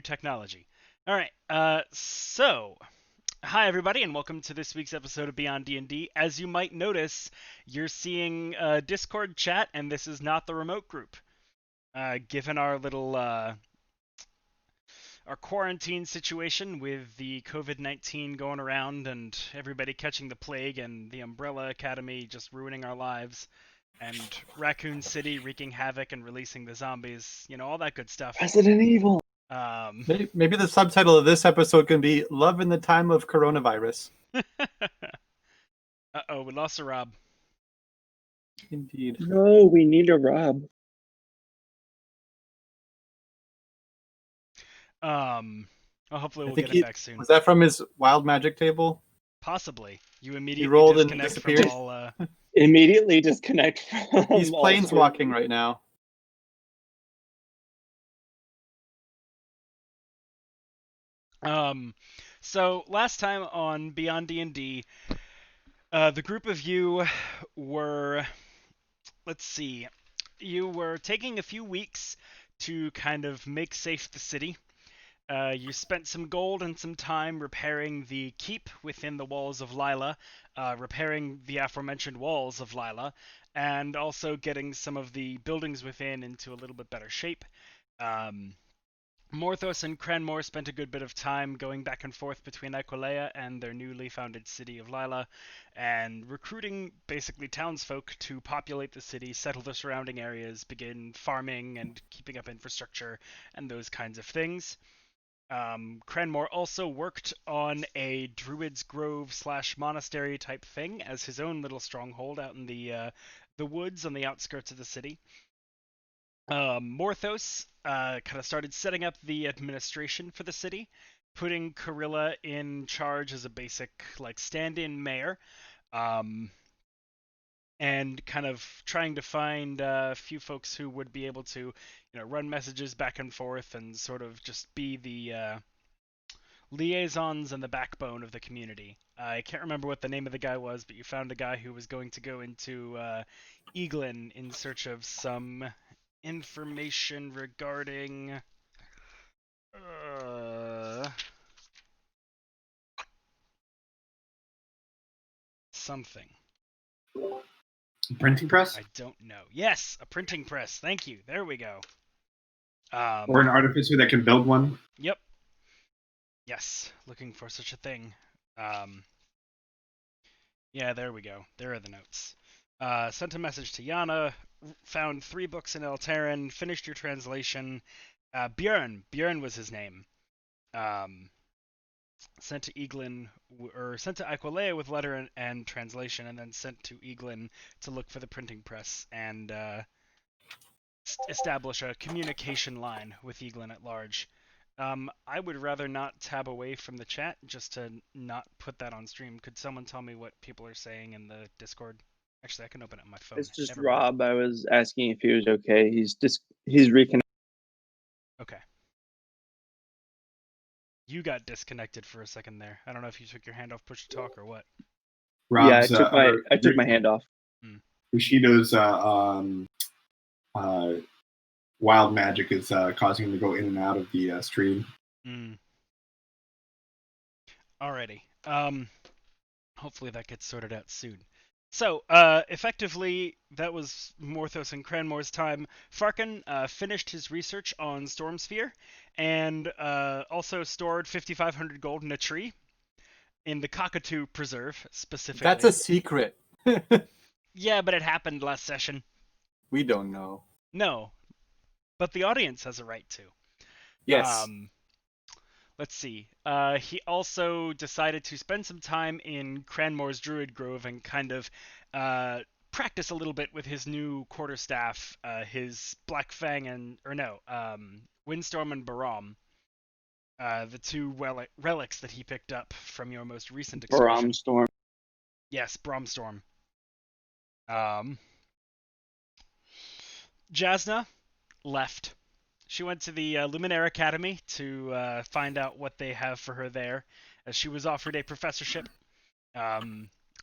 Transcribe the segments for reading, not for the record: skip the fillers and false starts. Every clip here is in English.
Technology. All right. Hi everybody, and welcome to this week's episode of Beyond D&D. As you might notice, you're seeing a Discord chat, and this is not the remote group. Given our little our quarantine situation with the COVID-19 going around and everybody catching the plague and the Umbrella Academy just ruining our lives and Raccoon City wreaking havoc and releasing the zombies, all that good stuff. Resident Evil. Um, Maybe the subtitle of this episode can be Love in the Time of Coronavirus. Uh-oh, we lost a Rob. Indeed. No, we need a Rob. Well, hopefully we'll think get him back soon. Was that from his wild magic table? Possibly. You immediately rolled and disconnect from disappeared? all... Immediately disconnect from He's all planeswalking right now. So last time on Beyond D&D, the group of you were... Let's see. You were taking a few weeks to kind of make safe the city. You spent some gold and some time repairing the keep within the walls of Lila, repairing the aforementioned walls of Lila, and also getting some of the buildings within into a little bit better shape. Morthos and Cranmore spent a good bit of time going back and forth between Aquilea and their newly founded city of Lila, and recruiting basically townsfolk to populate the city, settle the surrounding areas, begin farming and keeping up infrastructure, and those kinds of things. Cranmore also worked on a Druid's Grove / monastery type thing as his own little stronghold out in the woods on the outskirts of the city. Morthos kind of started setting up the administration for the city, putting Carilla in charge as a basic stand-in mayor, and kind of trying to find a few folks who would be able to, run messages back and forth and sort of just be the liaisons and the backbone of the community. I can't remember what the name of the guy was, but you found a guy who was going to go into Eaglin in search of some information regarding something. Printing press? I don't know. Yes, a printing press. Thank you. There we go. Or an artificer that can build one? Yep. Yes, looking for such a thing. Yeah, there we go. There are the notes. Sent a message to Yana, found 3 books in Eltaran, finished your translation. Björn was his name. Sent to Eaglin, or sent to Aquilea with letter and translation, and then sent to Eaglin to look for the printing press and establish a communication line with Eaglin at large. I would rather not tab away from the chat just to not put that on stream. Could someone tell me what people are saying in the Discord? Actually, I can open it on my phone. It's just Never mind. Rob. I was asking if he was okay. He's reconnected. Okay. You got disconnected for a second there. I don't know if you took your hand off push to talk or what. Rob's, Yeah, I took my hand off. Bushido's wild magic is causing him to go in and out of the stream. Alrighty. Hopefully that gets sorted out soon. So, effectively, that was Morthos and Cranmore's time. Farkan finished his research on Stormsphere, and also stored 5,500 gold in a tree, in the Cockatoo Preserve, specifically. That's a secret. Yeah, but it happened last session. We don't know. No, but the audience has a right to. Yes. Let's see. He also decided to spend some time in Cranmore's Druid Grove and kind of practice a little bit with his new quarterstaff, his Blackfang Windstorm and Baram, the 2 relics that he picked up from your most recent excursion. Bromstorm. Yes, Bromstorm. Jasna left. She went to the Luminaire Academy to find out what they have for her there, as she was offered a professorship.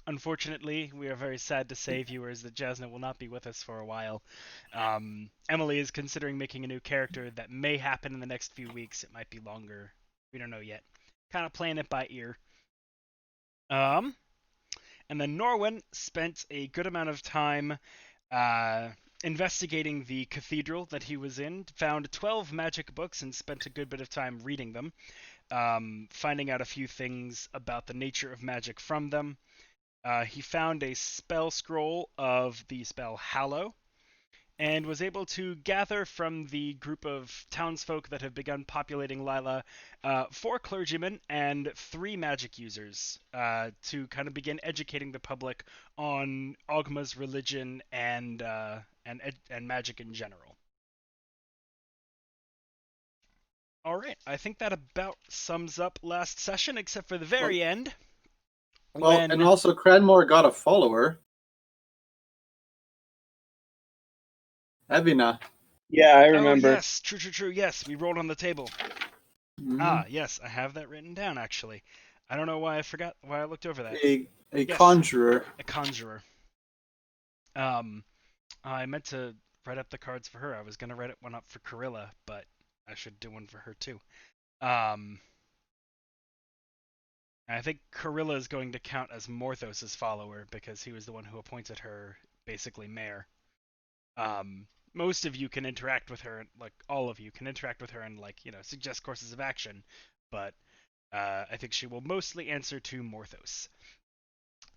unfortunately, we are very sad to say, viewers, that Jasna will not be with us for a while. Emily is considering making a new character that may happen in the next few weeks. It might be longer. We don't know yet. Kind of playing it by ear. And then Norwin spent a good amount of time investigating the cathedral that he was in, found 12 magic books and spent a good bit of time reading them, finding out a few things about the nature of magic from them. He found a spell scroll of the spell Hallow, and was able to gather from the group of townsfolk that have begun populating Lila 4 clergymen and 3 magic users to kind of begin educating the public on Ogma's religion and magic in general. All right, I think that about sums up last session, except for the very end. Well, and also Cranmore got a follower. Evina. Yeah, I remember. Oh, yes, true. Yes, we rolled on the table. Mhm. Ah, yes, I have that written down, actually. I don't know why I looked over that. A Yes. conjurer. A conjurer. I meant to write up the cards for her. I was gonna write one up for Corilla, but I should do one for her too. I think Corilla is going to count as Morthos' follower because he was the one who appointed her basically mayor. Most of you can interact with her, like all of you can interact with her and suggest courses of action, but I think she will mostly answer to Morthos.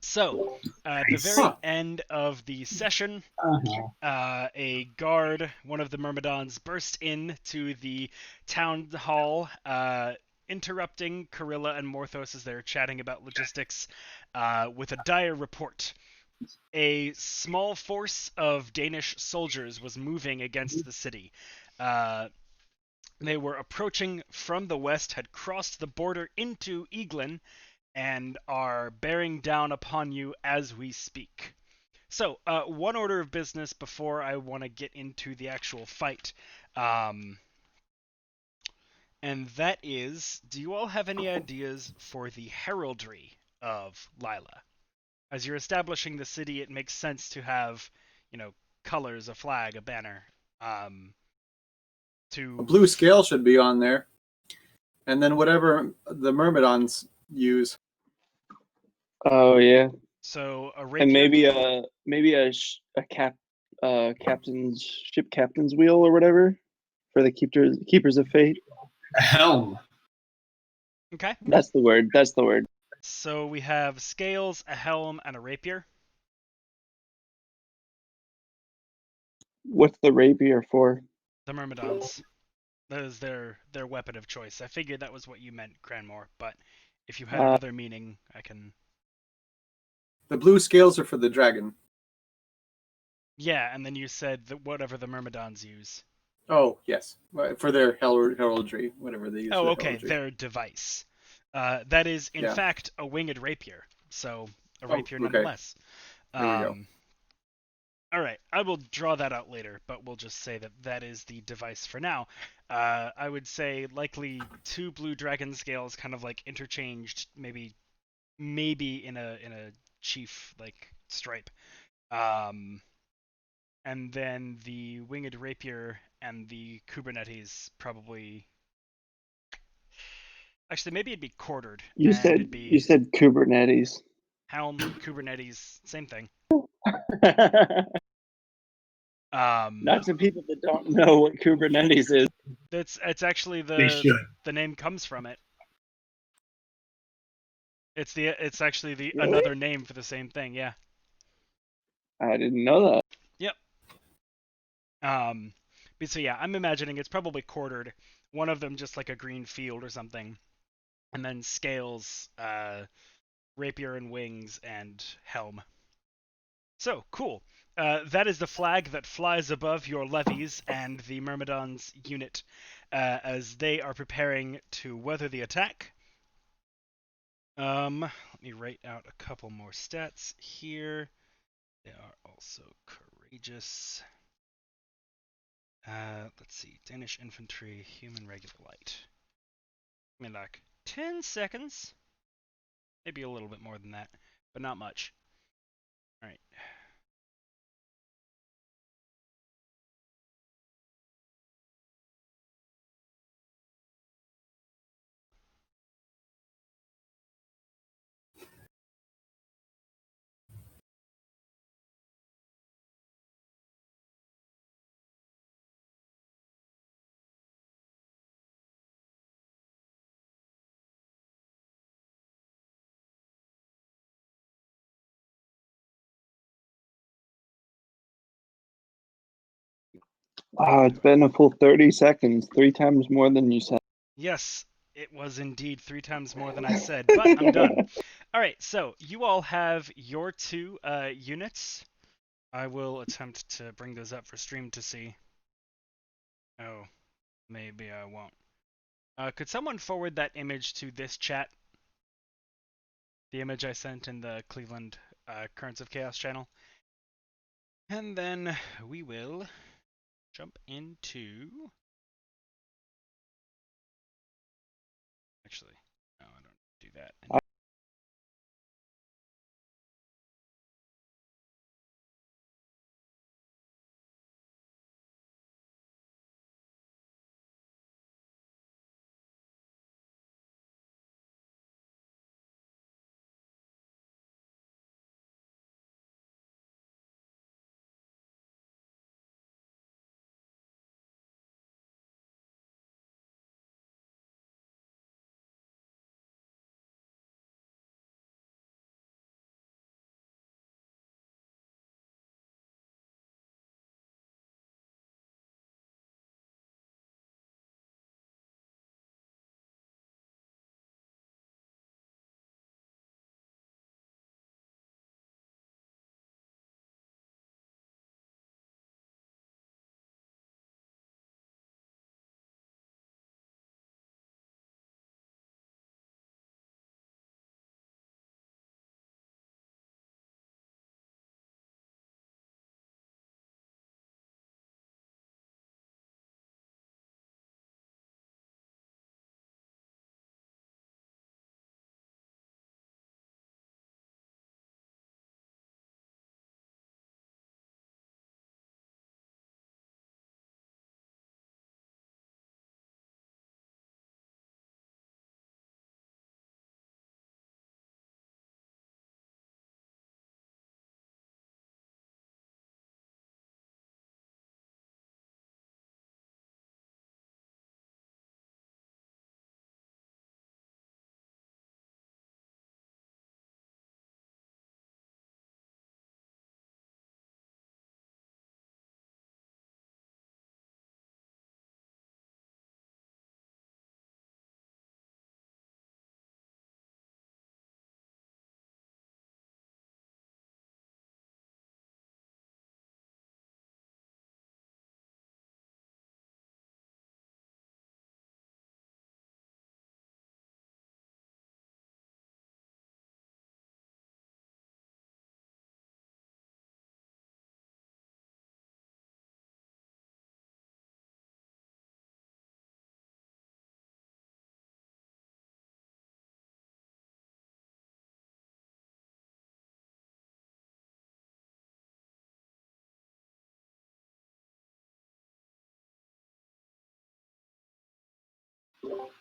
So, at the very end of the session, a guard, one of the Myrmidons, burst into the town hall, interrupting Corilla and Morthos as they're chatting about logistics, with a dire report. A small force of Danish soldiers was moving against the city. They were approaching from the west, had crossed the border into Eglin, and are bearing down upon you as we speak. So, one order of business before I want to get into the actual fight. And that is, do you all have any ideas for the heraldry of Lila? As you're establishing the city, it makes sense to have, colors, a flag, a banner. A blue scale should be on there. And then whatever the Myrmidons use. Oh yeah. So a rapier. And maybe a captain's ship captain's wheel or whatever for the keepers of fate. A helm. Okay. That's the word. So we have scales, a helm, and a rapier. What's the rapier for? The Myrmidons. That is their weapon of choice. I figured that was what you meant, Cranmore, but if you had another meaning, I can... The blue scales are for the dragon. Yeah, and then you said that whatever the Myrmidons use. Oh, yes. For their heraldry, whatever they use. Oh, for okay, heraldry. their device. That is, in fact, a winged rapier. So, a rapier nonetheless. There we go. All right, I will draw that out later, but we'll just say that is the device for now. I would say likely 2 blue dragon scales, kind of like interchanged, maybe in a chief stripe, and then the winged rapier and the Kubernetes probably. Actually, maybe it'd be quartered. You said Kubernetes. Helm, Kubernetes, same thing. Not to people that don't know what Kubernetes is. It's actually the name comes from it. It's actually Really? another name for the same thing, yeah. I didn't know that. Yep. But so yeah, I'm imagining it's probably quartered. One of them just like a green field or something, and then scales, rapier and wings, and helm. So cool. That is the flag that flies above your levies and the Myrmidons' unit as they are preparing to weather the attack. Let me write out a couple more stats here. They are also courageous. Let's see. Danish infantry, human regular light. Give me like 10 seconds. Maybe a little bit more than that. but not much. All right. It's been a full 30 seconds, 3 times more than you said. Yes, it was indeed 3 times more than I said, but I'm done. All right, so you all have your 2 units. I will attempt to bring those up for stream to see. Oh, maybe I won't. Could someone forward that image to this chat? The image I sent in the Cleveland Currents of Chaos channel. And then we will jump into... Actually, no, I don't do that.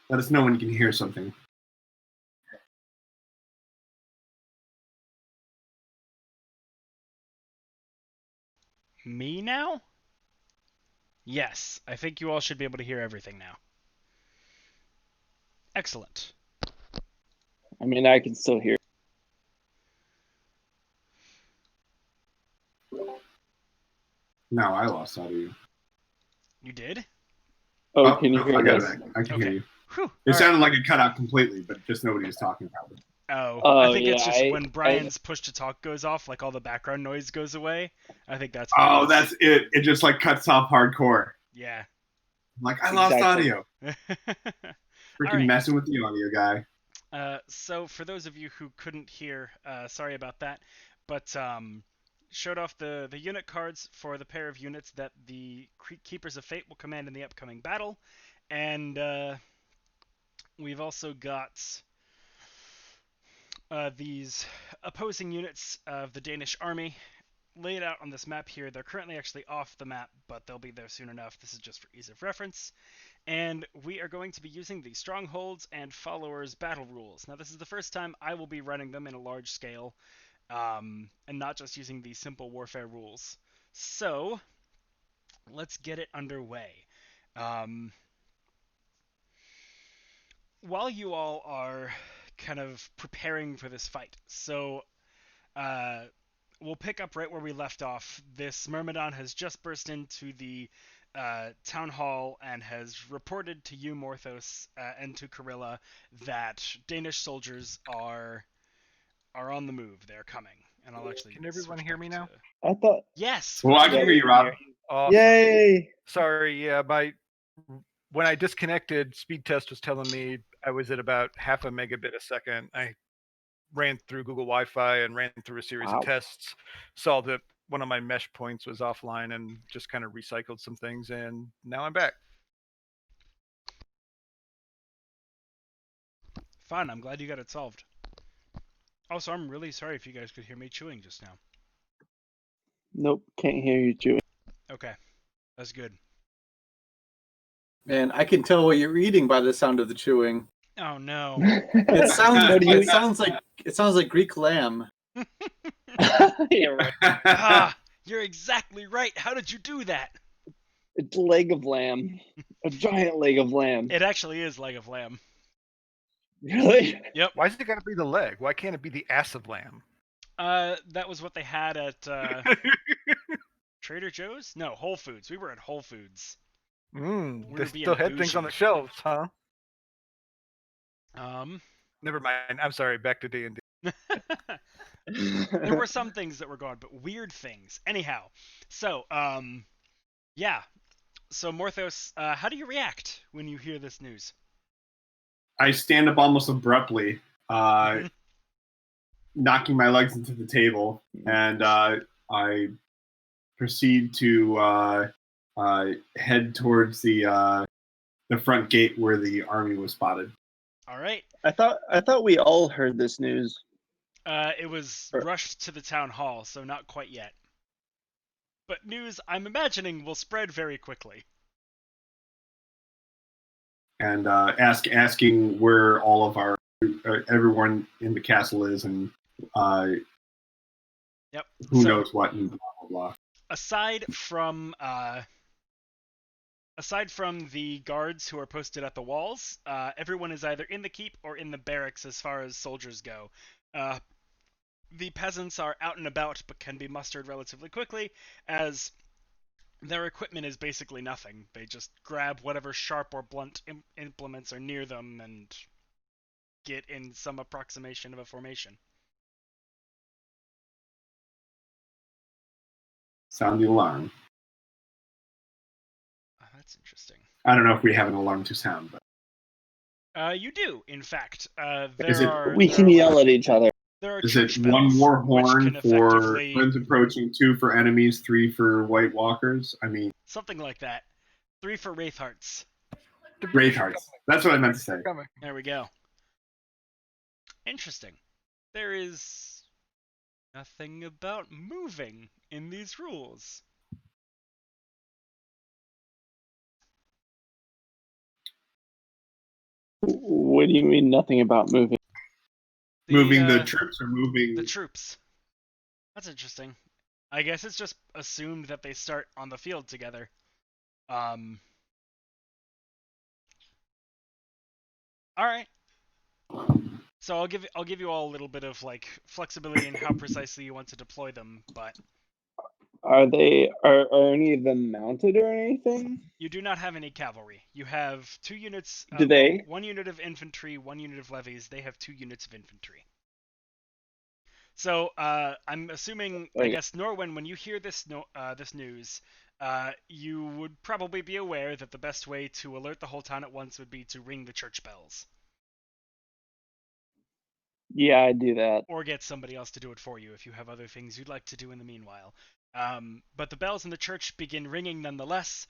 Let us know when you can hear something. Me now? Yes, I think you all should be able to hear everything now. Excellent. I mean, I can still hear. No, I lost audio. You did? Oh, can you no, hear I got this? it back. I can Okay. hear you. Whew. It All sounded like it cut out completely, but just nobody was talking about it. Oh, Oh, I think yeah, it's just when Brian's push to talk goes off, like all the background noise goes away. I think that's what it Oh, is. that's it. It just like cuts off hardcore. Yeah. I'm like, I lost Exactly. audio. Freaking right. messing with the audio guy. So for those of you who couldn't hear, sorry about that, but showed off the unit cards for the pair of units that the Keepers of Fate will command in the upcoming battle, and we've also got these opposing units of the Danish army laid out on this map here. They're currently actually off the map, but they'll be there soon enough. This is just for ease of reference. And we are going to be using the Strongholds and Followers battle rules. Now, this is the first time I will be running them in a large scale, and not just using the simple warfare rules. So, let's get it underway. While you all are kind of preparing for this fight, so we'll pick up right where we left off. This Myrmidon has just burst into the town hall and has reported to you, Morthos, and to Carilla that Danish soldiers are on the move. They're coming, and I'll actually. Can everyone switch hear back me now? to- I thought. Yes. Well, I can hear you, Rob. Awesome. Yay! Sorry, yeah, when I disconnected, speed test was telling me I was at about half a megabit a second. I ran through Google Wi-Fi and ran through a series Wow. of tests, saw that one of my mesh points was offline, and just kind of recycled some things, and now I'm back. Fun. I'm glad you got it solved. Also, I'm really sorry if you guys could hear me chewing just now. Nope, can't hear you chewing. Okay, that's good. Man, I can tell what you're eating by the sound of the chewing. Oh no. It sounds. What do you- It sounds like Greek lamb. Yeah, right. Ah, you're exactly right. How did you do that? It's leg of lamb. A giant leg of lamb. It actually is leg of lamb. Really? Yep. Why is it got to be the leg? Why can't it be the ass of lamb? That was what they had at Trader Joe's? No, Whole Foods. We were at Whole Foods. They We're being still had things on bougie. the shelves, huh? Um, Never mind. I'm sorry. Back to D&D. there were some things that were gone, but weird things. Anyhow, so yeah. So Morthos, how do you react when you hear this news? I stand up almost abruptly, knocking my legs into the table, and I proceed to head towards the front gate where the army was spotted. All right. I thought we all heard this news. It was rushed to the town hall, so not quite yet. But news, I'm imagining, will spread very quickly. And asking where all of our everyone in the castle is, and Yep. who knows what, and blah blah blah. Aside from the guards who are posted at the walls, everyone is either in the keep or in the barracks as far as soldiers go. The peasants are out and about but can be mustered relatively quickly, as their equipment is basically nothing. They just grab whatever sharp or blunt implements are near them and get in some approximation of a formation. Sound the alarm. That's interesting. I don't know if we have an alarm to sound, but You do, in fact. We can yell at each other. There are is it church one bells, war which horn can for effectively... friends approaching, 2 for enemies, 3 for White Walkers? I mean, something like that. 3 for Wraithhearts. Wraithhearts. That's what I meant to say. There we go. Interesting. There is nothing about moving in these rules. What do you mean nothing about moving? Moving the troops or moving the troops. That's interesting. I guess it's just assumed that they start on the field together. All right. So I'll give you all a little bit of like flexibility in how precisely you want to deploy them, but are any of them mounted or anything? you do not have any cavalry. You have 2 units. Do they? 1 unit of infantry, 1 unit of levies. They have 2 units of infantry. So I'm assuming, I guess, Norwin, when you hear this news, you would probably be aware that the best way to alert the whole town at once would be to ring the church bells. Yeah, I do that. Or get somebody else to do it for you if you have other things you'd like to do in the meanwhile. But the bells in the church begin ringing nonetheless.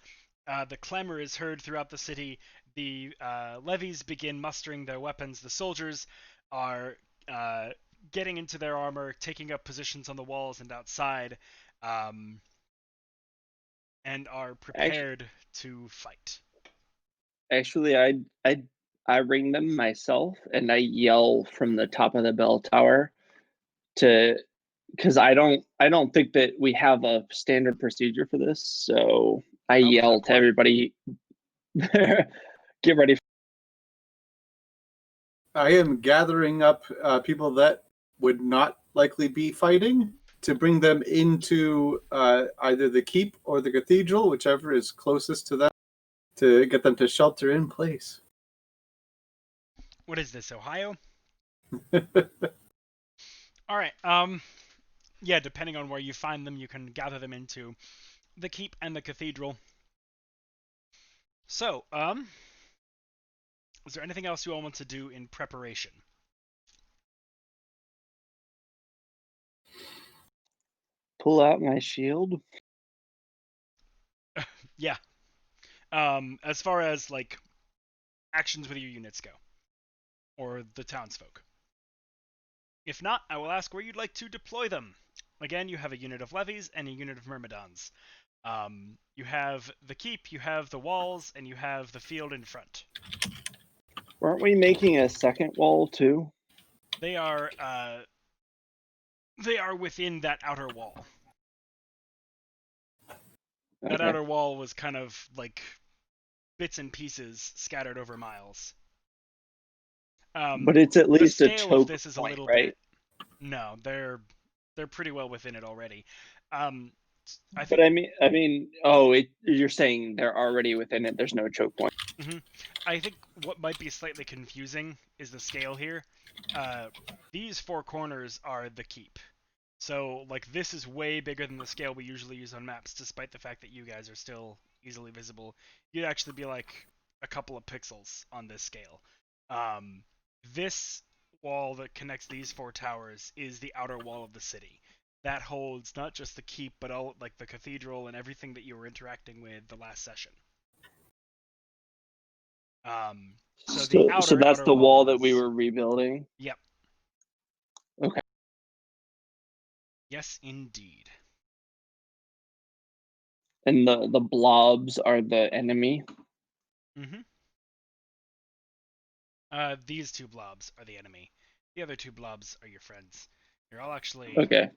The clamor is heard throughout the city. The levies begin mustering their weapons. The soldiers are getting into their armor, taking up positions on the walls and outside, and are prepared to fight. Actually, I ring them myself, and I yell from the top of the bell tower because I don't think that we have a standard procedure for this. So I yell to everybody, get ready. I am gathering up people that would not likely be fighting to bring them into either the keep or the cathedral, whichever is closest to them, to get them to shelter in place. What is this, Ohio? All right. Yeah, depending on where you find them, you can gather them into the keep and the cathedral. So, is there anything else you all want to do in preparation? Pull out my shield. Yeah. As far as like actions with your units go, or the townsfolk. If not, I will ask where you'd like to deploy them. Again, you have a unit of levies and a unit of myrmidons. You have the keep, you have the walls, and you have the field in front. Weren't we making a second wall too? They are within that outer wall. That outer wall was kind of like bits and pieces scattered over miles. But it's at least a choke of this is point, a little right? bit. No, they're pretty well within it already. But I mean, oh, you're saying they're already within it. There's no choke point. Mm-hmm. I think what might be slightly confusing is the scale here. These four corners are the keep. So, like, this is way bigger than the scale we usually use on maps, despite the fact that you guys are still easily visible. You'd actually be, like, a couple of pixels on this scale. This wall that connects these four towers is the outer wall of the city. That holds not just the keep, but all, like, the cathedral and everything that you were interacting with the last session. So that's the wall that we were rebuilding? Yep. Okay. Yes, indeed. And the blobs are the enemy? Mm-hmm. These two blobs are the enemy. The other two blobs are your friends. Here, I'll actually... Okay.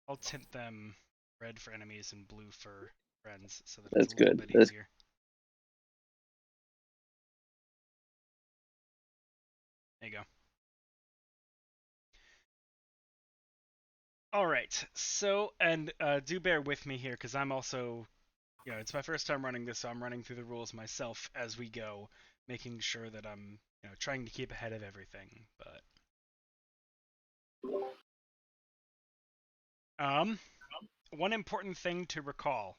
I'll tint them red for enemies and blue for friends, so that That's it's a little good. bit easier. There you go. Alright, so, and do bear with me here, because I'm also, you know, it's my first time running this, so I'm running through the rules myself as we go, making sure that I'm, you know, trying to keep ahead of everything, but... One important thing to recall,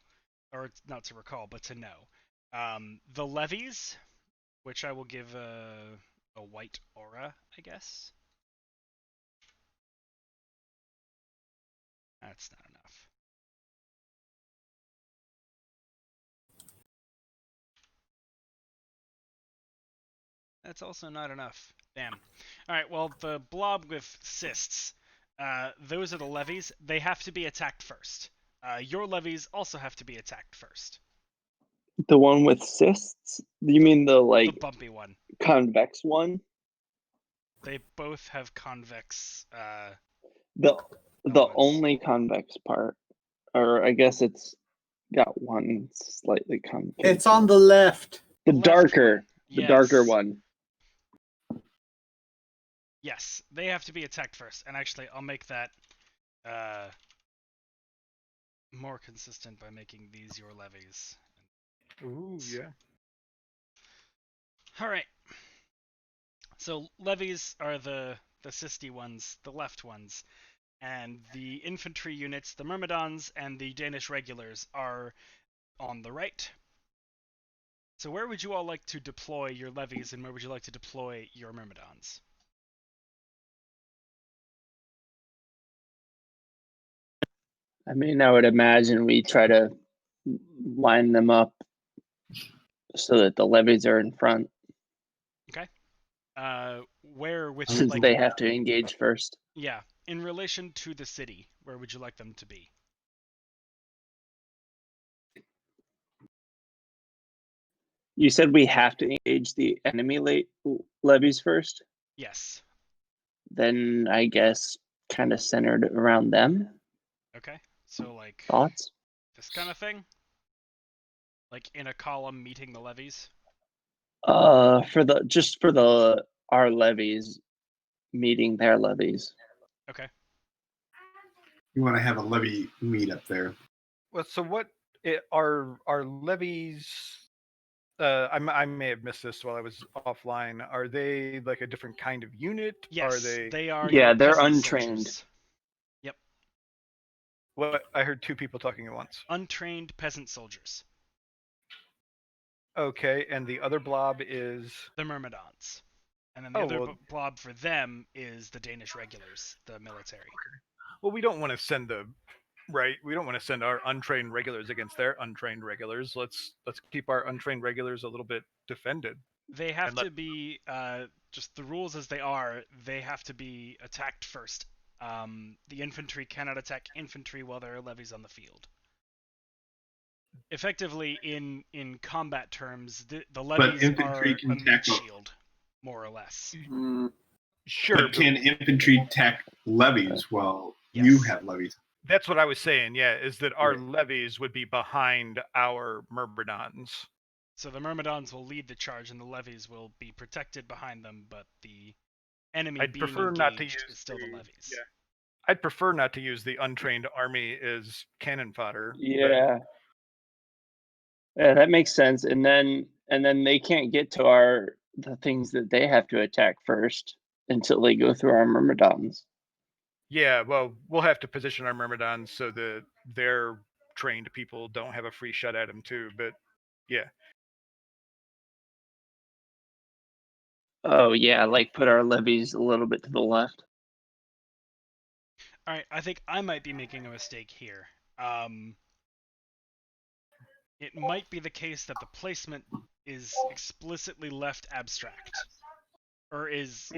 or not to recall, but to know. The levies, which I will give a white aura, I guess. That's not enough. That's also not enough. Damn. Alright, well, the blob with cysts, those are the levies. They have to be attacked first. Your levies also have to be attacked first. The one with cysts? You mean the, like, the bumpy one. Convex one? They both have convex, The elements. only convex part, or I guess it's got one slightly convex. It's on the left. The darker, one. the Yes. darker one. Yes, they have to be attacked first. And actually, I'll make that more consistent by making these your levies. Ooh, yeah. Alright. So, levies are the cysty ones, the left ones. And the infantry units, the myrmidons and the Danish regulars, are on the right. So where would you all like to deploy your levies, and where would you like to deploy your myrmidons? I mean, I would imagine we try to line them up so that the levies are in front. Okay. Where with Since like they have to engage first. yeah, in relation to the city, where would you like them to be? You said we have to engage the enemy levies first. Yes. Then I guess kind of centered around them. Okay. So like Thoughts? this kind of thing? Like in a column meeting the levies? For our levies meeting their levies. Okay. You want to have a levy meet up there. Well, so what are levies? I may have missed this while I was offline. Are they like a different kind of unit? Yes, Are they? they are Yeah, your they're peasant untrained. soldiers. What I heard two people talking at once. Untrained peasant soldiers. Okay, and the other blob is. The Myrmidons. And then the Oh, other well- blob for them is the Danish regulars, the military. Well, we don't want to send the right. We don't want to send our untrained regulars against their untrained regulars. Let's keep our untrained regulars a little bit defended. They have And let- to be, just the rules as they are, they have to be attacked first. The infantry cannot attack infantry while there are levies on the field. Effectively, in combat terms, the levies infantry are can a meat tackle- shield, more or less. Mm, Sure, But can infantry attack levies while Yes. you have levies? that's what I was saying. Yeah, is that our Yeah. levies would be behind our Myrmidons. So the Myrmidons will lead the charge, and the levies will be protected behind them, but the enemy I'd being prefer engaged not to use is still the levies. Yeah, I'd prefer not to use the untrained army as cannon fodder. but- Yeah. Yeah, that makes sense. And then they can't get to the things that they have to attack first until they go through our Myrmidons. Yeah, well, we'll have to position our Myrmidons so that their trained people don't have a free shot at them too. But yeah, Oh yeah, like put our levies a little bit to the left. All right, I think I might be making a mistake here. It might be the case that the placement is explicitly left abstract, or is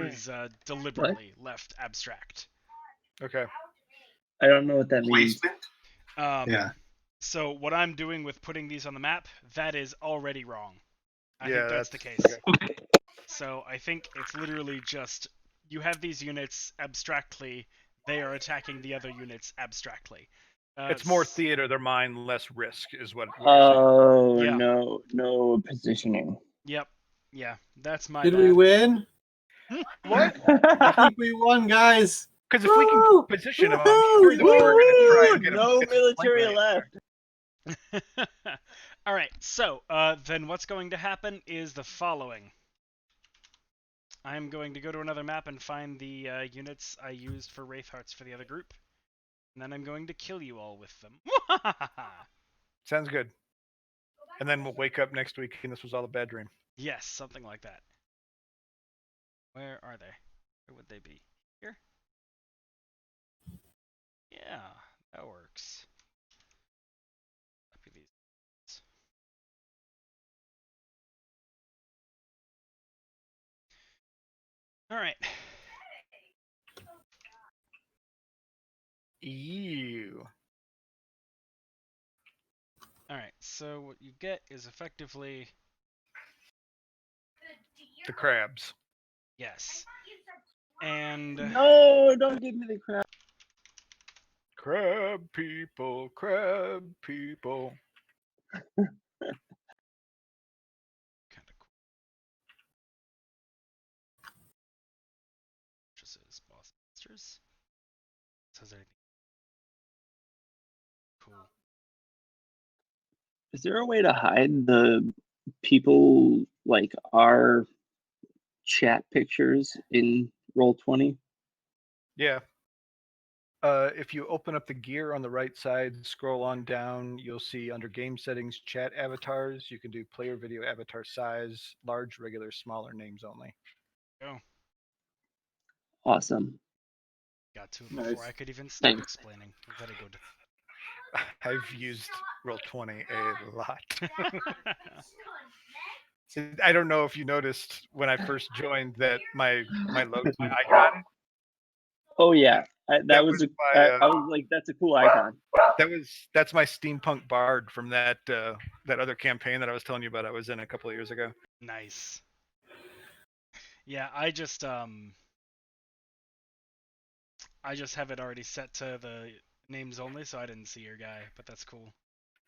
deliberately left abstract. okay. I don't know what that means. Placement? Yeah. So what I'm doing with putting these on the map, that is already wrong. I think that's the case. okay. So I think it's literally just you have these units abstractly, they are attacking the other units abstractly. It's more theater of their mind, less risk, is what. Oh Yeah. no positioning. Yep. Yeah, that's my did bad. we win? What? I think we won, guys. Because if we can Woo! position them, I'm Woo! sure that we're going to try and get No them. military left. All right, so then what's going to happen is the following. I'm going to go to another map and find the units I used for Wraith Hearts for the other group. And then I'm going to kill you all with them. Sounds good. And then we'll wake up next week and this was all a bad dream. Yes, something like that. Where are they? Where would they be? Here? Yeah, that works. Copy these. All right. Ew. All right. So what you get is effectively The crabs. yes. And No, don't give me the crap. Crab people, crab people. kind of cool. Just as boss monsters. Says anything cool. Is there a way to hide the people like our chat pictures in Roll20? Yeah. If you open up the gear on the right side, scroll on down, you'll see under game settings, chat avatars. You can do player video avatar size, large, regular, smaller, names only. Go. Awesome. Got to it before Nice. I could even start Thanks. explaining. Very good. I've used Roll20 a lot. I don't know if you noticed when I first joined that my logo, my icon, Oh yeah, that that was was my I was like, that's a cool icon. that's my steampunk bard from that that other campaign that I was telling you about. I was in a couple of years ago. Nice. Yeah, I just have it already set to the names only, so I didn't see your guy, but that's cool.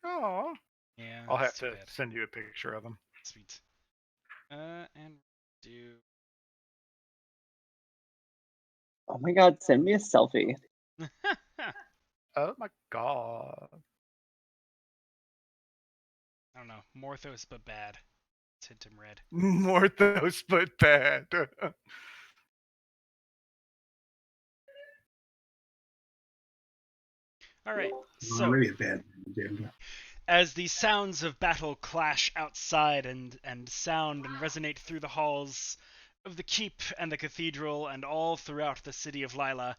Oh, Yeah, I'll that's have too to bad. send you a picture of him. Sweet. And do. Oh my god, send me a selfie. Oh my god. I don't know, Morthos but bad. Tint him red. Morthos but bad. All right, I'm so already a bad man. as the sounds of battle clash outside and sound and resonate through the halls of the keep and the cathedral and all throughout the city of Lila,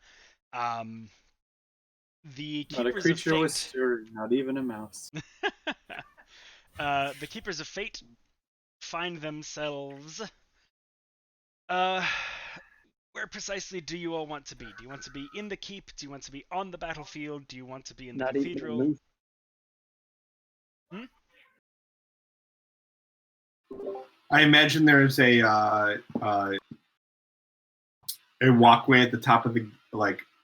the Not a keepers of creature was fate. stirred, not even a mouse. The keepers of fate find themselves. Where precisely do you all want to be? Do you want to be in the keep? Do you want to be on the battlefield? Do you want to be in the Not even a cathedral? moose. I imagine there's a walkway at the top of the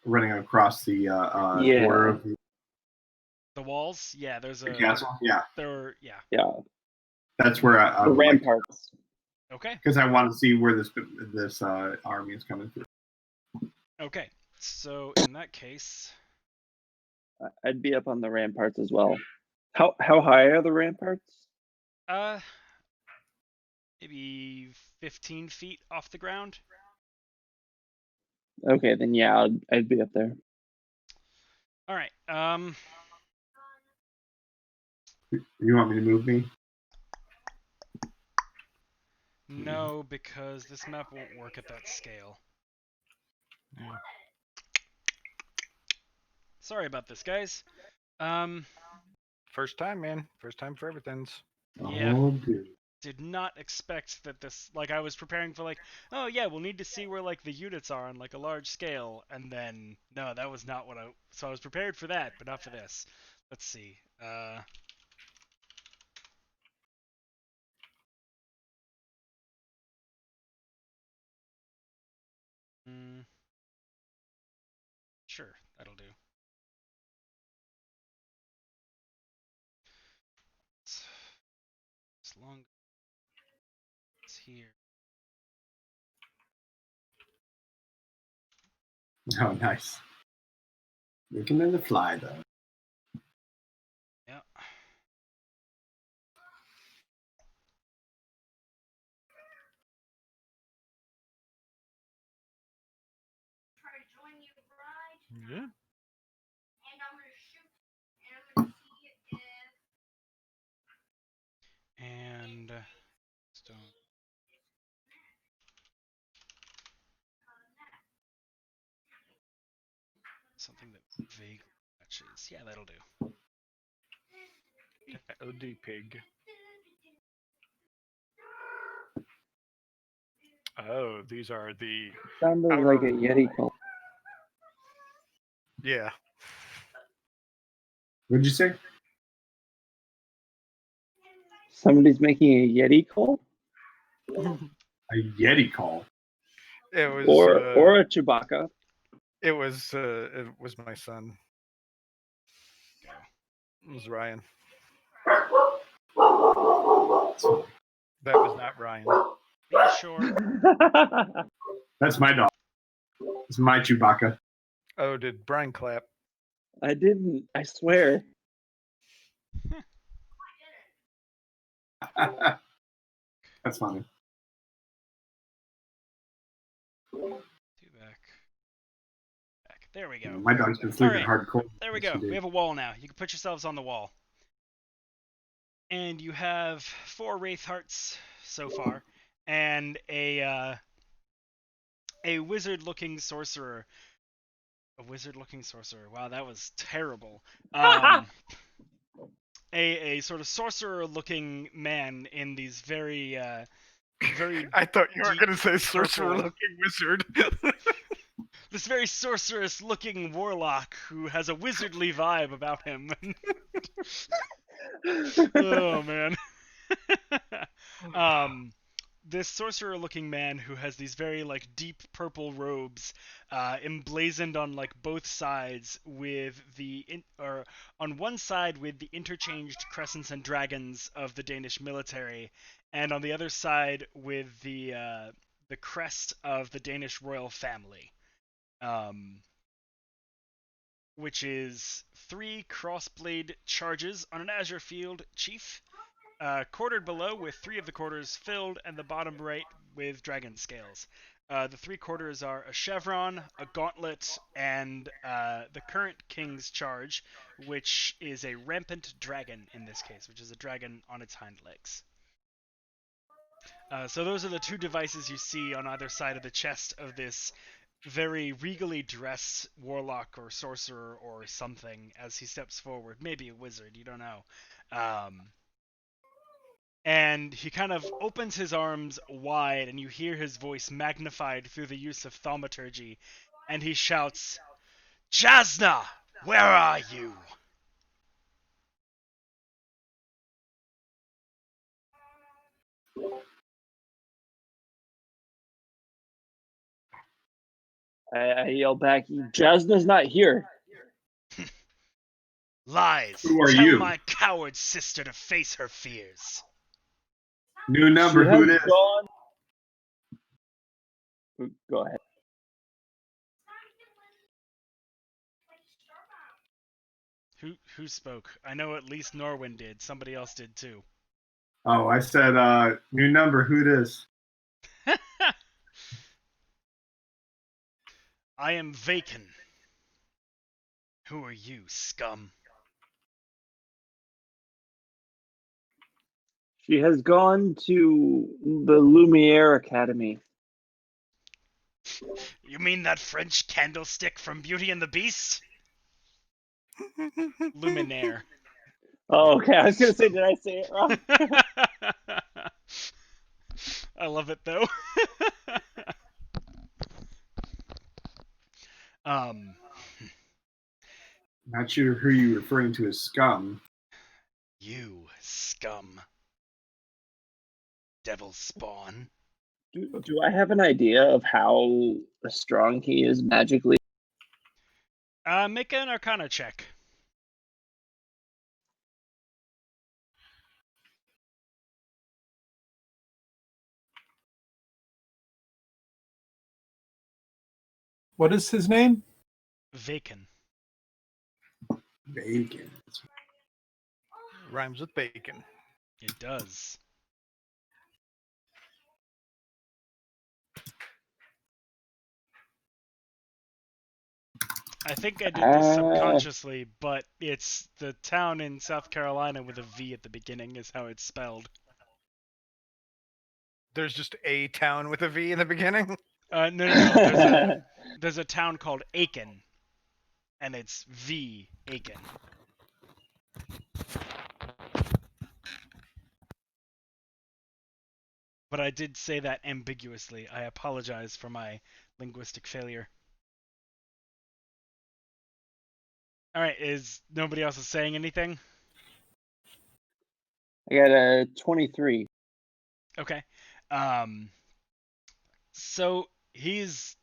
running across the border of The walls? Yeah, there's the a castle. Yeah, yeah. Yeah, that's where I the would like ramparts. Okay. because I want to see where this army is coming through. Okay. So in that case, I'd be up on the ramparts as well. How high are the ramparts? maybe 15 feet off the ground. Okay, then yeah, I'd be up there. All right. You want me to move me? No, because this map won't work at that scale. Yeah. Sorry about this, guys. First time, man. First time for everything's. Yeah. Oh, dude. Did not expect that this, like, I was preparing for, like, oh yeah, we'll need to see where, like, the units are on, like, a large scale, and then no, that was not what so I was prepared for that, but not for this. Let's see. Sure, that'll do. As long as it's here. Oh, nice. We can never fly though. Yeah. Yeah. And stone. Something that vaguely matches. Yeah, that'll do. OD pig. Oh, these are the Sounded outer... like a Yeti call. Yeah. What'd you say? Somebody's making a Yeti call? A Yeti call. It was Or a Chewbacca. it was my son. It was Ryan. That was not Ryan. Be sure. That's my dog. It's my Chewbacca. Oh, did Brian clap? I didn't, I swear. That's funny. Two back. There we go. My dog's been sleeping Alright. hardcore. There we go. We have a wall now. You can put yourselves on the wall. And you have 4 Wraith Hearts so far, and a wizard-looking sorcerer. A wizard-looking sorcerer. Wow, that was terrible. a sort of sorcerer-looking man in these very very I thought you were deep going to say purple. sorcerer-looking wizard. This very sorceress-looking warlock who has a wizardly vibe about him. Oh man. This sorcerer-looking man who has these very like deep purple robes, emblazoned on like both sides with or on one side with the interchanged crescents and dragons of the Danish military, and on the other side with the crest of the Danish royal family, which is 3 crossblade charges on an azure field chief. Quartered below with 3 of the quarters filled, and the bottom right with dragon scales. The 3 quarters are a chevron, a gauntlet, and the current king's charge, which is a rampant dragon in this case, which is a dragon on its hind legs. So those are the 2 devices you see on either side of the chest of this very regally dressed warlock or sorcerer or something as he steps forward. Maybe a wizard, you don't know. And he kind of opens his arms wide, and you hear his voice magnified through the use of thaumaturgy, and he shouts, "Jasna, where are you?" I yell back, Jasna's not here. Lies. Who are Tell you? my coward sister to face her fears. New number, She who has this? gone. Go ahead. Who spoke? I know at least Norwin did. Somebody else did too. Oh, I said, new number, who this? I am Vaken. Who are you, scum? She has gone to the Lumiere Academy. You mean that French candlestick from Beauty and the Beast? Luminaire. Oh, okay. I was gonna say, did I say it wrong? I love it though. Not sure who you're referring to as scum. You scum. Devil spawn. Do I have an idea of how strong he is magically? Make an Arcana check. What is his name? Vaken. Bacon. Rhymes with bacon. It does. I think I did this subconsciously, but it's the town in South Carolina with a V at the beginning is how it's spelled. There's just a town with a V in the beginning. No. There's a town called Aiken, and it's V Aiken. But I did say that ambiguously. I apologize for my linguistic failure. All right, is nobody else is saying anything? I got a 23. Okay. So he's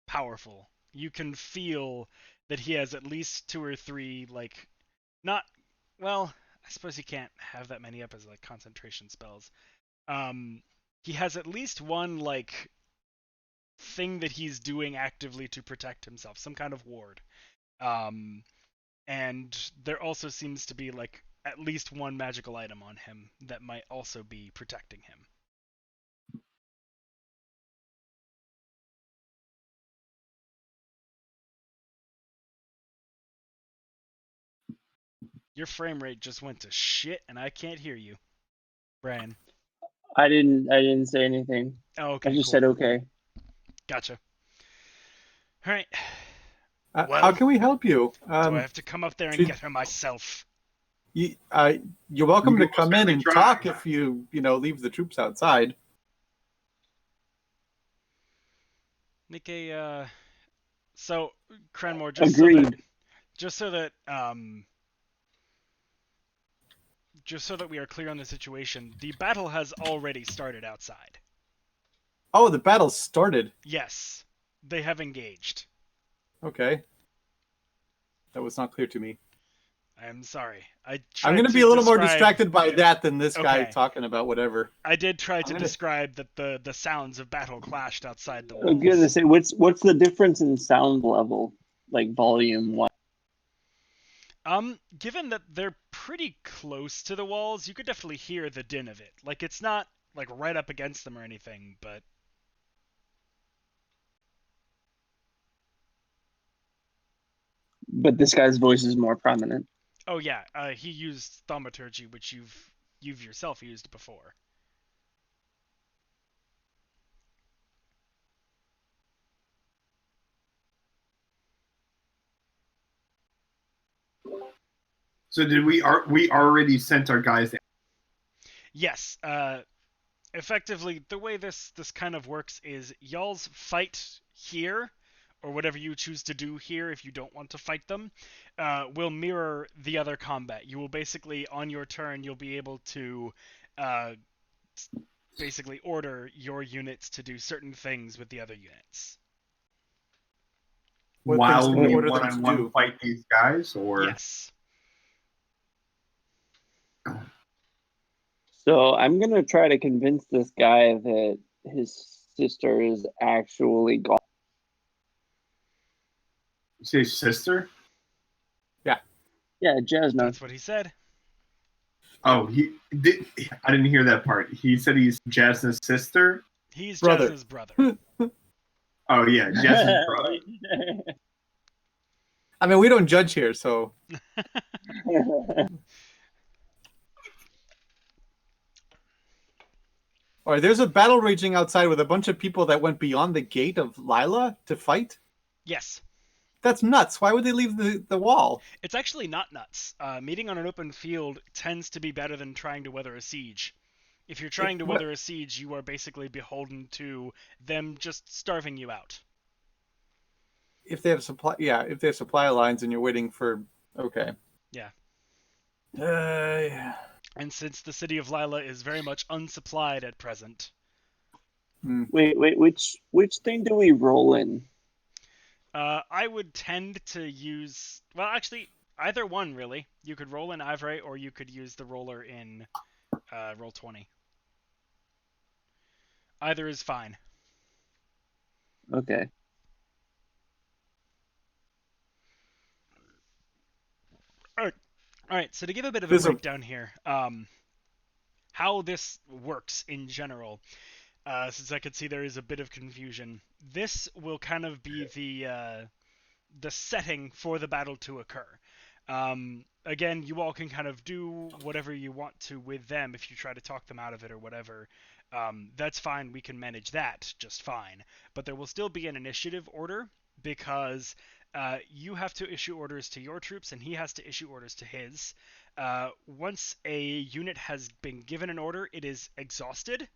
powerful. You can feel that he has at least 2 or 3 like not well, I suppose he can't have that many up as like concentration spells. He has at least one like thing that he's doing actively to protect himself, some kind of ward. And there also seems to be like at least one magical item on him that might also be protecting him. Your frame rate just went to shit and I can't hear you. Brian. I didn't say anything. Oh, okay. I just cool. said okay. Gotcha. All right. How can we help you? Do I have to come up there and get her myself? You're welcome We to can come in certainly and try. talk if you leave the troops outside. Make a so Cranmore, Agreed. just so that we are clear on the situation, the battle has already started outside. Oh, the battle started. Yes, they have engaged. Okay. That was not clear to me. I'm sorry. I I'm tried going to to be a little more describe- distracted by that than this guy Okay. talking about whatever. I did try I'm to gonna- describe that the sounds of battle clashed outside the I was gonna walls. say, what's the difference in sound level, like volume? What? Given that they're pretty close to the walls, you could definitely hear the din of it. Like, it's not like right up against them or anything, but But this guy's voice is more prominent. oh yeah, he used thaumaturgy, which you've yourself used before. So did we already sent our guys in? Yes, effectively, the way this kind of works is y'all's fight here, or whatever you choose to do here if you don't want to fight them, will mirror the other combat. You will basically, on your turn, you'll be able to uh, basically order your units to do certain things with the other units. What While things do you we order them to one-on-one do? fight these guys, or Yes. So I'm gonna try to convince this guy that his sister is actually gone. you say sister? Yeah, Jasna. That's what he said. Oh, I didn't hear that part. He said he's Jasna's sister. He's Brother. Jasna's brother. Oh yeah, Jasna's brother. I mean, we don't judge here, so all right. There's a battle raging outside with a bunch of people that went beyond the gate of Lila to fight. Yes. That's nuts. Why would they leave the wall? It's actually not nuts. Meeting on an open field tends to be better than trying to weather a siege. If you're trying to weather a siege, you are basically beholden to them just starving you out. If they have if they have supply lines and you're waiting for, okay. Yeah. Yeah. And since the city of Lila is very much unsupplied at present, Wait, which thing do we roll in? I would tend to use... Well, actually, either one, really. You could roll in Ivray, or you could use the roller in Roll20. Either is fine. Okay. Alright, so to give a bit of a There's a- breakdown here, how this works in general, since I could see there is a bit of confusion, this will kind of be the setting for the battle to occur. Again, you all can kind of do whatever you want to with them if you try to talk them out of it or whatever. That's fine, we can manage that just fine. But there will still be an initiative order because you have to issue orders to your troops and he has to issue orders to his. Once a unit has been given an order, it is exhausted.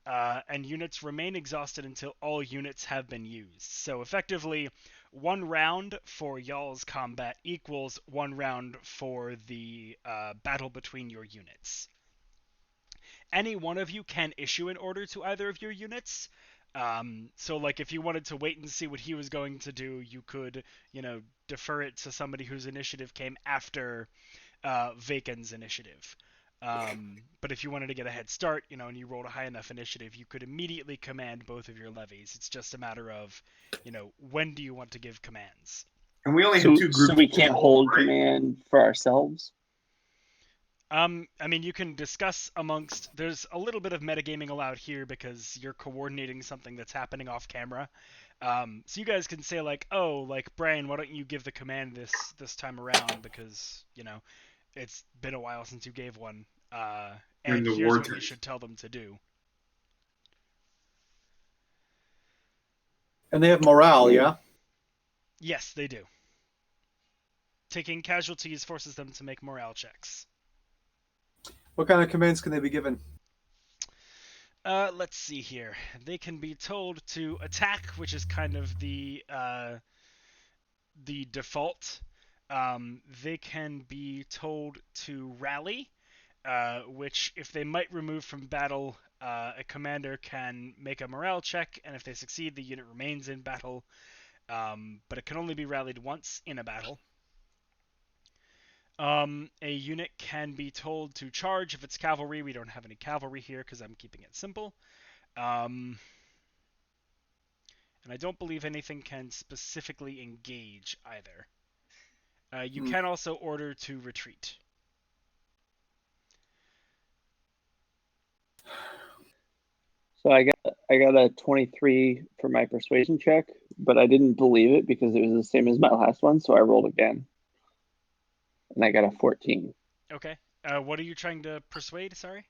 And units remain exhausted until all units have been used. So effectively, 1 round for y'all's combat equals 1 round for the battle between your units. Any one of you can issue an order to either of your units. So, like, if you wanted to wait and see what he was going to do, you could, defer it to somebody whose initiative came after Vaken's initiative. But if you wanted to get a head start, and you rolled a high enough initiative, you could immediately command both of your levies. It's just a matter of, when do you want to give commands? And we only have two groups. So we can't hold right? command for ourselves. I mean, you can discuss amongst. There's a little bit of metagaming allowed here because you're coordinating something that's happening off camera. So you guys can say like, oh, like Brian, why don't you give the command this time around because it's been a while since you gave one. And the here's war what you tent. should tell them to do. And they have morale, yeah? Yes, they do. Taking casualties forces them to make morale checks. What kind of commands can they be given? Let's see here. They can be told to attack, which is kind of the default. They can be told to rally, which if they might remove from battle, a commander can make a morale check, and if they succeed, the unit remains in battle. But it can only be rallied once in a battle. A unit can be told to charge if it's cavalry. We don't have any cavalry here because I'm keeping it simple. And I don't believe anything can specifically engage either. You can also order to retreat. So I got a 23 for my persuasion check, but I didn't believe it because it was the same as my last one, so I rolled again. And I got a 14. Okay. What are you trying to persuade? Sorry?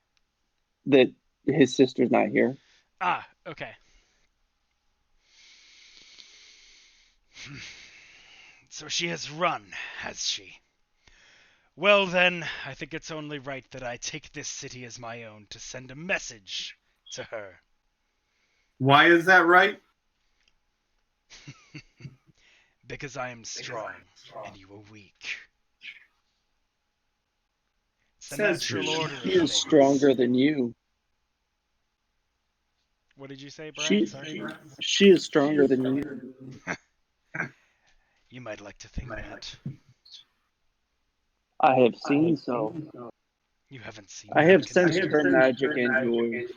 That his sister's not here. Ah, okay. So she has run, has she? Well then, I think it's only right that I take this city as my own to send a message to her. Why is that right? Because I am strong and you are weak. It's the Says natural who? order of She is things. stronger than you. What did you say, Brian? She Sorry. she is stronger than you. You might like to think that. I have seen so. You haven't seen I me in have sensed condition. her magic and yours.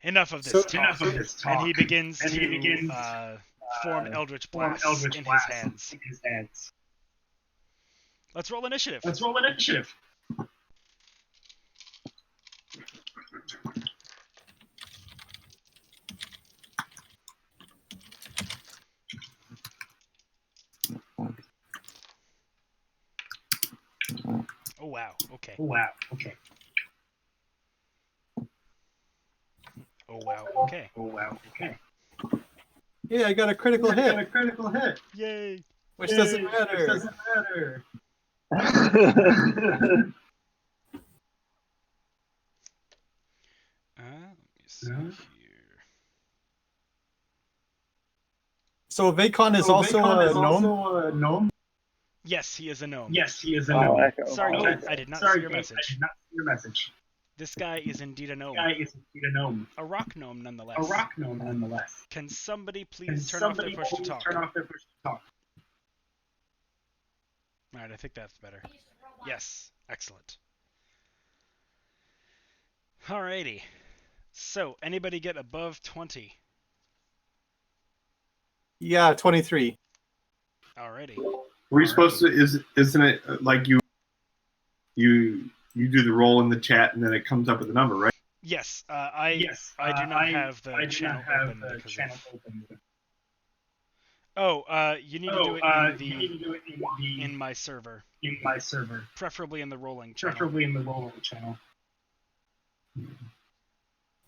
Enough of this So- talk. And he begins to form Eldritch Blasts in his hands. Let's roll initiative. Let's roll initiative. Oh wow. Okay. Oh, wow. Okay. Oh wow. Okay. Oh, wow. Okay. Yeah, I got a critical hit, a critical hit. Yay. which doesn't matter. Which doesn't matter. Let me see Yeah. here. So Vacon is also a gnome. a gnome. Yes, he is a gnome. Yes, he is a Oh, gnome. Echo. Sorry, Oh, Kate, I did not Sorry, see your Kate, message. I did not see your message. This guy is indeed a gnome. Guy is indeed a gnome. A rock gnome, nonetheless. A rock gnome, nonetheless. Can somebody Can please turn off their somebody push to please talk? turn off their push to talk? Alright, I think that's better. Yes, excellent. Alrighty. So, anybody get above 20? Yeah, 23. Alrighty. Were you supposed to? Isn't it like you do the roll in the chat and then it comes up with a number, right? Yes, I do not have the channel open because of... Oh, you need to do it in my server. Preferably in the rolling channel. in the rolling channel.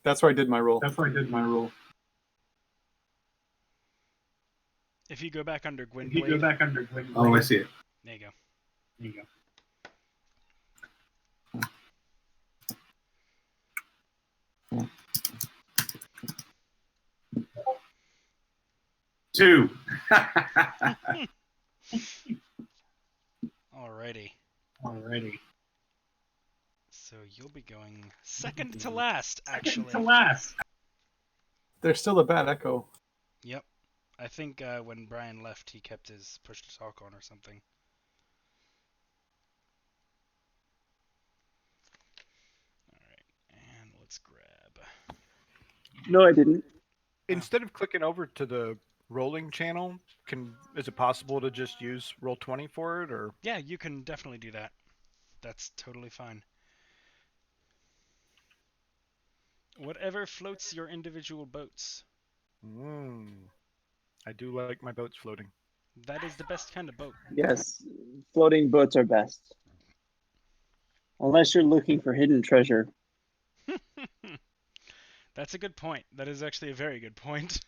That's where I did my roll. That's where I did my roll. If you go back under If you Gwynblade, go back under Oh, I see it. there you go. There you go. 2. Alrighty. Alrighty. So you'll be going second to last, actually. Second to last. There's still a bad echo. Yep. I think when Brian left, he kept his push to talk on or something. Alright, and let's grab... No, I didn't. Instead of clicking over to the rolling channel, is it possible to just use Roll20 for it, or? Yeah, you can definitely do that. That's totally fine. Whatever floats your individual boats. I do like my boats floating. That is the best kind of boat. Yes, floating boats are best. Unless you're looking for hidden treasure. That's a good point. That is actually a very good point.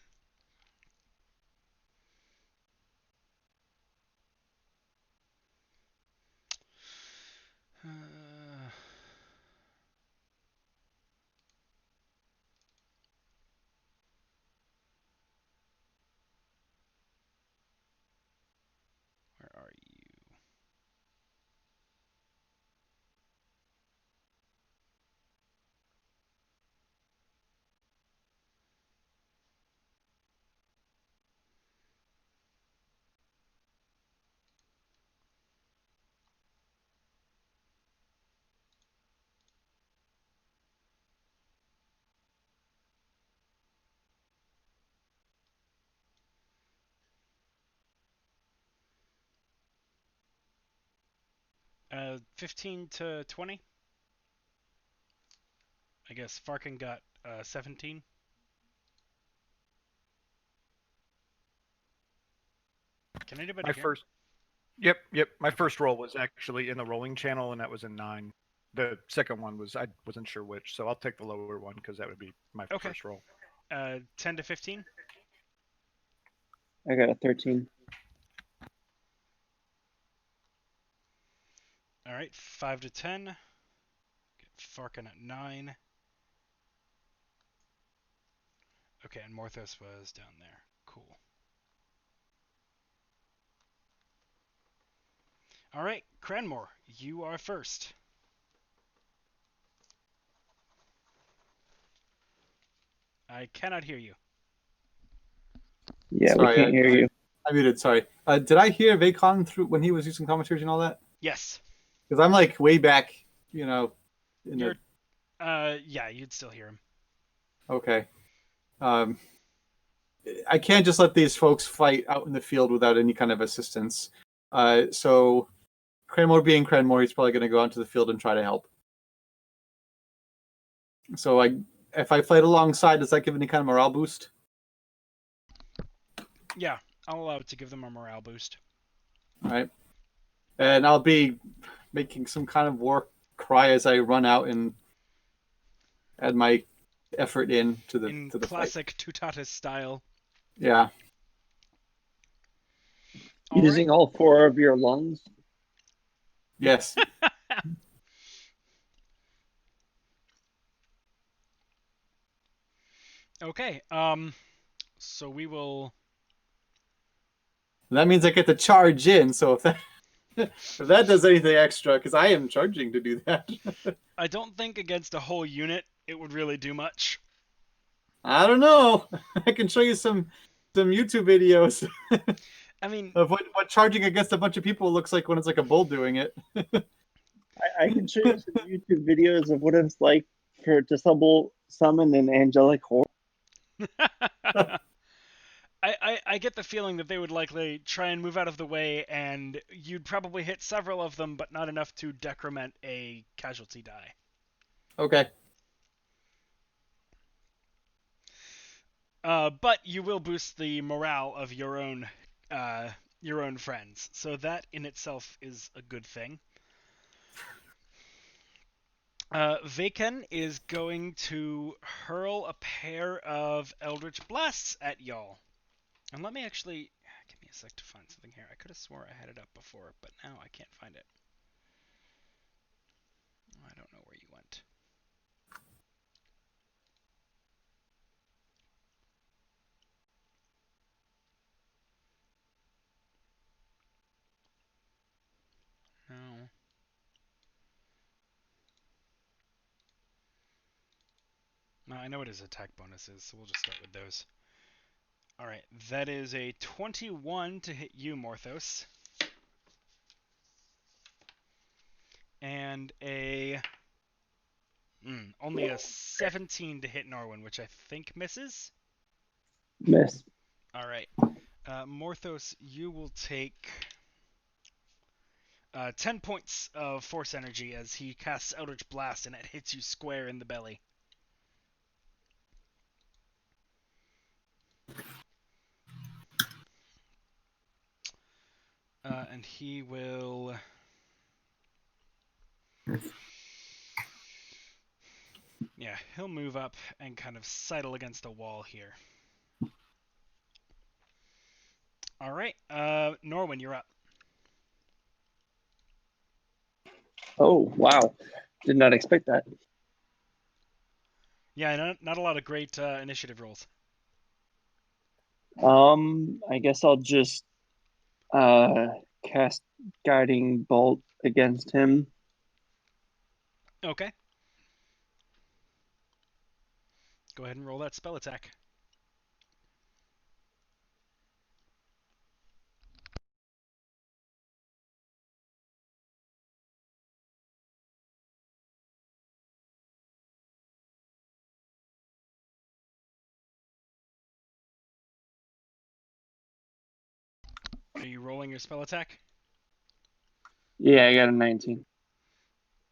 15 to 20. I guess Farkin got 17. Can anybody My hear? first. Yep. My first roll was actually in the rolling channel, and that was a 9. The second one was I wasn't sure which, so I'll take the lower one because that would be my Okay. first roll. 10 to 15. I got a 13. All right, 5 to 10. Get Farkin at 9. Okay, and Morthos was down there. Cool. All right, Cranmore, you are first. I cannot hear you. Yeah, we Sorry, can't hear you. I muted. Sorry. Did I hear Vacon through when he was using commentaries and all that? Yes. Because I'm like way back, in You're. Yeah, you'd still hear him. Okay. I can't just let these folks fight out in the field without any kind of assistance. So Cranmore being Cranmore, he's probably going to go out into the field and try to help. So if I fight alongside, does that give any kind of morale boost? Yeah, I'll allow it to give them a morale boost. All right. And I'll be making some kind of war cry as I run out and add my effort to the fight. Classic Tutatis style. Yeah. Using all 4 of your lungs. Yes. Okay. So we will. That means I get to charge in. So if that does anything extra, because I am charging to do that. I don't think against a whole unit it would really do much. I don't know. I can show you some YouTube videos I mean, of what charging against a bunch of people looks like when it's like a bull doing it. I can show you some YouTube videos of what it's like to summon an angelic horde. I get the feeling that they would likely try and move out of the way, and you'd probably hit several of them, but not enough to decrement a casualty die. Okay. But you will boost the morale of your own friends, so that in itself is a good thing. Vaken is going to hurl a pair of Eldritch Blasts at y'all. And let me actually... Give me a sec to find something here. I could have swore I had it up before, but now I can't find it. I don't know where you went. No. No, I know what his attack bonus is, so we'll just start with those. Alright, that is a 21 to hit you, Morthos. And only a 17 to hit Norwin, which I think misses. Miss. Alright. Morthos, you will take 10 points of force energy as he casts Eldritch Blast and it hits you square in the belly. And he will... Yeah, he'll move up and kind of sidle against a wall here. Alright, Norwin, you're up. Oh, wow. Did not expect that. Yeah, not a lot of great initiative rolls. I guess I'll just cast Guiding Bolt against him. Okay. Go ahead and roll that spell attack. Are you rolling your spell attack? Yeah, I got a 19.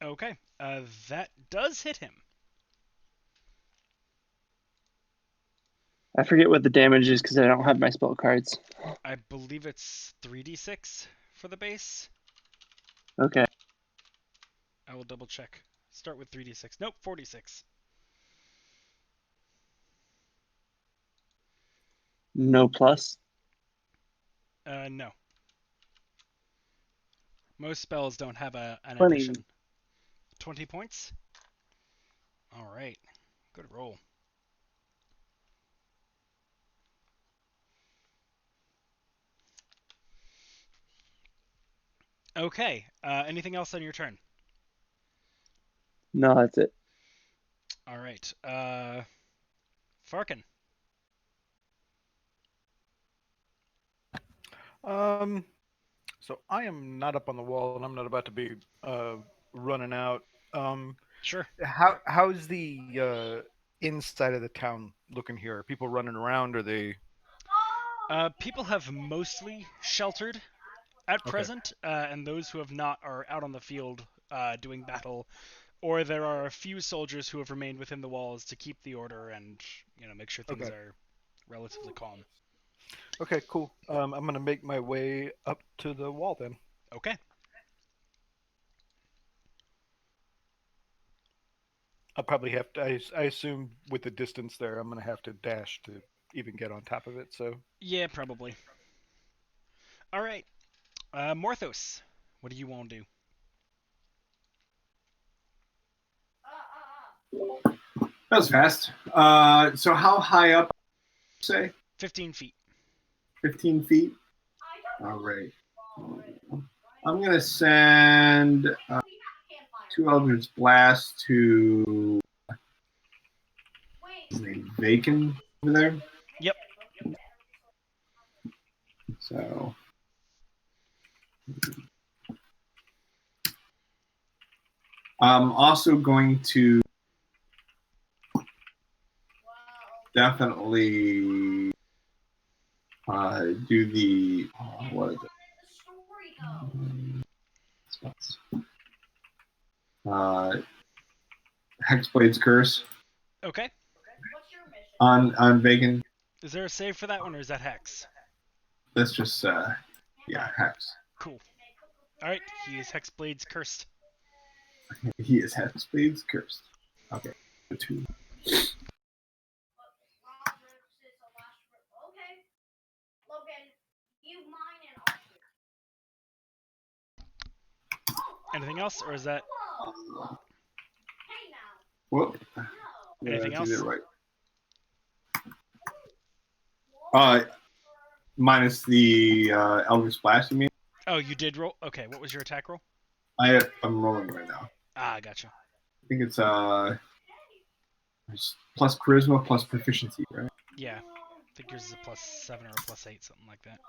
Okay, that does hit him. I forget what the damage is because I don't have my spell cards. I believe it's 3d6 for the base. Okay. I will double check. Start with 3d6. Nope, 46. No plus. No. Most spells don't have an 20. addition. 20 points? Alright. Good roll. Okay. Anything else on your turn? No, that's it. Alright. Farkin. So I am not up on the wall, and I'm not about to be running out. Sure. How's the inside of the town looking here? Are people running around? Are they? People have mostly sheltered at Okay. present, and those who have not are out on the field doing battle, or there are a few soldiers who have remained within the walls to keep the order and make sure things Okay. are relatively calm. Okay, cool. I'm gonna make my way up to the wall then. Okay. I'll probably have to. I assume with the distance there, I'm gonna have to dash to even get on top of it. So Yeah, probably. All right. Morthos, what do you want to do? That was fast. So how high up? Say 15 feet. 15 feet. All right. I'm gonna send 2 Eldritch Blasts to Bacon over there. Yep. So I'm also going to definitely do the what is it? Hexblade's Curse Okay. on Bacon. Is there a save for that one, or is that Hex? That's just yeah, Hex. Cool. All right. He is Hexblade's cursed. He is Hexblade's Cursed. Okay. 2. Anything else, or is that Whoop. anything else? Right. Minus the Eldritch Blast, you mean? Oh, you did roll. Okay. What was your attack roll? I'm rolling right now. Ah, gotcha. I think it's plus charisma plus proficiency, right? Yeah. I think yours is a +7 or a +8, something like that.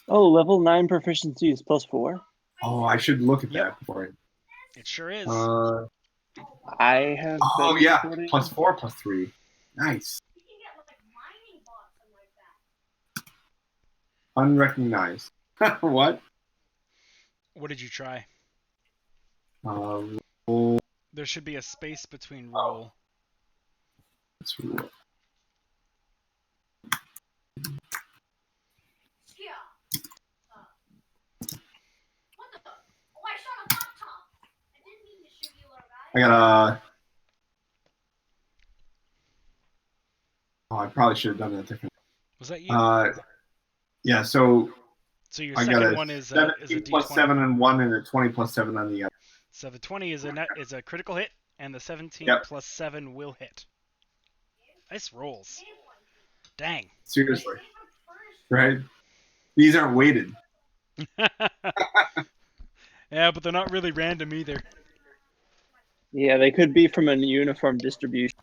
Oh, level 9 proficiency is +4. Oh, I should look at Yep. that before It sure is. I have. oh been yeah, recording- +4 +3. Nice. Unrecognized. What? What did you try? Roll. There should be a space between roll. Let's roll. I got a. Oh, I probably should have done that different. Was that you? Yeah. So So your I got second a one is a 17 plus D20. 7 on one, and a 20 plus 7 on the other. So the 20 is a critical hit, and the 17 Yep. plus 7 will hit. Nice rolls. Dang. Seriously, right? These aren't weighted. Yeah, but they're not really random either. Yeah, they could be from a uniform distribution.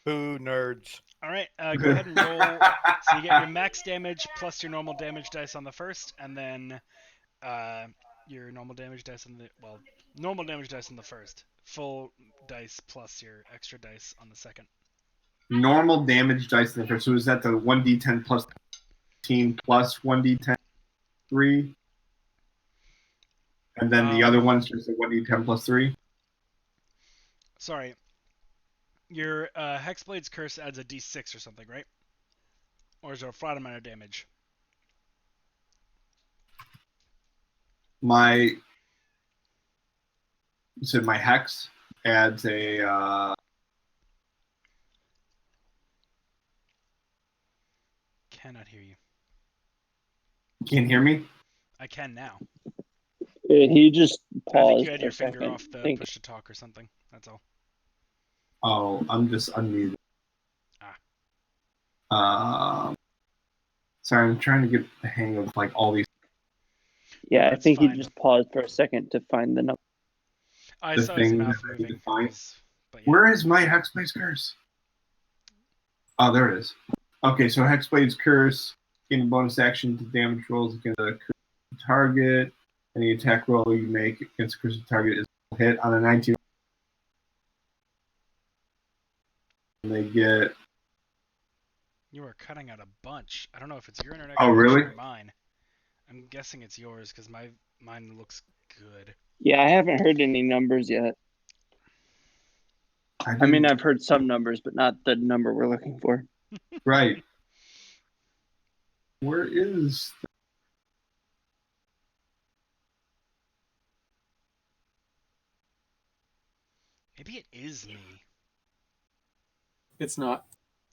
boo nerds. All right, go ahead and roll. So you get your max damage plus your normal damage dice on the first, and then your normal damage dice on the normal damage dice on the first. Full dice plus your extra dice on the second. Normal damage dice in the first. So is that the 1d10 plus 15 plus 1d10? 3. And then the other one's just a 1d10 plus 3. Sorry. Your Hexblade's Curse adds a d6 or something, right? Or is it a flat amount of damage? My Hex adds a Cannot hear you. can't hear me? I can now. He just I think paused you had for your a finger second. off the push to talk or something. That's all. Oh, I'm just unmuted. Sorry, I'm trying to get the hang of like all these. Yeah, I That's think fine. he just paused for a second to find the number. I The saw his thing mouth that I need to moving. find. But yeah. Where is my Hexblade's Curse? Oh, there it is. Okay, so Hexblade's Curse, gain a bonus action to damage rolls against a cursed target. Any attack roll you make against a cursed target is hit on a 19. And they get. You are cutting out a bunch. I don't know if it's your internet Oh, connection really? or mine. I'm guessing it's yours because mine looks good. Yeah, I haven't heard any numbers yet. I mean, I've heard some numbers, but not the number we're looking for. Right. Where is? Maybe it is me. It's not.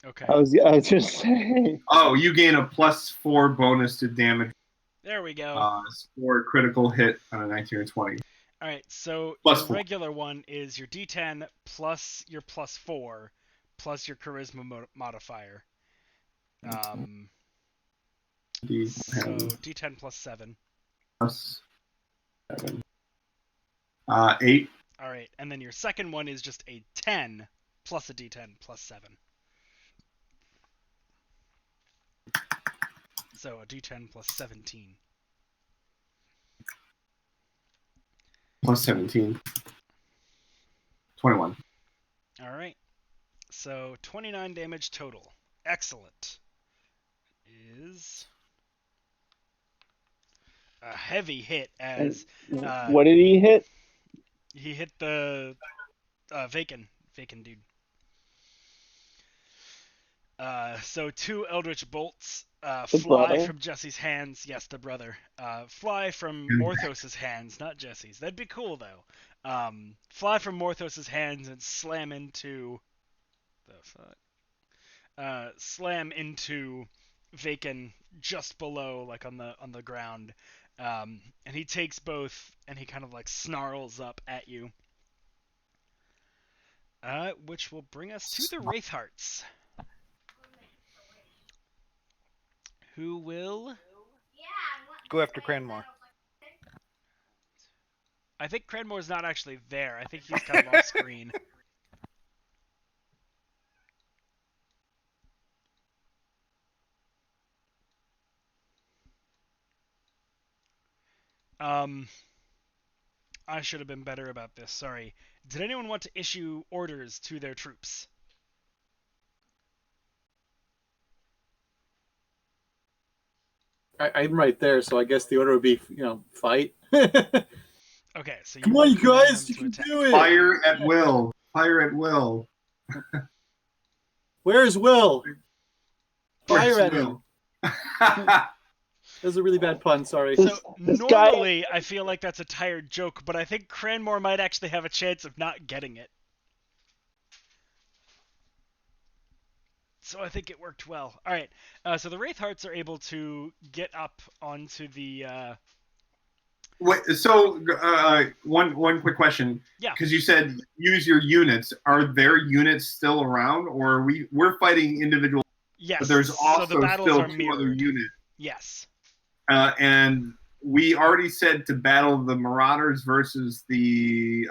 Okay. I was just saying. Oh, you gain a +4 bonus to damage. There we go. For a critical hit on a 19 or 20. All right. So Plus your 4. regular one is your D10 plus your +4 plus your charisma modifier. So D10 plus 7. Plus 7. 8. All right, and then your second one is just a 10 plus a D10 plus 7. So a D10 plus 17. Plus 17. 21. All right. So 29 damage total. Excellent. Is a heavy hit as what did he hit? he hit the Vacant dude. So 2 Eldritch Bolts fly brother? from Jesse's hands. Yes, the brother. Fly from Morthos's hands, not Jesse's. That'd be cool, though. Fly from Morthos's hands and slam into... The fuck? Slam into Vacant just below, like on the ground. And he takes both, and he kind of like snarls up at you. Which will bring us to the Wraithhearts. Who will... Go after Cranmore. I think Cranmore's not actually there. I think he's kind of off screen. I should have been better about this. Sorry. Did anyone want to issue orders to their troops? I'm right there, so I guess the order would be, fight. Okay, so Come on, you command guys, them you to can attack. do it. Fire at will. Fire at will. Where's Will? Fire at Will. him. That was a really bad pun. Sorry. So This normally I feel like that's a tired joke, but I think Cranmore might actually have a chance of not getting it. So I think it worked well. All right, so the Wraithhearts are able to get up onto the... Wait, so one quick question. Yeah. Because you said use your units. Are their units still around, or we're fighting individual? Yes. But there's also so the battles still are 2 mirrored. other units. Yes. And we already said to battle the Marauders versus the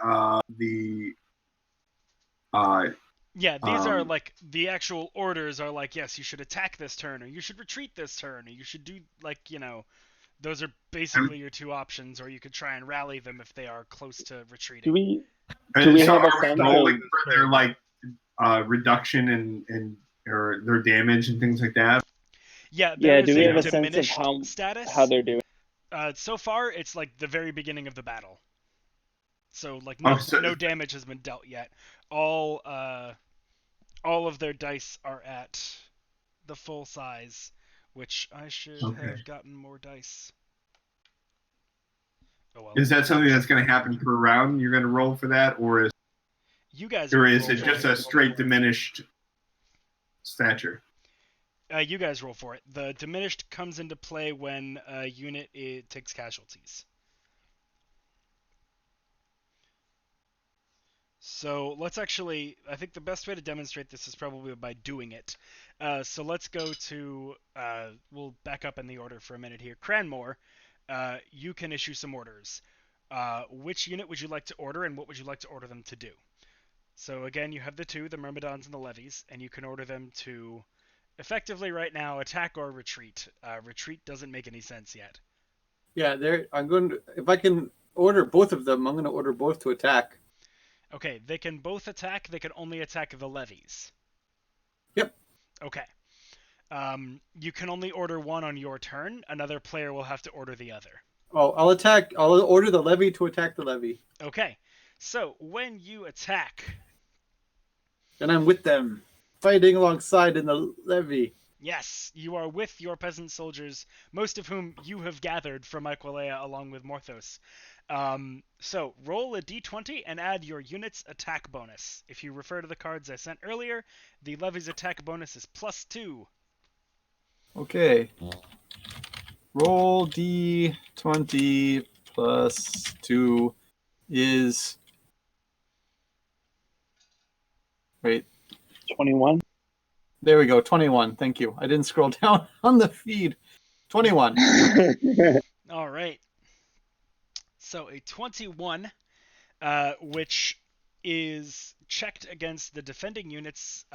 Yeah, these are like the actual orders are like, yes, you should attack this turn, or you should retreat this turn, or you should do like, those are basically your 2 options, or you could try and rally them if they are close to retreating. Do we so have a are we sense rolling of- for their like reduction in or their damage and things like that? Yeah, there is do we a have a sense of diminished how status. how they're doing? So far, it's like the very beginning of the battle. So like Oh, so, no damage has been dealt yet. All of their dice are at the full size, which I should Okay. have gotten more dice. Oh well. is that something that's going to happen per round? You're going to roll for that, or You guys or will is roll it for just it. a straight diminished stature? You guys roll for it. The diminished comes into play when a unit takes casualties. So let's actually, I think the best way to demonstrate this is probably by doing it. So let's go to, we'll back up in the order for a minute here. Cranmore, you can issue some orders. Which unit would you like to order, and what would you like to order them to do? So again, you have the two, the Myrmidons and the Levies, and you can order them to effectively right now attack or retreat. Retreat doesn't make any sense yet. Yeah, I'm going to. If I can order both of them, I'm going to order both to attack. Okay, they can both attack. They can only attack the Levies. Yep. Okay. You can only order one on your turn. Another player will have to order the other. Oh, I'll attack. I'll order the levy to attack the levy. Okay. So when you attack, And I'm with them, fighting alongside in the levy. yes, you are with your peasant soldiers, most of whom you have gathered from Aquileia along with Morthos. So roll a d20 and add your unit's attack bonus. If you refer to the cards I sent earlier, the levy's attack bonus is +2. Okay. Roll d20 plus 2 is. Wait. 21. There we go. 21. Thank you. I didn't scroll down on the feed. 21. All right. So a 21, which is checked against the defending unit's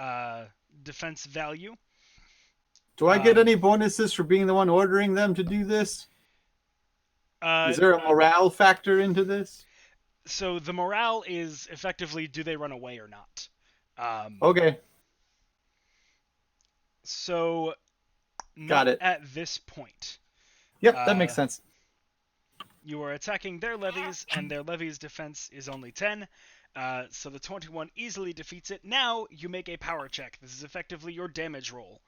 defense value. Do I get any bonuses for being the one ordering them to do this? Is there a morale factor into this? So the morale is effectively, do they run away or not? Okay. So Got not it. at this point. Yep, that makes sense. You are attacking their levies, and their levies' defense is only 10. So the 21 easily defeats it. Now you make a power check. This is effectively your damage roll.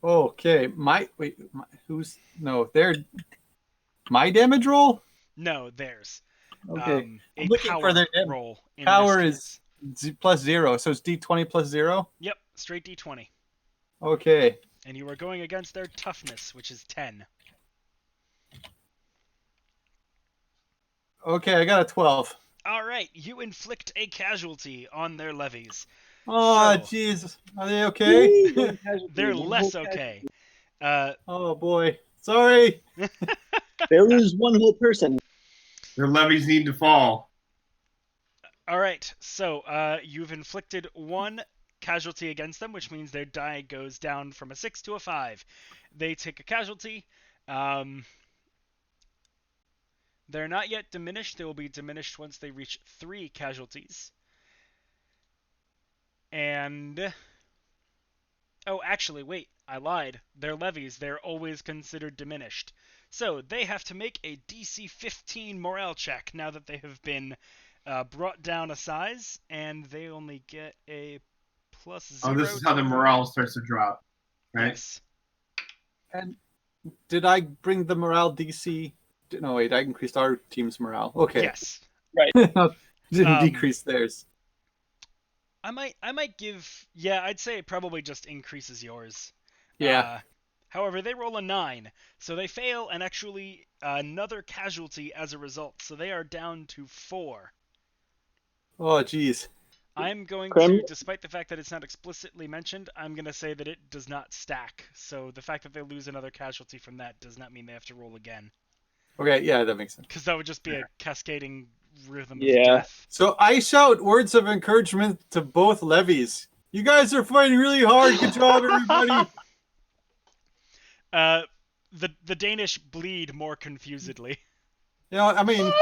Okay. They're my damage roll? No, theirs. Okay. A I'm looking power for their roll. In power this is plus 0, so it's d20 plus 0? Yep, straight d20. Okay. And you are going against their toughness, which is 10. Okay, I got a 12. All right, you inflict a casualty on their levies. Oh, So- jeez. Are they okay? They're less okay. Oh, boy. Sorry. They lose one whole person. Their levies need to fall. All right, so you've inflicted one casualty against them, which means their die goes down from a 6 to a 5. They take a casualty. They're not yet diminished. They will be diminished once they reach 3 casualties. And... Oh, actually, wait. I lied. Their levies, they're always considered diminished. So they have to make a DC 15 morale check now that they have been brought down a size, and they only get a +0. Oh, this is how the morale starts to drop, right? Yes. And did I bring the morale DC? No, wait, I increased our team's morale. Okay. Yes. Didn't decrease theirs. I might give... Yeah, I'd say it probably just increases yours. Yeah. However, they roll a 9, so they fail, and actually another casualty as a result, so they are down to 4. Oh, geez. I'm going Crim? to, despite the fact that it's not explicitly mentioned, I'm going to say that it does not stack. So the fact that they lose another casualty from that does not mean they have to roll again. Okay, yeah, that makes sense. Because that would just be a cascading rhythm of Yeah. death. So I shout words of encouragement to both levies. You guys are fighting really hard. Good job, everybody. The Danish bleed more confusedly. You know, I mean,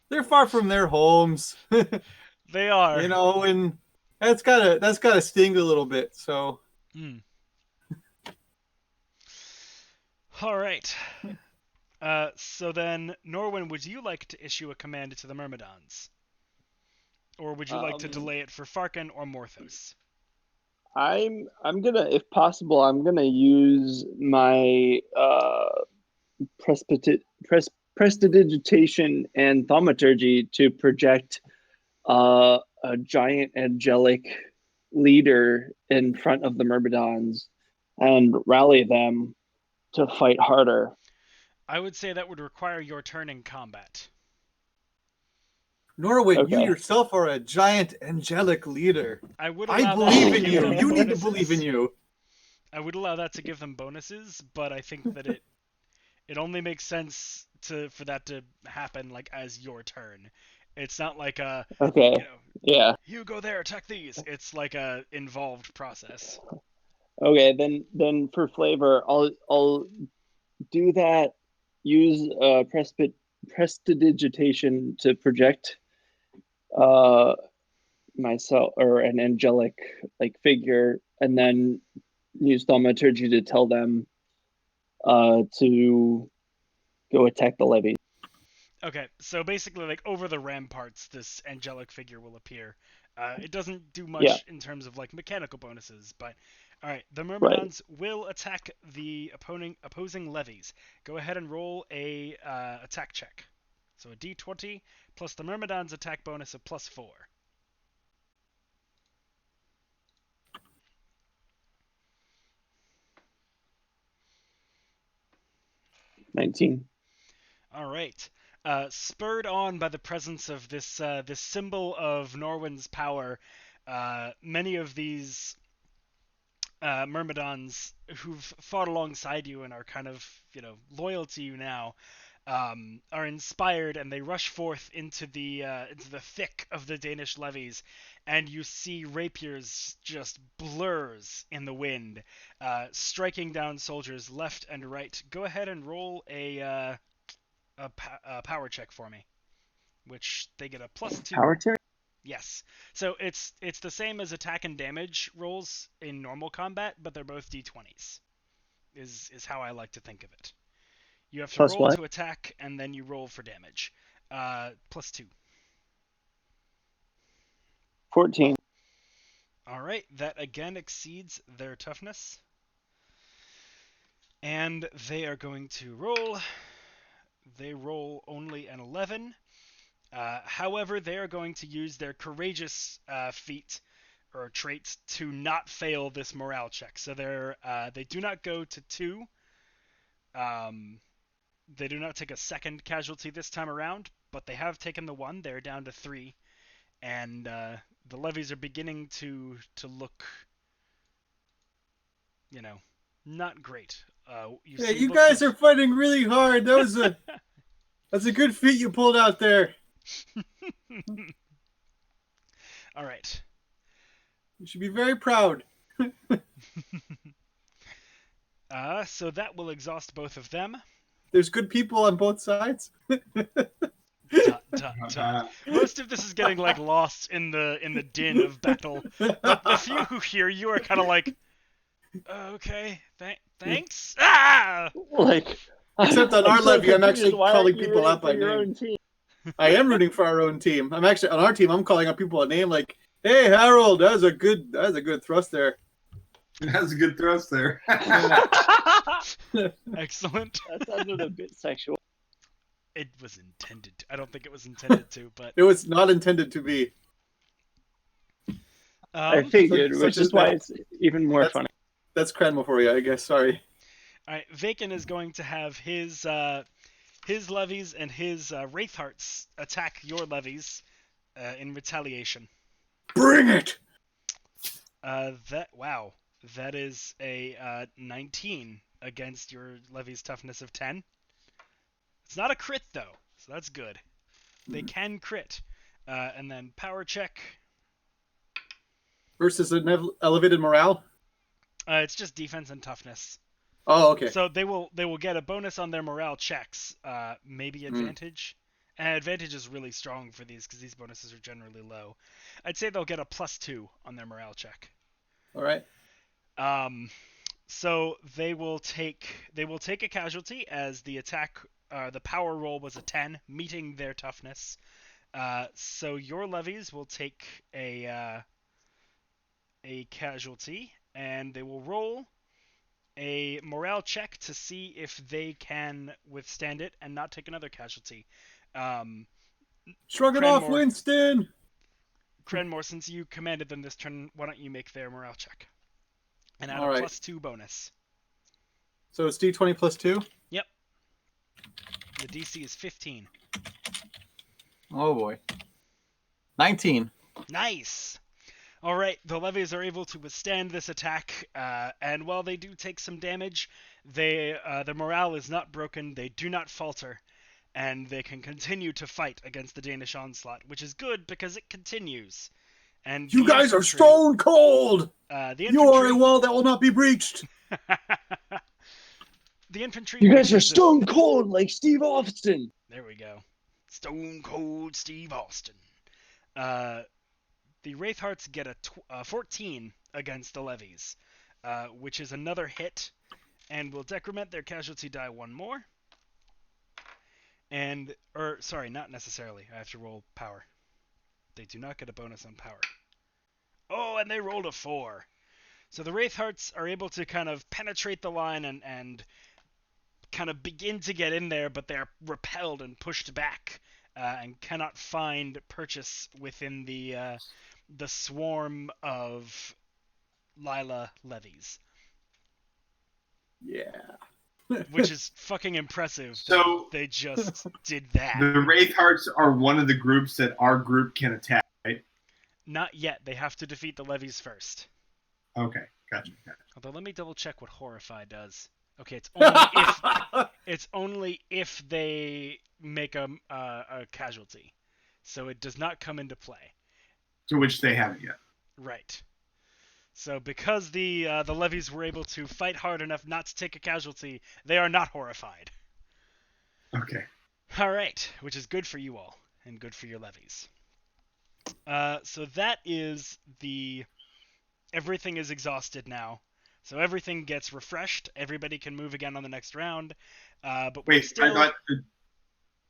they're far from their homes. They are. You know, and that's gotta sting a little bit. So Hmm. All right. So then, Norwin, would you like to issue a command to the Myrmidons? Or would you like to delay it for Farkin or Morthos? I'm gonna, if possible, I'm gonna use my prestidigitation and thaumaturgy to project a giant angelic leader in front of the Myrmidons and rally them to fight harder. I would say that would require your turn in combat. Norwin, you Okay. yourself are a giant angelic leader. I would I allow that believe to in give you. them You need to bonuses. believe in you. I would allow that to give them bonuses, but I think that it only makes sense for that to happen like as your turn. It's not like Okay. Yeah. you go there, attack these. It's like a involved process. Okay. Then for flavor, I'll do that. Use prestidigitation to project myself or an angelic like figure, and then use thaumaturgy to tell them to go attack the levy. Okay, so basically, like over the ramparts, this angelic figure will appear. It doesn't do Yeah. much in terms of like mechanical bonuses, but all right, the Right. Myrmidons will attack the opposing levies. Go ahead and roll a attack check. So a d20 plus the Myrmidons' attack bonus of +4. 19. All right. Spurred on by the presence of this symbol of Norwin's power, many of these Myrmidons who've fought alongside you and are kind of loyal to you now are inspired, and they rush forth into the thick of the Danish levies, and you see rapiers just blurs in the wind, striking down soldiers left and right. Go ahead and roll a power check for me, which they get a +2. Power check? Yes. So it's the same as attack and damage rolls in normal combat, but they're both d20s. Is how I like to think of it. You have to Plus roll what? to attack, and then you roll for damage. +2. 14. All right, that again exceeds their toughness, and they are going to roll. They roll only an 11. However, they are going to use their courageous feat or traits to not fail this morale check. So they do not go to 2. They do not take a second casualty this time around, but they have taken the 1. They're down to 3, and the levies are beginning to look, not great. You guys are fighting really hard. That's a good feat you pulled out there. All right. You should be very proud. So that will exhaust both of them. There's good people on both sides. Dot, dot, dot. Most of this is getting like lost in the din of battle, but the few who hear you are kind of like, okay, thanks. Ah! Like, Except on our levy, I'm actually calling people out by name. name. I am rooting for our own team. I'm actually on our team. I'm calling out people by name, like, "Hey, Harold, that was a good thrust there." That's a good thrust there. Excellent. That sounded a bit sexual. It was intended to. I don't think it was intended to, but It was not intended to be. I figured, such which as is why that. it's even more funny. That's Cranwell for you, I guess. Sorry. all right. Vaken is going to have his levies and his Wraithhearts attack your levies in retaliation. Bring it. That is a 19 against your levy's toughness of 10. It's not a crit though, so that's good. They can crit, and then power check. Versus an elevated morale. It's just defense and toughness. Oh, okay. So they will get a bonus on their morale checks, maybe advantage. And advantage is really strong for these because these bonuses are generally low. I'd say they'll get a +2 on their morale check. All right. So they will take a casualty as the attack the power roll was a 10, meeting their toughness. So your levies will take a casualty, and they will roll a morale check to see if they can withstand it and not take another casualty. Shrug it off, Cranmore, Winston. Cranmore, since you commanded them this turn, why don't you make their morale check and add All a right. +2 bonus? So it's D20 plus 2. Yep. The DC is 15. Oh boy. 19. Nice. All right, the levies are able to withstand this attack, and while they do take some damage, their morale is not broken. They do not falter, and they can continue to fight against the Danish onslaught, which is good because it continues. And You the guys are infantry- stone cold. The You are a infantry. wall that will not be breached. The infantry. You guys are makes as if- stone cold like Steve Austin. There we go. Stone Cold Steve Austin. The Wraithhearts get a 14 against the levies, which is another hit, and will decrement their casualty die one more. Sorry, not necessarily. I have to roll power. They do not get a bonus on power. Oh, and they rolled a 4. So the Wraithhearts are able to kind of penetrate the line and kind of begin to get in there, but they're repelled and pushed back, and cannot find purchase within the swarm of Lila levies, Yeah. which is fucking impressive. So They just did that. the Wraithhearts are one of the groups that our group can attack, right? Not yet. They have to defeat the levies first. Okay, gotcha. Although let me double check what Horrify does. Okay, it's only if they make a casualty, so it does not come into play. To which they haven't yet. Right. So because the levies were able to fight hard enough not to take a casualty, they are not horrified. Okay. All right, which is good for you all and good for your levies. So that is everything is exhausted now. So everything gets refreshed. Everybody can move again on the next round. But we're Wait, still. I thought,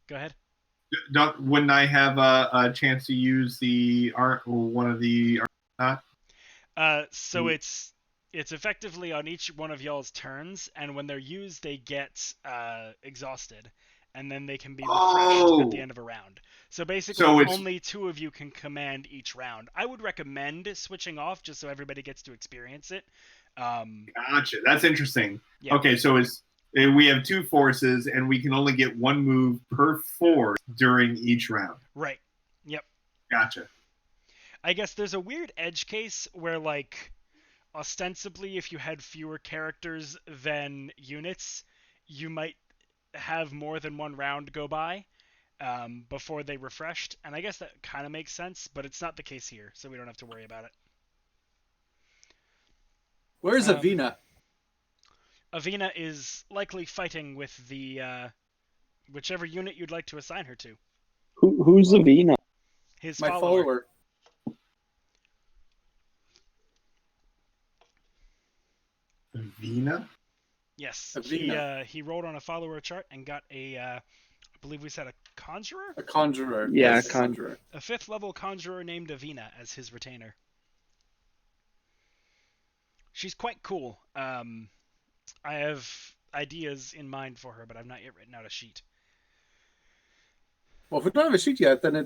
Go ahead. wouldn't I have a chance to use the art or one of the art? So it's effectively on each one of y'all's turns, and when they're used, they get exhausted, and then they can be refreshed at the end of a round. So basically, only 2 of you can command each round. I would recommend switching off just so everybody gets to experience it. Gotcha. That's interesting. Yeah. Okay, so we have 2 forces, and we can only get 1 move per force during each round. Right. Yep. Gotcha. I guess there's a weird edge case where, like, ostensibly, if you had fewer characters than units, you might have more than 1 round go by before they refreshed, and I guess that kind of makes sense, but it's not the case here, so we don't have to worry about it. Where's Avina? Avina is likely fighting with the whichever unit you'd like to assign her to. Who's Avina? His My follower. Avina? Yes. Avina. He rolled on a follower chart and got I believe we said a conjurer? A conjurer. Yeah, Yes, conjurer. A 5th level conjurer named Avina as his retainer. She's quite cool. I have ideas in mind for her, but I've not yet written out a sheet. Well, if we don't have a sheet yet, then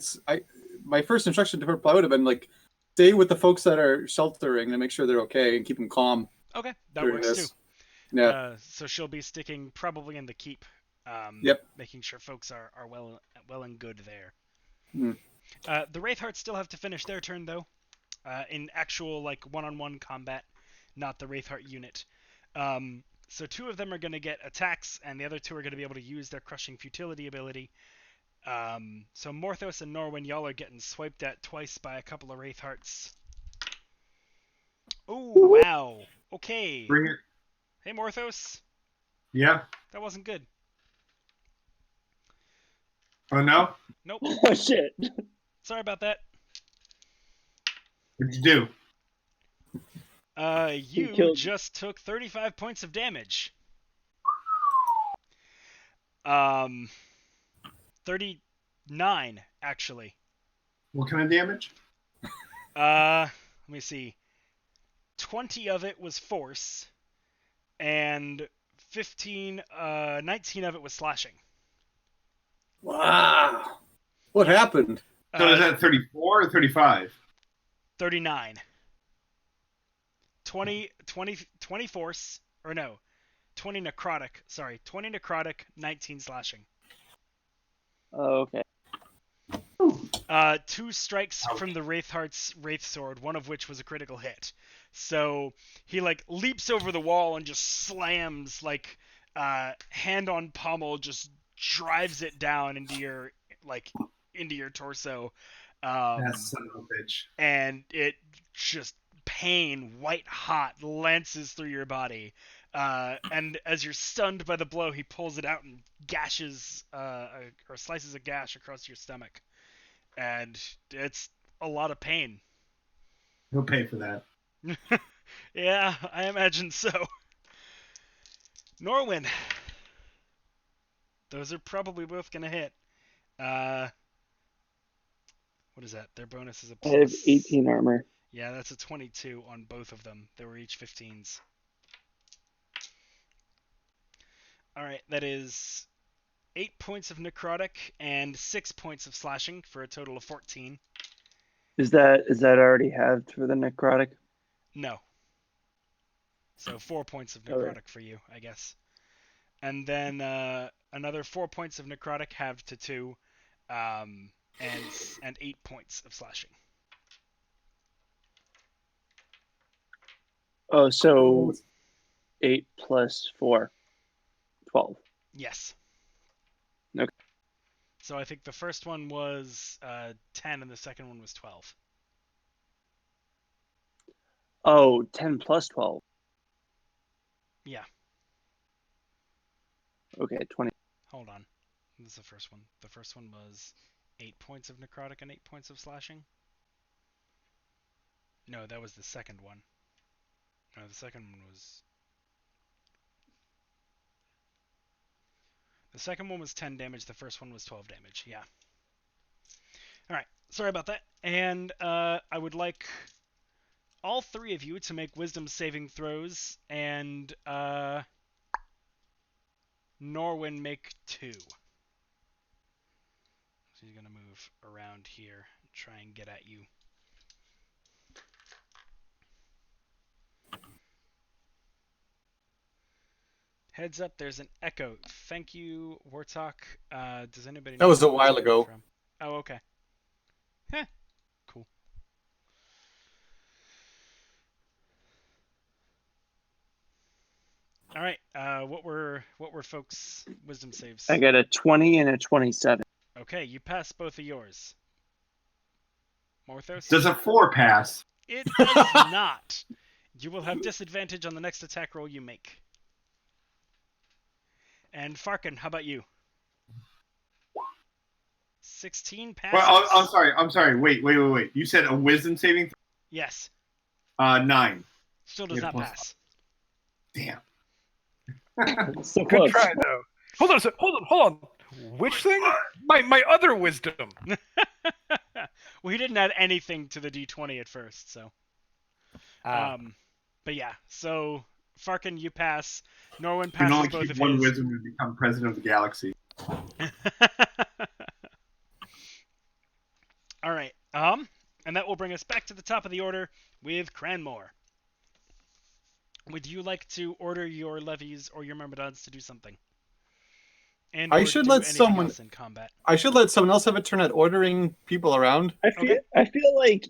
my first instruction to her probably would have been like, stay with the folks that are sheltering and make sure they're okay and keep them calm. Okay, that during works this. too. Yeah. So she'll be sticking probably in the keep. Yep. Making sure folks are well and good there. Hmm. The Wraithhearts still have to finish their turn though, in actual like one-on-one combat, not the Wraithheart unit. So 2 of them are going to get attacks, and the other 2 are going to be able to use their Crushing Futility ability. So Morthos and Norwin, y'all are getting swiped at twice by a couple of Wraithhearts. Oh, wow. Okay. Bring it. Hey, Morthos. Yeah. That wasn't good. Oh, no? Nope. Oh shit! Sorry about that. What'd you do? You killed- just took 35 points of damage. 39 actually. What kind of damage? Let me see. 20 of it was force, and 19 of it was slashing. Wow. What happened? So is that 34 or 35? 39. 20 force, or no, 20 necrotic. Sorry, 20 necrotic, 19 slashing. Oh, okay. 2 strikes Ouch. from the Wraithheart's Wraith Sword, one of which was a critical hit. So he like leaps over the wall and just slams, like hand on pommel, just drives it down into your torso. That son of a bitch. And it just pain, white hot, lances through your body. And as you're stunned by the blow, he pulls it out and gashes or slices a gash across your stomach. And it's a lot of pain. He'll pay for that. Yeah, I imagine so. Norwin. Those are probably both going to hit. What is that? Their bonus is a I have plus... 18 armor. Yeah, that's a 22 on both of them. They were each 15s. Alright, that is 8 points of necrotic and 6 points of slashing for a total of 14. Is that already halved for the necrotic? No. So 4 points of Okay. necrotic for you, I guess. And then another 4 points of necrotic halved to 2, and 8 points of slashing. Oh, so 8 plus 4. 12. Yes. Okay. So I think the first one was 10 and the second one was 12. Oh, 10 plus 12. Yeah. Okay, 20. Hold on. This is the first one. The first one was 8 points of necrotic and 8 points of slashing. No, that was the second one. No, the second one was... The second one was 10 damage, the first one was 12 damage, yeah. Alright, sorry about that. And I would like all 3 of you to make wisdom saving throws, and Norwin make 2. So he's going to move around here and try and get at you. Heads up, there's an echo. Thank you, Wartok. Does anybody know That was a where while that's ago. from? Oh, okay. Heh. Cool. All right. What were folks' wisdom saves? I got a 20 and a 27. Okay, you passed both of yours. Morthos? Does a 4 pass? It does not. You will have disadvantage on the next attack roll you make. And Farkin, how about you? 16 passes. Well, I'm sorry. Wait. You said a wisdom saving? Yes. 9. Still does Yeah, not plus pass. Damn. So Good close. try, though. Hold on. Which thing? My other wisdom. Well, he didn't add anything to the d20 at first, so. But yeah, so Farkin, you pass. Norwin You can passes only both keep of one his. wisdom to become president of the galaxy. All right. And that will bring us back to the top of the order with Cranmore. Would you like to order your levies or your myrmidons to do something? And I or should do let anything someone- else in combat? I should let someone else have a turn at ordering people around. I feel like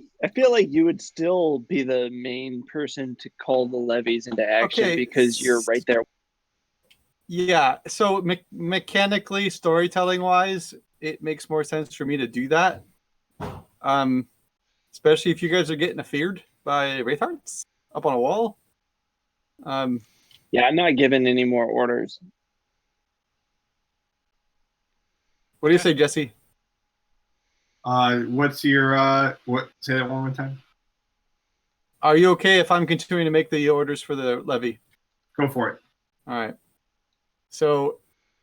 you would still be the main person to call the levies into action Okay. because you're right there. Yeah, so mechanically, storytelling wise, it makes more sense for me to do that. Especially if you guys are getting feared by Wraithhearts up on a wall. Yeah, I'm not giving any more orders. What do you say, Jesse? What's your what? Say that one more time. Are you okay if I'm continuing to make the orders for the levy? Go for it. All right. So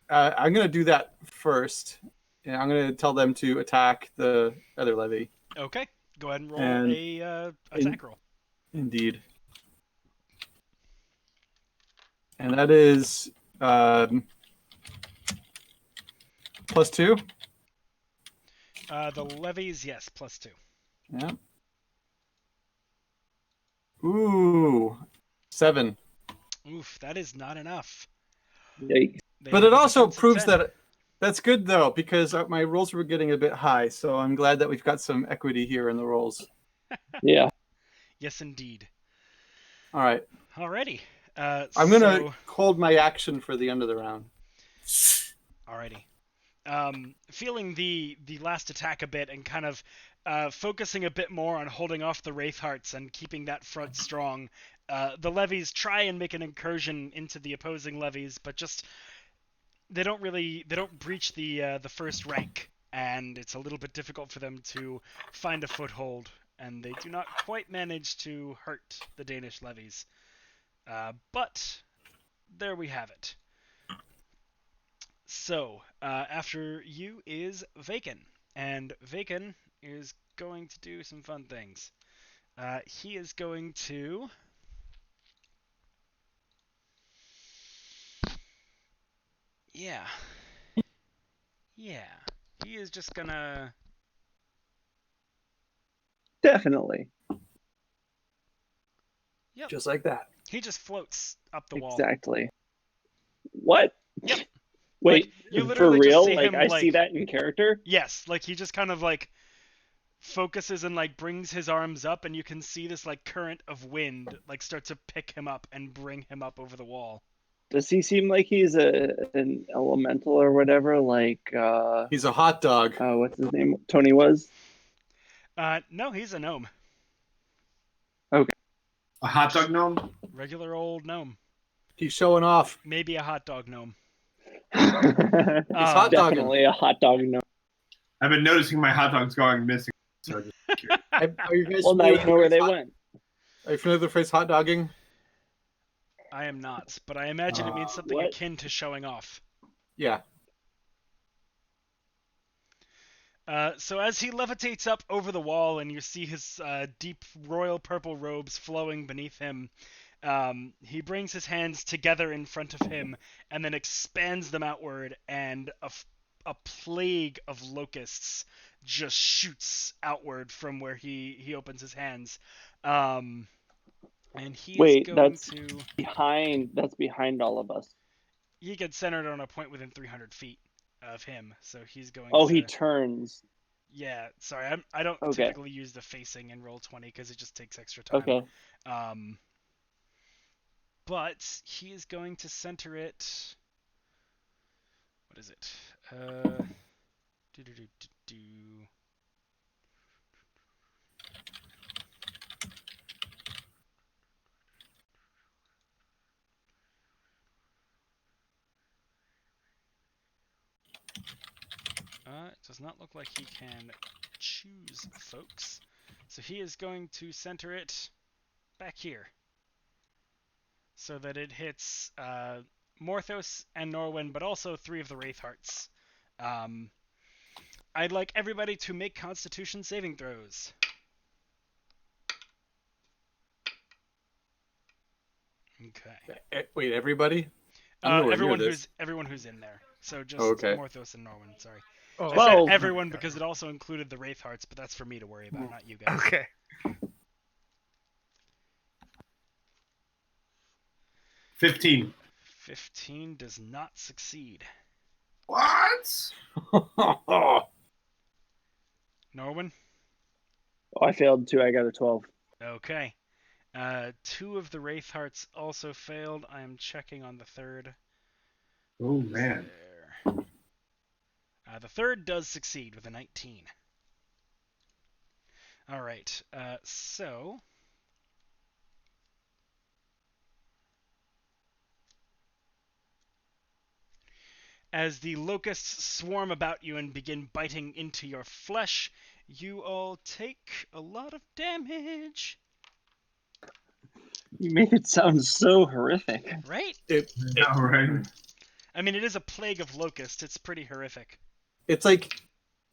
I'm going to do that first. And I'm going to tell them to attack the other levy. Okay, go ahead and roll And a attack roll. Indeed. And that is +2. The levies, yes, +2. Yeah. Ooh, 7. Oof, that is not enough. Yikes. They But have it a also defense of proves 10. that that's good, though, because my rolls were getting a bit high. So I'm glad that we've got some equity here in the rolls. Yeah. Yes, indeed. All right. Alrighty. I'm going to hold my action for the end of the round. Alrighty. Feeling the last attack a bit and kind of focusing a bit more on holding off the Wraithhearts and keeping that front strong, the levies try and make an incursion into the opposing levies, but just they don't breach the first rank, and it's a little bit difficult for them to find a foothold, and they do not quite manage to hurt the Danish levies. But there we have it. So, after you is Vaken, and Vaken is going to do some fun things. He is going to... Yeah. He is just gonna... Definitely. Yep. Just like that. He just floats up the wall. Exactly. What? Yep. Wait, Like, you for literally just real? see Like him, I like... see that in character? Yes, like he just kind of like focuses and like brings his arms up, and you can see this like current of wind like start to pick him up and bring him up over the wall. Does he seem like he's an elemental or whatever? Like He's a hot dog. what's his name? Tony was? No, he's a gnome. Okay. A hot dog gnome? Regular old gnome. He's showing off. Maybe a hot dog gnome. He's hot dogging. definitely a hot dog. No. I've been noticing my hot dogs going missing. So I just Are you guys Well, now familiar you with know where the they phrase went. Are you familiar with the phrase hot dogging? I am not, but I imagine it means something what? akin to showing off. Yeah. So as he levitates up over the wall and you see his deep royal purple robes flowing beneath him, he brings his hands together in front of him and then expands them outward, and a plague of locusts just shoots outward from where he opens his hands. And he is going to... That's behind all of us. He gets centered on a point within 300 feet of him, so he's going Oh, to... he turns. Yeah, sorry, I don't Okay. typically use the facing in Roll20 because it just takes extra time. Okay. But he is going to center it... What is it? It does not look like he can choose folks. So he is going to center it back here, so that it hits Morthos and Norwin, but also 3 of the Wraithhearts. I'd like everybody to make Constitution saving throws. Okay. Wait, everybody? Everyone who's in there. So just Morthos and Norwin. Sorry. Oh, I said everyone because it also included the Wraithhearts, but that's for me to worry about, not you guys. okay. 15. 15 does not succeed. What? Norwin? Oh, I failed 2. I got a 12. Okay. 2 of the Wraithhearts also failed. I am checking on the third. Oh, man. There. The third does succeed with a 19. Alright, so... As the locusts swarm about you and begin biting into your flesh, you all take a lot of damage. You make it sound so horrific. Right? All right. I mean, it is a plague of locusts. It's pretty horrific. It's like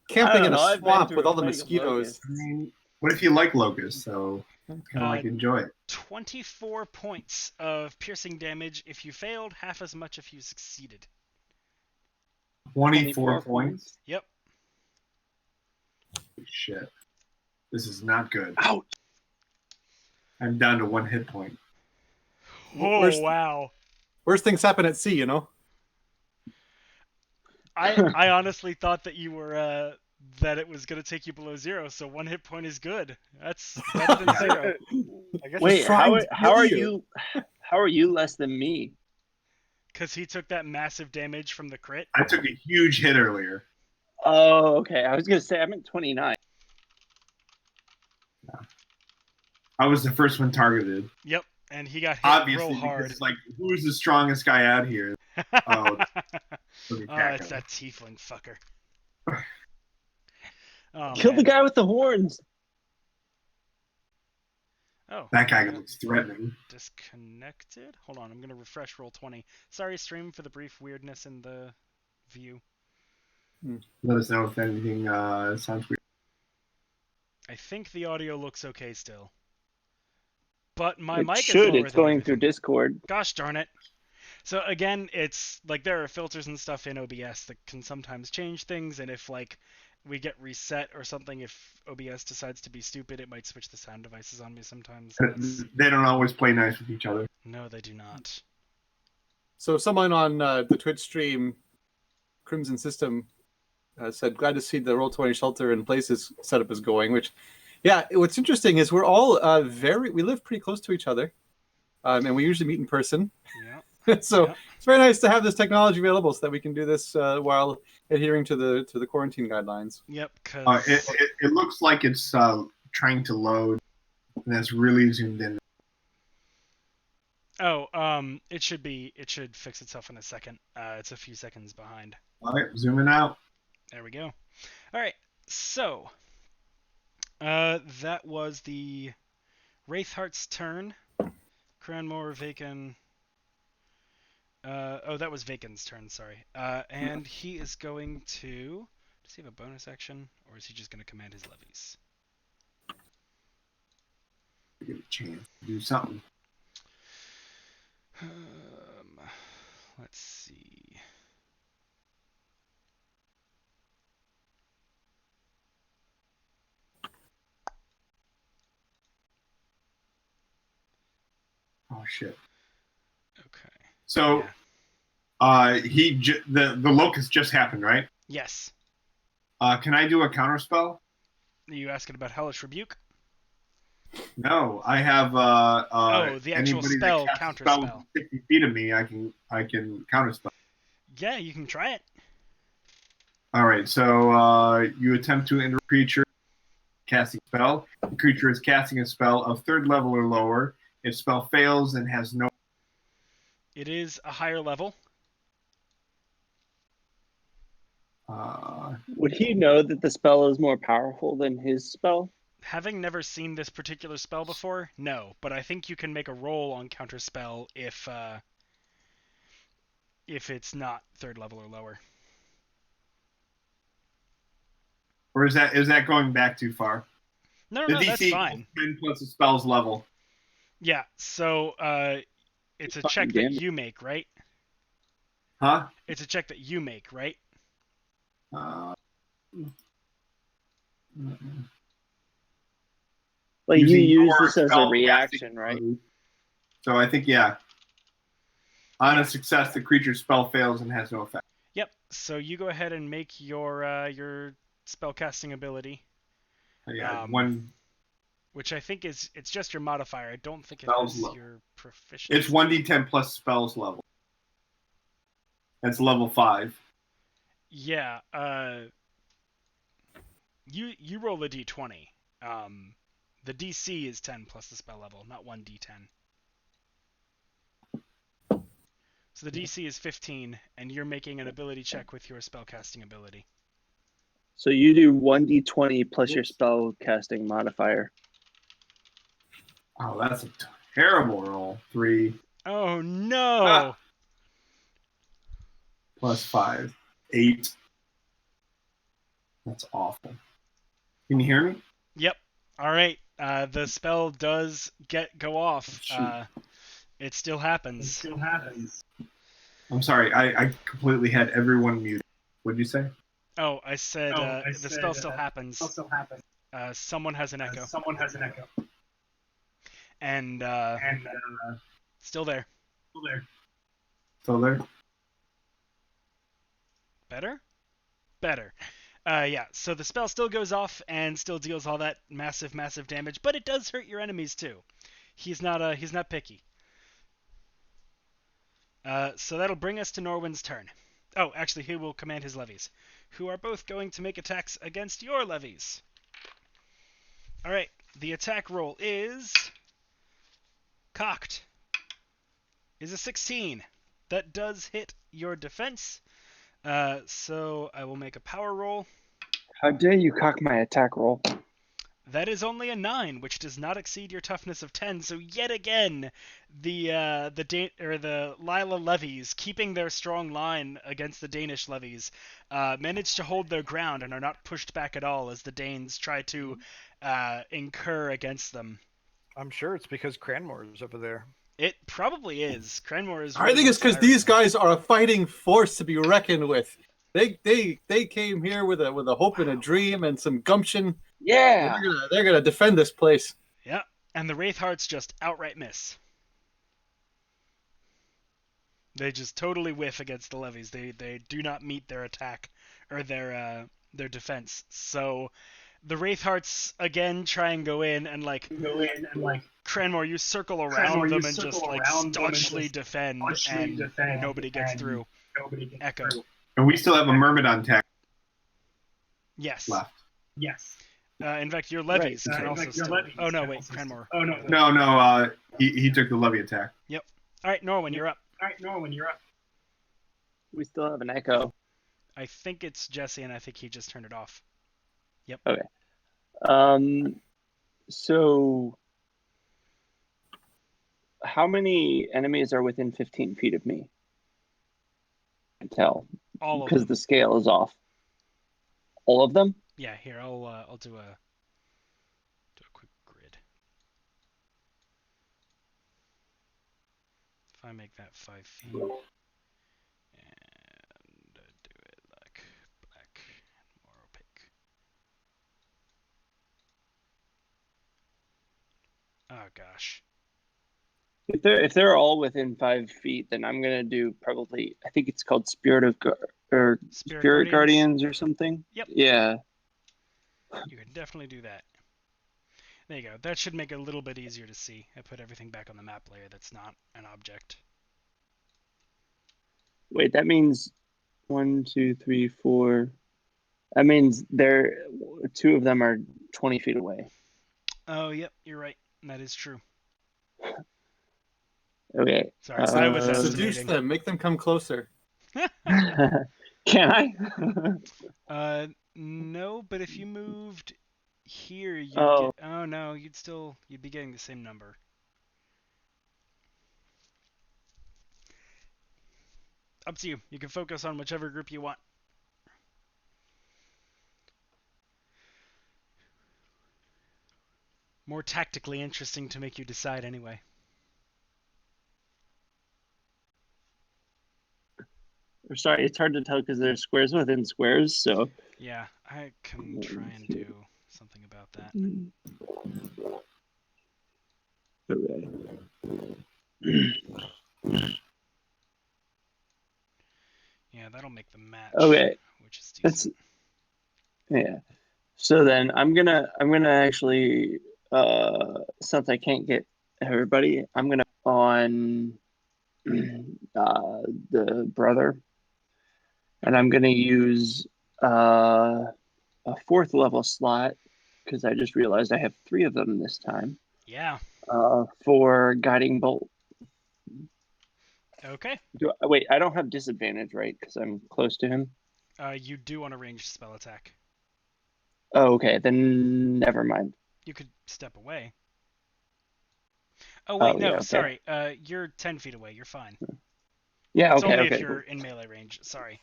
I camping don't in know. a I've been swamp through with a all the plague of mosquitoes. locusts. I mean, what if you like locusts? So kind of like enjoy it. 24 points of piercing damage if you failed, half as much if you succeeded. 24 points. Yep. Shit. This is not good. Ouch. I'm down to 1 hit point. Oh, Worst- wow. Worst things happen at sea, you know? I honestly thought that you were that it was gonna take you below 0, so 1 hit point is good. That's better than 0. I guess Wait, trying to how kill are you. how are you less than me? Because he took that massive damage from the crit. I took a huge hit earlier. Oh, okay. I was gonna say I'm at 29. I was the first one targeted. Yep, and he got hit Obviously, real hard. because like, who's the strongest guy out here? Oh, look at It's that guy. that tiefling fucker. Oh, Kill the man. guy with the horns. Oh, That guy yeah. looks threatening. Disconnected? Hold on, I'm gonna refresh roll 20. Sorry, stream, for the brief weirdness in the view. Let us know if anything sounds weird. I think the audio looks okay still. But my It mic should. is lower It's than going through everything. Discord. Gosh darn it. So again, it's like there are filters and stuff in OBS that can sometimes change things, and if like we get reset or something, if OBS decides to be stupid, it might switch the sound devices on me sometimes. They don't always play nice with each other. No, they do not. So someone on the Twitch stream, Crimson System, said, glad to see the Roll20 shelter in places setup is going, which, yeah, what's interesting is we're all we live pretty close to each other, and we usually meet in person. Yeah. So Yeah. it's very nice to have this technology available so that we can do this while adhering to the quarantine guidelines. Yep, because It looks like it's trying to load, and that's really zoomed in. it should fix itself in a second. It's a few seconds behind. All right, zooming out. There we go. All right, so that was the Wraithheart's turn. Cranmore, Vacan. That was Vacan's turn. Sorry. And he is going to. Does he have a bonus action, or is he just going to command his levies? Give it a chance to do something. Let's see. Oh shit. Okay. So, Yeah. the locust just happened, right? Yes. Can I do a counter spell? Are you asking about Hellish Rebuke? No, I have. The actual anybody spell, that casts counter a spell spell. within 60 feet of me, I can counter spell. Yeah, you can try it. All right, so you attempt to enter a creature casting spell. The creature is casting a spell of 3rd level or lower. If spell fails and has no. It is a higher level. Would he know that the spell is more powerful than his spell? Having never seen this particular spell before, no. But I think you can make a roll on counter spell if it's not 3rd level or lower. Or is that going back too far? No, The that's DC fine. 10 plus the spell's level. Yeah, so it's a Fucking check that damn it. you make, right? Huh? It's a check that you make, right? Like you Using use your this as a spell reaction, casting right? ability. So I think, yeah. On a success, the creature's spell fails and has no effect. Yep. So you go ahead and make your spellcasting ability, Yeah, one. which I think it's just your modifier. I don't think it Spells is level. your proficiency. It's 1d10 plus spells level. That's level 5. Yeah. You roll a d20. The DC is 10 plus the spell level, not 1d10. So the DC is 15, and you're making an ability check with your spellcasting ability. So you do 1d20 plus your spell casting modifier. Oh, that's a terrible roll. 3 Oh no! Ah. plus 5. 8. That's awful. Can you hear me? Yep. All right. The spell does go off. Shoot. It still happens. I'm sorry. I completely had everyone muted. What'd you say? Oh, I said the spell still happens. Someone has an echo. And still there. Still there? Better? Better. Yeah, so the spell still goes off and still deals all that massive damage, but it does hurt your enemies too. He's not picky. So that'll bring us to Norwin's turn. Oh, actually, he will command his levies, who are both going to make attacks against your levies. All right, the attack roll is cocked. Is a 16. That does hit your defense. So I will make a power roll. How dare you cock my attack roll? That is only a 9, which does not exceed your toughness of 10. So yet again, the Lila levies, keeping their strong line against the Danish levies, manage to hold their ground and are not pushed back at all as the Danes try to incur against them. I'm sure it's because Cranmore is over there. It probably is. Cranmore is. I think it's because these guys are a fighting force to be reckoned with. They came here with a hope and a dream and some gumption. Yeah. They're gonna defend this place. Yeah, and the Wraithhearts just outright miss. They just totally whiff against the levies. They do not meet their attack or their defense. So the Wraithhearts again try and go in and like Cranmore, you circle around them and just like staunchly defend, and nobody gets through. Echo. And we still have a Myrmidon tech Yes. left. In fact, your levies can also still... Oh no, wait, Cranmore. No. He took the levy attack. Yep. All right, Norwin, you're up. We still have an echo. I think it's Jesse, and I think he just turned it off. Yep. Okay. So how many enemies are within 15 feet of me? I can tell. All of because them. the scale is off. All of them? Yeah, here, I'll do a quick grid. If I make that 5 feet, and do it like black and more opaque. Oh gosh. If they're all within 5 feet, then I'm gonna do probably, I think it's called Spirit Guardians or something. Yep. Yeah. You can definitely do that. There you go. That should make it a little bit easier to see. I put everything back on the map layer that's not an object. Wait, that means 1, 2, 3, 4. That means two of them are 20 feet away. Oh, yep, you're right. That is true. Okay. Sorry, I was seduce them, make them come closer. Can I? No, but if you moved here, you'd Oh. get. Oh no, you'd be getting the same number. Up to you. You can focus on whichever group you want. More tactically interesting to make you decide anyway. Sorry, it's hard to tell because there's squares within squares, so. Yeah, I can try and do something about that. Okay. Yeah, that'll make the match. Okay. Which is decent. Yeah. So then I'm gonna actually since I can't get everybody, I'm gonna on the brother, and I'm gonna use a 4th level slot because I just realized I have 3 of them this time. Yeah. For guiding bolt. Okay. Wait, I don't have disadvantage, right? Because I'm close to him. You do want a ranged spell attack. Oh, okay. Then never mind. You could step away. Oh wait, Oh, no, yeah, okay. sorry. You're 10 feet away. You're fine. Yeah, It's okay, only if okay. you're in melee range. Sorry.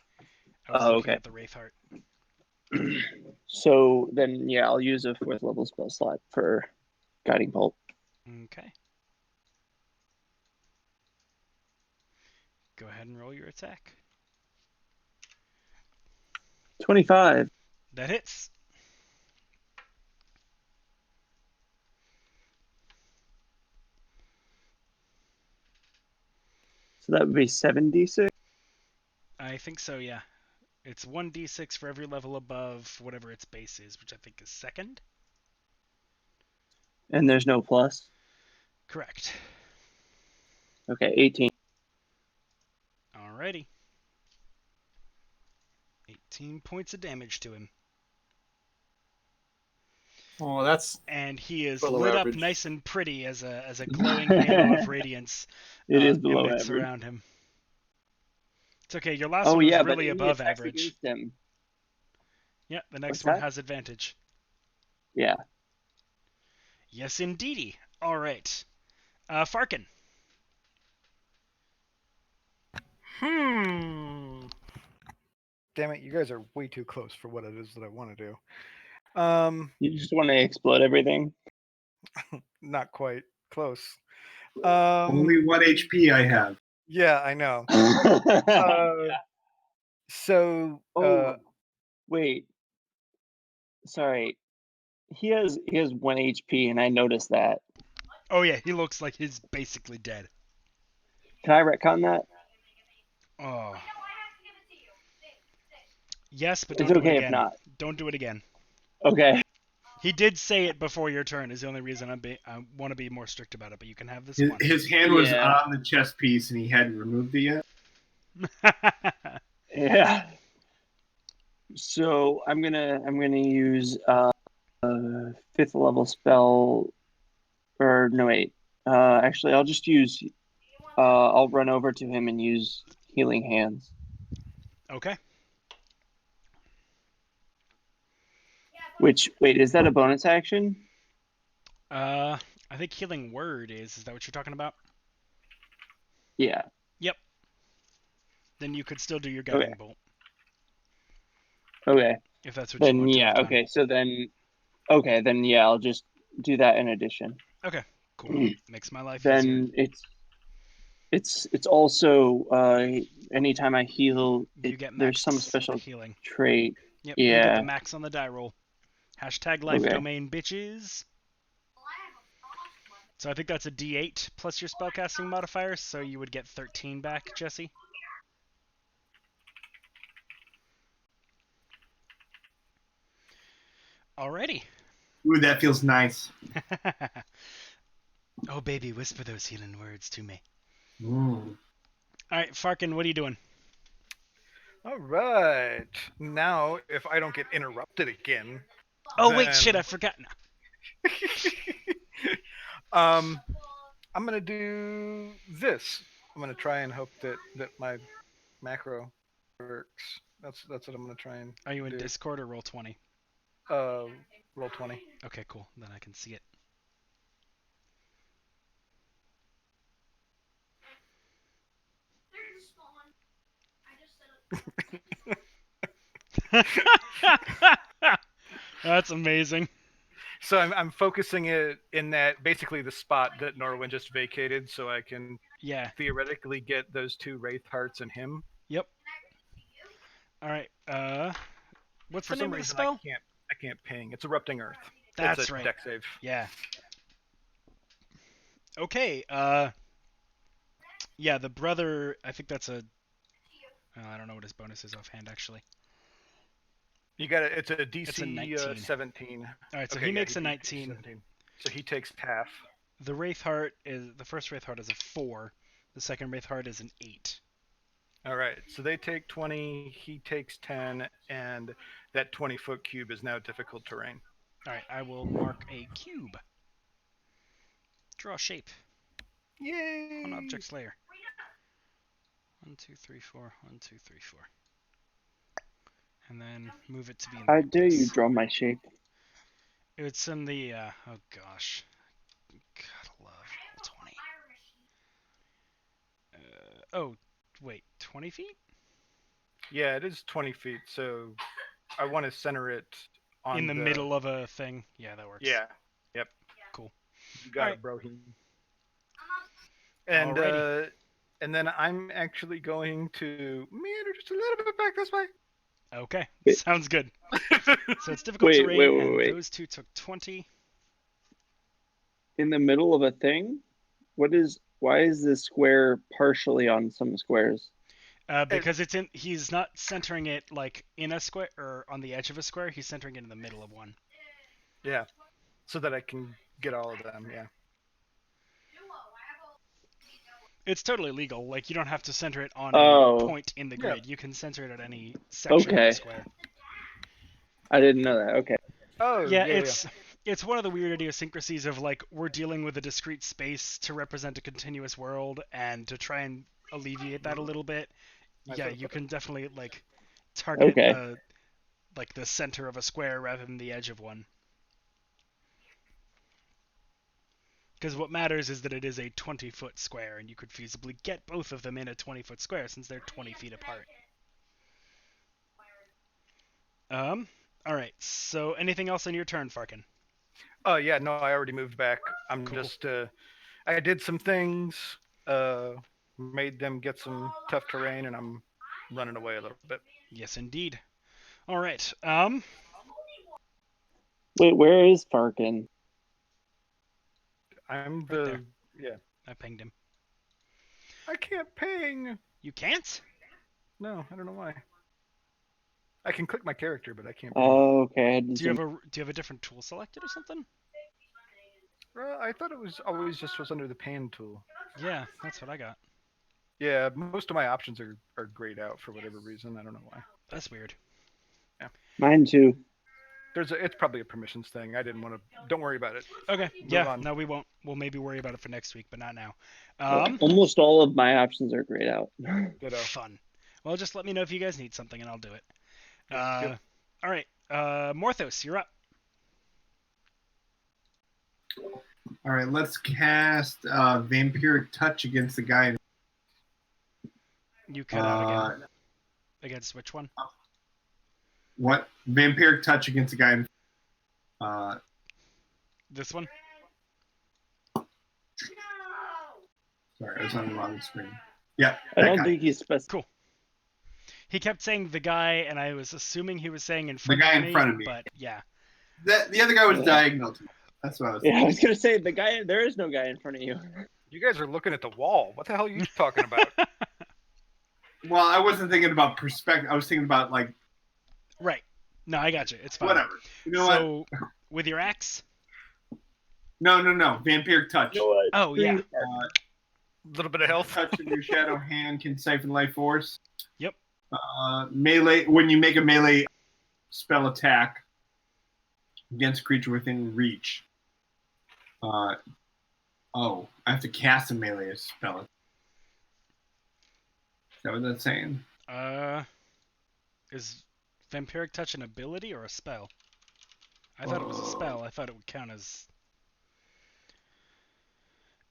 I was Oh, looking okay. at the Wraith Heart. So then, yeah, I'll use a 4th level spell slot for Guiding Bolt. Okay. Go ahead and roll your attack. 25. That hits. So that would be 7d6. I think so, yeah. It's 1d6 for every level above whatever its base is, which I think is second. And there's no plus. Correct. Okay, 18. Alrighty. 18 points of damage to him. Oh, that's And he is below lit up average. nice and pretty as a glowing halo of radiance It is below emits average. around him. It's okay, your last Oh, one was yeah, but really any above attacks average. against him. Yeah, the next What's one that? has advantage. Yeah. Yes, indeedy. Alright. Farkin. Damn it, you guys are way too close for what it is that I want to do. You just want to explode everything? Not quite close. Only 1 HP I have. Yeah, I know. Yeah. So, Oh, wait. Sorry. He has 1 HP, and I noticed that. Oh yeah, he looks like he's basically dead. Can I retcon that? Oh. Yes, but It's don't do it okay if again. not. Don't do it again. Okay. He did say it before your turn. Is the only reason I want to be more strict about it. But you can have this one. His hand was Yeah. on the chess piece and he hadn't removed it yet. Yeah. So I'm gonna use a 5th level spell, or no wait. Actually, I'll just use. I'll run over to him and use Healing Hands. Okay. Which, wait, is that a bonus action? I think healing word is. Is that what you're talking about? Yeah. Yep. Then you could still do your Okay. guiding bolt Okay. if that's what you Then want to yeah. have done. Okay. So then. Okay. Then yeah. I'll just do that in addition. Okay. Cool. Makes my life easier. Then it's also anytime I heal, You get there's some max special healing. trait. Yep. You get Yeah. the max on the die roll. Hashtag life Okay. domain bitches. So I think that's a D8 plus your spellcasting modifier, so you would get 13 back, Jesse. Alrighty. Ooh, that feels nice. Oh, baby, whisper those healing words to me. Mm. Alright, Farkin, what are you doing? all right. Now, if I don't get interrupted again, Oh, wait, then- shit, I forgot. No. I'm gonna do this. I'm gonna try and hope that my macro works. That's what I'm gonna try and Are you in do. Discord or Roll20? Roll 20. Okay, cool. Then I can see it. That's amazing. So I'm focusing it in that basically the spot that Norwin just vacated, so I can Yeah. theoretically get those 2 Wraith Hearts and him. Yep. Alright, what's For the some name of the reason, spell? I can't ping. It's Erupting Earth. That's it's a right. deck save. Yeah. Okay, yeah, the brother, I think that's a... I don't know what his bonus is offhand, actually. You got it. It's a DC It's a 19. 17. Alright, so Okay, he yeah, makes a beat 19. 17. So he takes half. The Wraith Heart is... The first Wraith Heart is a 4. The second Wraith Heart is an 8. All right, so they take 20, he takes 10, and that 20-foot cube is now difficult terrain. Alright, I will mark a cube. Draw a shape Yay! on Object's layer. 1, 2, 3, 4. 1, 2, 3, 4. And then move it to be in the How right dare you place. draw my shape? It's in the, oh gosh. Gotta love Roll20. Oh, wait, 20 feet? Yeah, it is 20 feet. So I want to center it on In the middle of a thing. Yeah, that works. Yeah. Yep. Cool. You got Alright. it, bro. And Alrighty. and then I'm actually going to meander just a little bit back this way. Okay, Wait. sounds good. So it's difficult terrain, and Wait. those two took 20. In the middle of a thing? Why is this square partially on some squares? Because he's not centering it like in a square or on the edge of a square. He's centering it in the middle of one. Yeah. So that I can get all of them. Yeah. It's totally legal. Like, you don't have to center it on a Oh, point in the grid. You can center it at any section of okay. the square. I didn't know that. Okay. Oh, Yeah, yeah. it's one of the weird idiosyncrasies of, like, we're dealing with a discrete space to represent a continuous world, and to try and alleviate that a little bit, yeah, you can definitely, like, target Okay. it like the center of a square rather than the edge of one. Because what matters is that it is a 20-foot square, and you could feasibly get both of them in a 20-foot square since they're 20 feet apart. Alright, so anything else on your turn, Farkin? Oh, yeah, no, I already moved back. I'm Cool. just, I did some things, made them get some tough terrain, and I'm running away a little bit. Yes, indeed. Alright, Wait, where is Farkin? I'm Right there. yeah. I pinged him. I can't ping. You can't? No, I don't know why. I can click my character, but I can't ping. Oh, okay. Do you have a different tool selected or something? I thought it was always just was under the pan tool. Yeah, that's what I got. Yeah, most of my options are grayed out for whatever reason. I don't know why. That's weird. Mine too. It's probably a permissions thing. I didn't want to. Don't worry about it. Okay, Move yeah, on. no, we won't. We'll maybe worry about it for next week, but not now. Almost all of my options are grayed out. Ditto. Fun. Well, just let me know if you guys need something, and I'll do it. Yep. All right, Morthos, you're up. All right, let's cast Vampiric Touch against the guy. You cut out again. Against which one? What? Vampiric Touch against the guy. This one? Sorry, I was on the wrong screen. Yeah. I that don't guy. think he's specific. Cool. He kept saying the guy, and I was assuming he was saying in front guy of in me. front of me. But yeah. The other guy was diagonal to me. That's what I was Yeah, I was gonna say the guy. There is no guy in front of you. You guys are looking at the wall. What the hell are you talking about? Well, I wasn't thinking about perspective. I was thinking about, like, Right. No, I got you. It's fine. whatever. You know So, with your axe? No. Vampiric Touch. You know what? Oh, yeah. A little bit of health. Touch in your shadow hand can siphon life force. Yep. Melee. When you make a melee spell attack against a creature within reach. I have to cast a melee spell. Is that what that's saying? Is Vampiric Touch an ability or a spell? I thought it was a spell. I thought it would count as...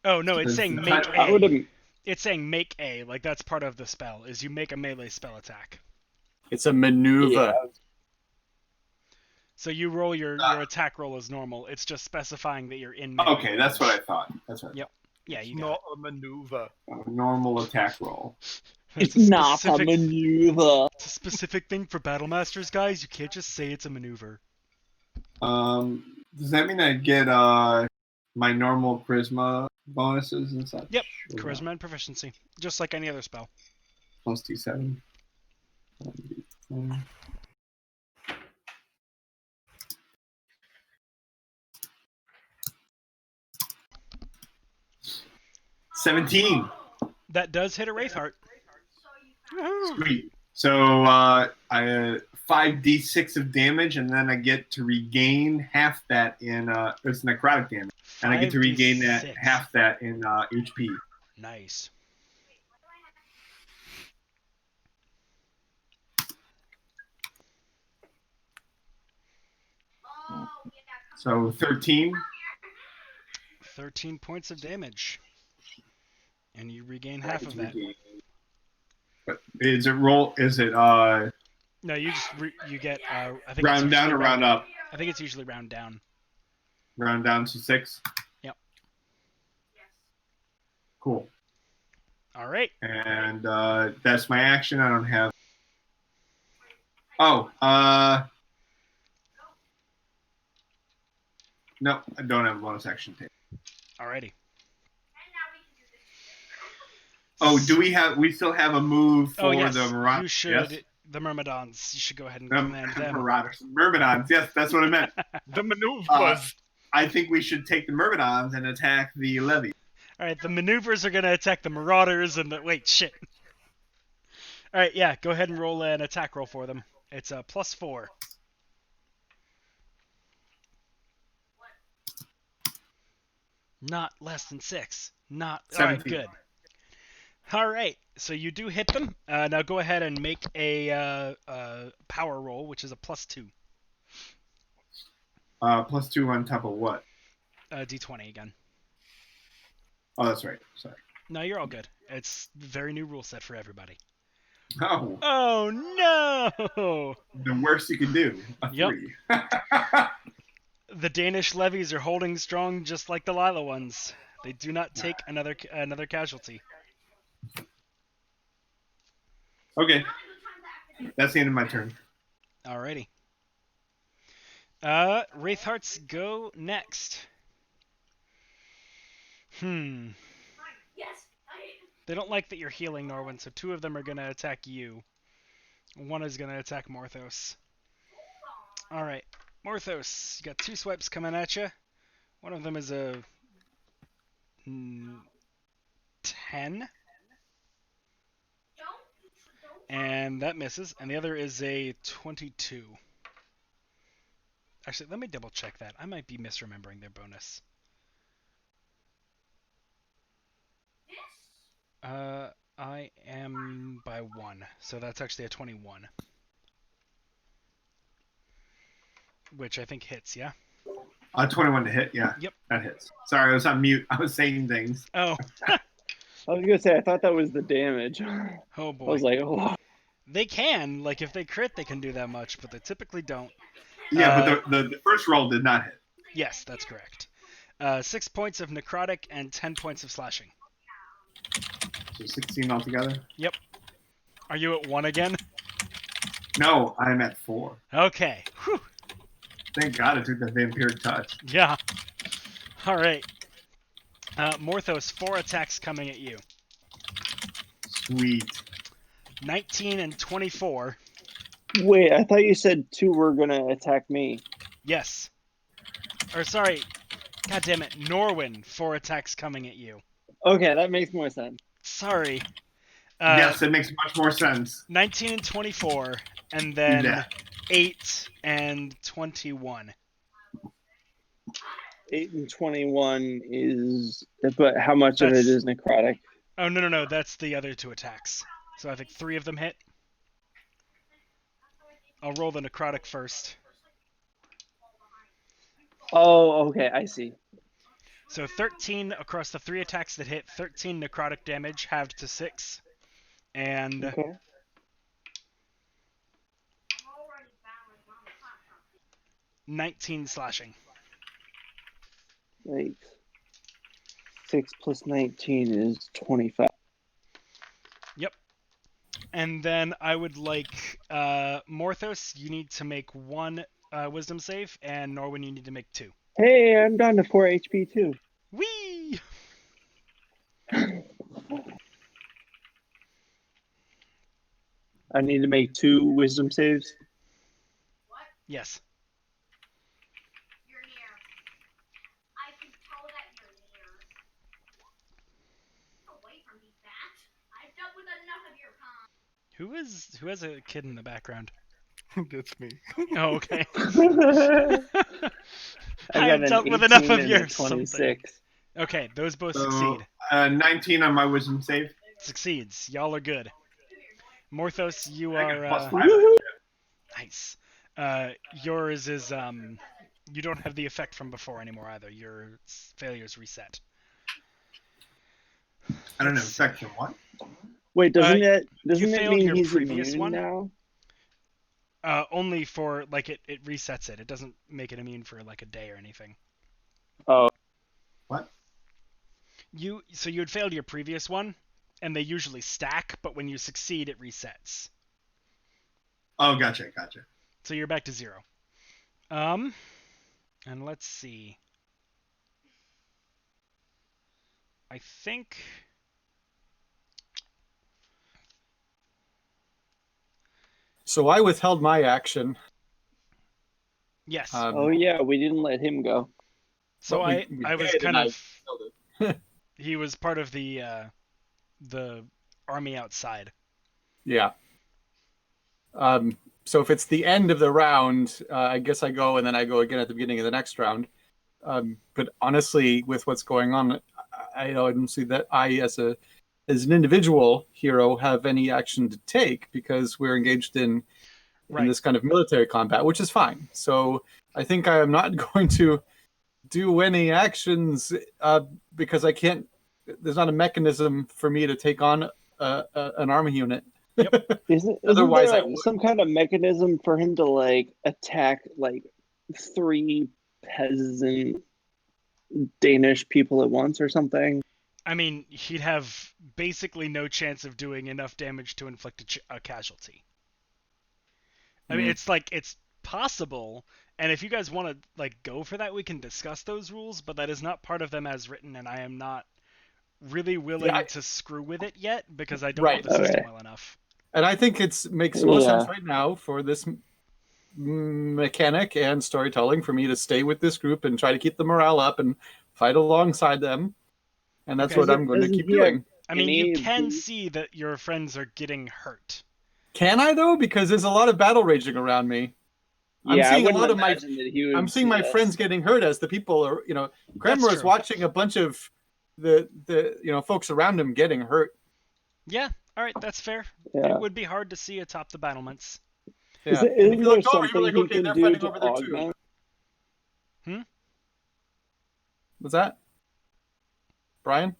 Oh, no, it's saying make A. It's saying make A. Like, that's part of the spell, is you make a melee spell attack. It's a maneuver. Yeah. So you roll your attack roll as normal. It's just specifying that you're in melee. Okay, that's what I thought. That's what I Yep. Yeah, you It's got not a maneuver. thought. A normal attack roll. it. It's not a maneuver. It's a specific thing for Battle Masters, guys. You can't just say it's a maneuver. Does that mean I get my normal charisma bonuses and such? Yep, Or charisma and proficiency, just like any other spell. Plus D7. 17. That does hit a Wraithheart. Sweet. So I 5d6 of damage, and then I get to regain half that in it's necrotic damage, and I get to regain that 5d6. half that in HP. Nice. So 13. 13 points of damage. And you regain half of that. But is it roll? Is it No, you just you get. I think it's round down usually or round up? I think it's usually round down. Round down to 6. Yep. Cool. All right. And that's my action. I don't have. Oh, no, I don't have a bonus action tape. Alrighty. Oh, do we have? We still have a move for yes, the Marauders. you should. Yes? The Myrmidons. You should go ahead and The command them. Marauders. Myrmidons. Yes, that's what I meant. The maneuvers. I think we should take the Myrmidons and attack the levy. All right, the maneuvers are gonna attack the Marauders and the wait, shit. All right, yeah, go ahead and roll an attack roll for them. It's a +4. Not less than 6. Not all right. 17. Good. All right, so you do hit them. Now go ahead and make a power roll, which is a +2. +2 on top of what? D20 again. Oh, that's right. Sorry. No, you're all good. It's a very new rule set for everybody. Oh, Oh no! the worst you can do. A Yep. 3. The Danish levies are holding strong, just like the Lila ones. They do not take another casualty. Okay. That's the end of my turn. Alrighty. Wraithhearts go next. They don't like that you're healing, Norwin, so 2 of them are gonna attack you. 1 is gonna attack Morthos. Alright, Morthos, you got 2 swipes coming at you. One of them is a 10. And that misses. And the other is a 22. Actually, let me double check that. I might be misremembering their bonus. I am by 1. So that's actually a 21. Which I think hits, yeah? 21 to hit, yeah. Yep. That hits. Sorry, I was on mute. I was saying things. Oh. I was gonna say I thought that was the damage. Oh boy. I was like, oh. They can, like if they crit, they can do that much, but they typically don't. Yeah, but the first roll did not hit. Yes, that's correct. 6 points of necrotic and 10 points of slashing. So 16 altogether? Yep. Are you at 1 again? No, I'm at 4. Okay. Whew. Thank God I took that vampiric touch. Yeah. All right. Morthos, 4 attacks coming at you. Sweet. 19 and 24. Wait, I thought you said 2 were gonna attack me. Yes. Or sorry. God damn it. Norwin, 4 attacks coming at you. Okay, that makes more sense. Sorry. Yes, it makes much more sense. 19 and 24, and then Yeah. 8 and 21. 8 and 21 is, but how much of it That's- is necrotic? Oh, no. That's the other 2 attacks. So I think 3 of them hit. I'll roll the necrotic first. Oh, okay, I see. So 13 across the 3 attacks that hit, 13 necrotic damage, halved to 6. And Okay. 19 slashing. Right. 6 plus 19 is 25. Yep. And then I would like Morthos, you need to make 1 wisdom save, and Norwin, you need to make 2. Hey, I'm down to 4 HP too. Whee! I need to make 2 wisdom saves. Yes. Who has a kid in the background? That's me. Oh, okay. I got I've an dealt with 18 enough of and your a 26. Okay, those both So, succeed. 19 on my wisdom save. Succeeds. Y'all are good. Morthos, you I got are plus 5. Woohoo! nice. Yours is you don't have the effect from before anymore either. Your failure's reset. I don't know, Let's- section 1? Wait, doesn't you it failed mean your he's previous immune one. now? Only for like it resets it. It doesn't make it immune for like a day or anything. Oh, What? You had failed your previous one, and they usually stack, but when you succeed, it resets. Oh, gotcha. So you're back to 0. And let's see. I think. So I withheld my action. Yes. oh yeah, we didn't let him go. So but we I was did, kind and of. I held it. He was part of the army outside. Yeah. So if it's the end of the round, I guess I go, and then I go again at the beginning of the next round. But honestly, with what's going on, I don't see that I, as an individual hero, have any action to take because we're engaged in Right. this kind of military combat, which is fine. So I think I am not going to do any actions because I can't. There's not a mechanism for me to take on an army unit. Isn't Otherwise, I there would. some kind of mechanism for him to like attack like 3 peasant Danish people at once or something? I mean, he'd have basically no chance of doing enough damage to inflict a casualty. I mean, it's possible, and if you guys want to like go for that, we can discuss those rules. But that is not part of them as written, and I am not really willing to screw with it yet because I don't know Right. the system Okay. well enough. And I think it makes the most Yeah. sense right now for this mechanic and storytelling for me to stay with this group and try to keep the morale up and fight alongside them. And that's Okay. what I'm going to Doesn't keep he have doing. I mean, you any can boost? see that your friends are getting hurt. Can I though? Because there's a lot of battle raging around me. I'm Yeah, I seeing a wouldn't lot of my imagine that he would I'm seeing see my us. friends getting hurt as the people are, That's Kramer is true. watching a bunch of the folks around him getting hurt. Yeah, all right, that's fair. Yeah. It would be hard to see atop the battlements. Yeah. And if Isn't you there looked over, you're something like, he okay, can they're do fighting to over there augment? too. What's that? Brian?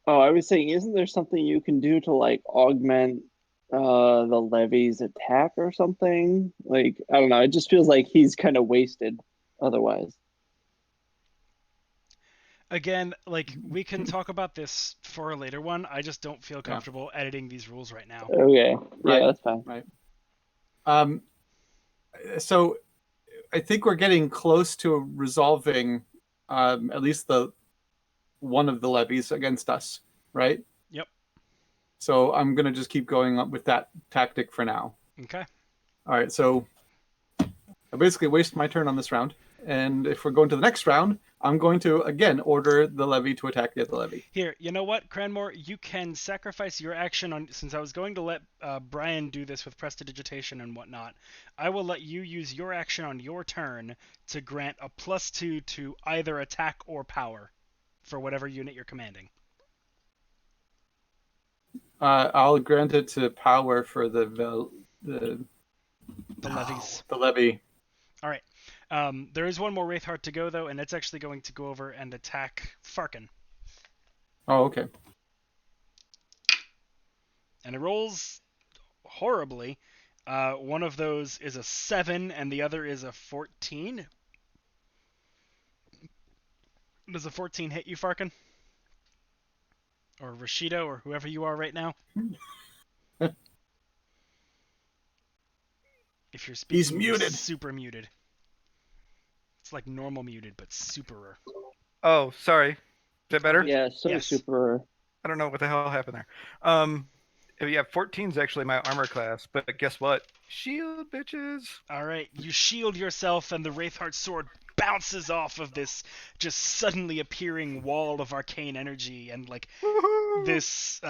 Oh, I was saying, isn't there something you can do to like augment the levy's attack or something? Like, I don't know. It just feels like he's kind of wasted otherwise. Again, like we can talk about this for a later one. I just don't feel comfortable editing these rules right now. Okay. Right. Yeah, that's fine. Right. So I think we're getting close to resolving at least the one of the levies against us, right? Yep. So I'm gonna just keep going up with that tactic for now. Okay. All right. So I basically waste my turn on this round, and if we're going to the next round, I'm going to again order the levy to attack the other levy. Here, you know what, Cranmore? You can sacrifice your action on. Since I was going to let Brian do this with prestidigitation and whatnot, I will let you use your action on your turn to grant a +2 to either attack or power for whatever unit you're commanding. I'll grant it to power for the levies. The levy. All right. There is one more Wraithheart to go, though, and it's actually going to go over and attack Farkin. Oh, okay. And it rolls horribly. One of those is a 7, and the other is a 14. Does a 14 hit you, Farkin? Or Rashido, or whoever you are right now? If you're speaking, He's muted. Super muted. It's like normal muted, but superer. Oh, sorry. Is that better? Yeah, so Yes. super. I don't know what the hell happened there. Yeah, 14 is actually my armor class, but guess what? Shield, bitches. All right, you shield yourself, and the Wraithheart sword bounces off of this just suddenly appearing wall of arcane energy, and like these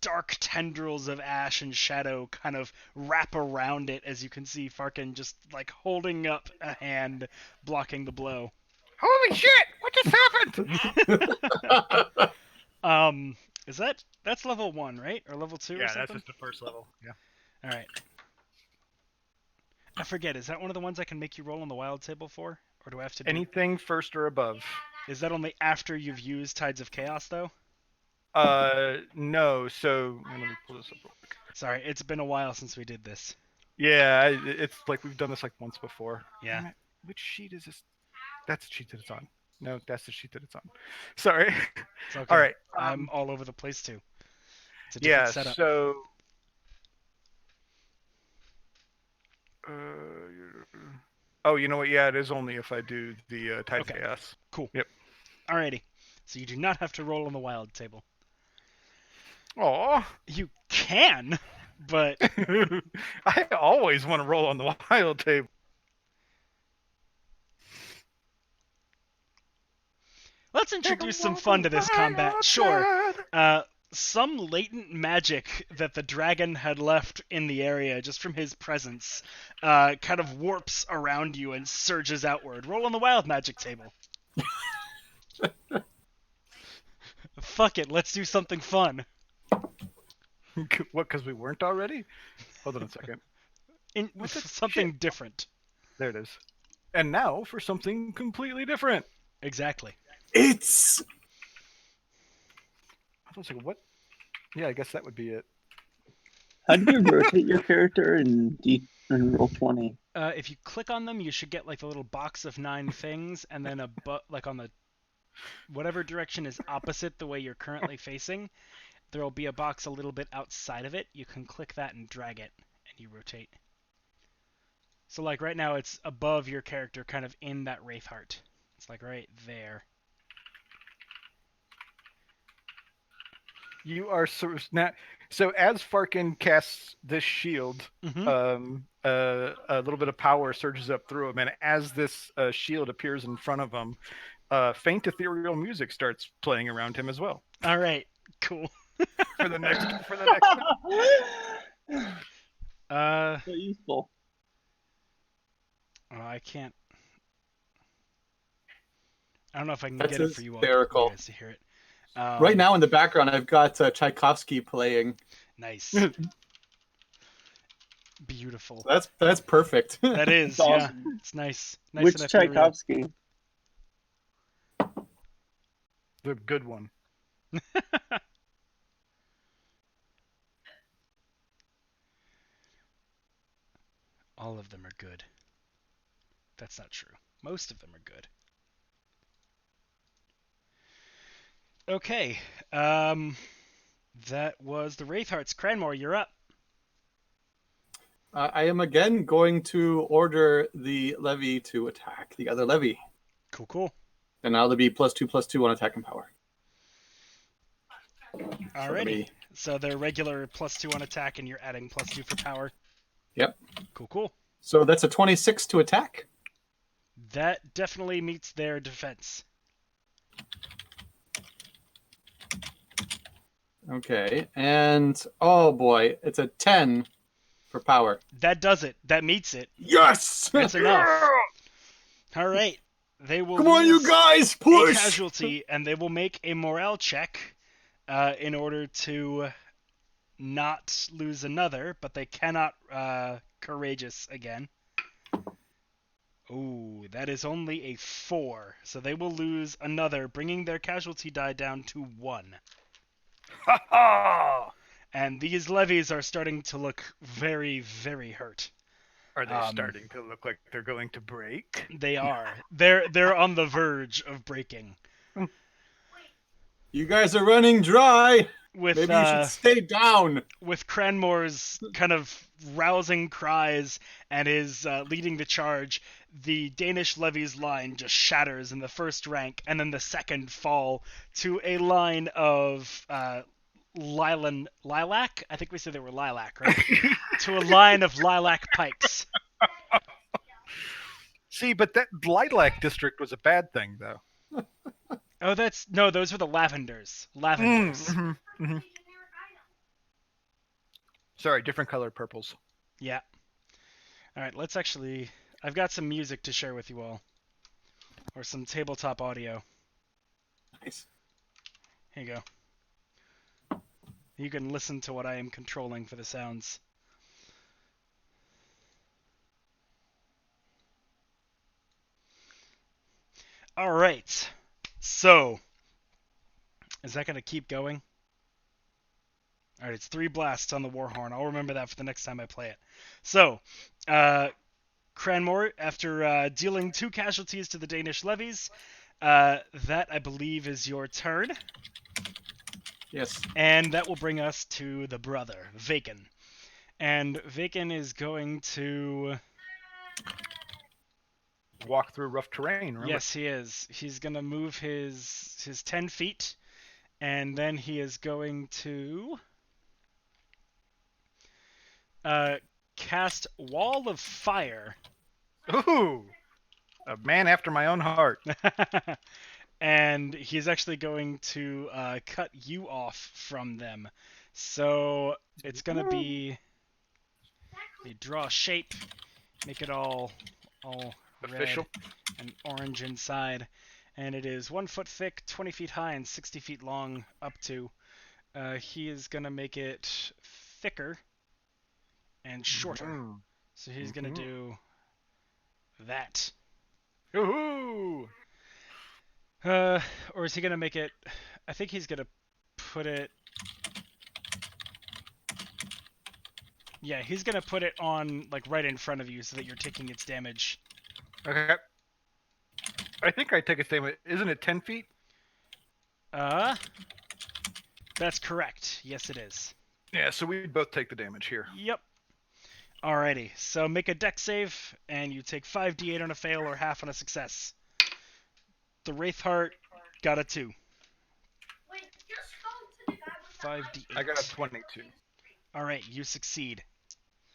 dark tendrils of ash and shadow kind of wrap around it, as you can see Farkin just like holding up a hand, blocking the blow. Holy shit! What just happened? That's level 1, right? Or level 2 or something? Yeah, that's just the first level. Yeah. All right. I forget. Is that one of the ones I can make you roll on the wild table for, or do I have to do anything first or above? Is that only after you've used Tides of Chaos, though? No. So let me pull this up real quick. Sorry, it's been a while since we did this. Yeah, it's like we've done this like once before. Yeah. Damn it. Which sheet is this? That's the sheet that it's on. No, that's the sheet that it's on. Sorry. It's okay. All right. I'm all over the place too. It's a different Yeah. setup. So. Oh, you know what? Yeah, it is only if I do the Tide Okay. Chaos. Cool. Yep. Alrighty. So you do not have to roll on the wild table. Aw. You can, but I always want to roll on the wild table. let's introduce some fun to this combat. Sure. Some latent magic that the dragon had left in the area just from his presence kind of warps around you and surges outward. Roll on the wild magic table. Fuck it, let's do something fun. What, because we weren't already? Hold on a second. Something different. There it is. And now for something completely different. Exactly. It's I was like, what? Yeah, I guess that would be it. How do you rotate your character in Roll20? If you click on them, you should get like the little box of 9 things, and then like on the whatever direction is opposite the way you're currently facing, there will be a box a little bit outside of it. You can click that and drag it, and you rotate. So like right now, it's above your character, kind of in that Wraith Heart. It's like right there. You are now. So as Farkin casts this shield, Mm-hmm. a little bit of power surges up through him, and as this shield appears in front of him, faint ethereal music starts playing around him as well. All right, cool. for the next. So useful. Oh, I can't. I don't know if I can That's get it for you all hysterical. guys to hear it. Right now in the background, I've got Tchaikovsky playing. Nice. Beautiful. That's perfect. That is, It's awesome. yeah. It's nice. Nice Which and ethereal. Tchaikovsky? The good one. All of them are good. That's not true. Most of them are good. Okay. That was the Wraithhearts. Cranmore, you're up. I am again going to order the levy to attack the other levy. Cool, cool. And now there'll be +2/+2 on attack and power. Alrighty. So they're regular +2 on attack, and you're adding +2 for power. Yep. Cool, cool. So that's a 26 to attack. That definitely meets their defense. Okay. And, oh boy, it's a 10 for power. That does it. That meets it. Yes! That's enough. All right. They will Come on, you guys! a Push! casualty, and they will make a morale check in order to not lose another, but they cannot courageous again. Ooh, that is only a 4, so they will lose another, bringing their casualty die down to 1. Ha ha! And these levies are starting to look very, very hurt. Are they starting to look like they're going to break? They are. They're on the verge of breaking. You guys are running dry. With Maybe you should stay down. With Cranmore's kind of rousing cries and his leading the charge, the Danish levy's line just shatters in the first rank, and then the second fall to a line of lilac. I think we said they were lilac, right? To a line of lilac pikes. See, but that lilac district was a bad thing, though. Oh, those were the lavenders. Lavenders. Mm-hmm. Sorry, different color purples. Yeah. All right, I've got some music to share with you all. Or some tabletop audio. Nice. Here you go. You can listen to what I am controlling for the sounds. All right. So, is that going to keep going? All right, it's 3 blasts on the Warhorn. I'll remember that for the next time I play it. So, Cranmore, after dealing 2 casualties to the Danish levies, that I believe is your turn. Yes. And that will bring us to the brother, Vaken. And Vaken is going to... Walk through rough terrain, remember? Yes, he is. He's going to move his 10 feet, and then he is going to cast Wall of Fire. Ooh! A man after my own heart. And he's actually going to cut you off from them. So it's going to be... They draw a shape, make it all Official. red and orange inside, and it is 1 foot thick, 20 feet high, and 60 feet long up to. He is gonna make it thicker and shorter, Mm. so he's gonna do that. Yoo-hoo! Or is he gonna make it? I think he's gonna put it. Yeah, he's gonna put it on like right in front of you so that you're taking its damage. Okay. I think I take a statement. Isn't it 10 feet? That's correct. Yes, it is. Yeah, so we both take the damage here. Yep. Alrighty, so make a dex save, and you take 5d8 on a fail or half on a success. The Wraithheart got a 2. 5d8. I got a 22. Alright, you succeed.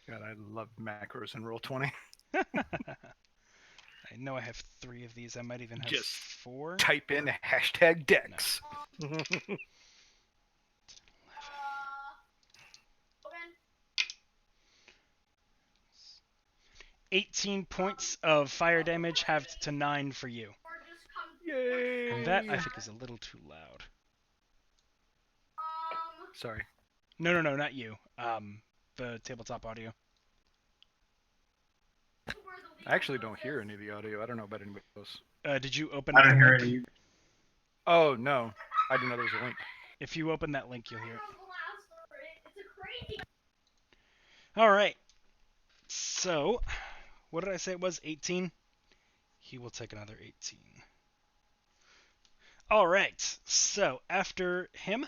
God, I love macros in Roll20. I know I have 3 of these. I might even have Just 4. Type in hashtag Dex. 18 points of fire damage, halved to 9 for you. Yay! And that, I think, is a little too loud. Sorry. No, not you. The tabletop audio. I actually don't hear any of the audio. I don't know about anybody else. Did you open I up don't the hear link? any. Oh, no. I didn't know there was a link. If you open that link, you'll hear it. Alright. So, what did I say it was? 18? He will take another 18. Alright. So, after him,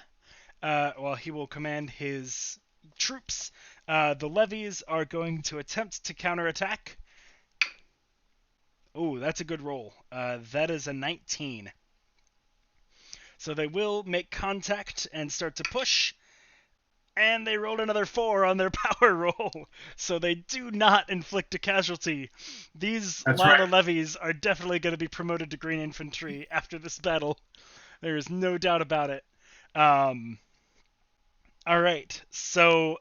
he will command his troops. The levies are going to attempt to counterattack. Oh, that's a good roll. That is a 19. So they will make contact and start to push. And they rolled another 4 on their power roll. So they do not inflict a casualty. These That's Lila right. levies are definitely going to be promoted to Green Infantry after this battle. There is no doubt about it. Alright, so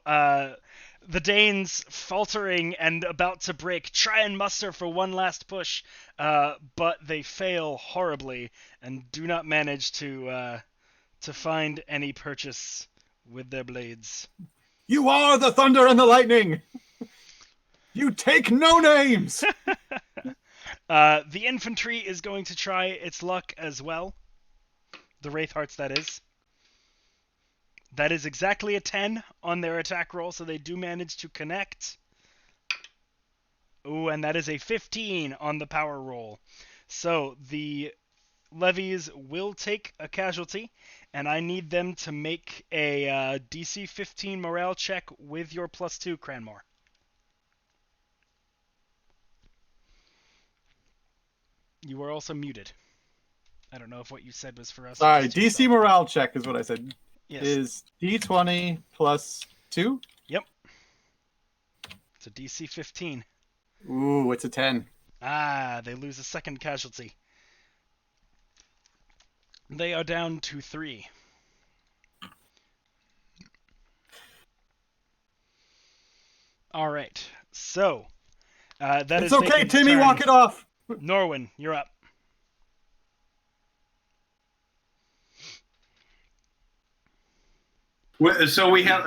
the Danes, faltering and about to break, try and muster for one last push, but they fail horribly and do not manage to find any purchase with their blades. You are the thunder and the lightning. You take no names. The infantry is going to try its luck as well. The Wraithhearts, that is. That is exactly a 10 on their attack roll, so they do manage to connect. Ooh, and that is a 15 on the power roll. So the levies will take a casualty, and I need them to make a DC 15 morale check with your +2, Cranmore. You are also muted. I don't know if what you said was for us. or Sorry, just DC yourself. morale check is what I said. Yes. Is D20 plus 2? Yep. It's a DC 15. Ooh, it's a 10. Ah, they lose a second casualty. They are down to 3. All right. So, that is It's okay, Vaken's Timmy, turn. walk it off. Norwin, you're up. So we have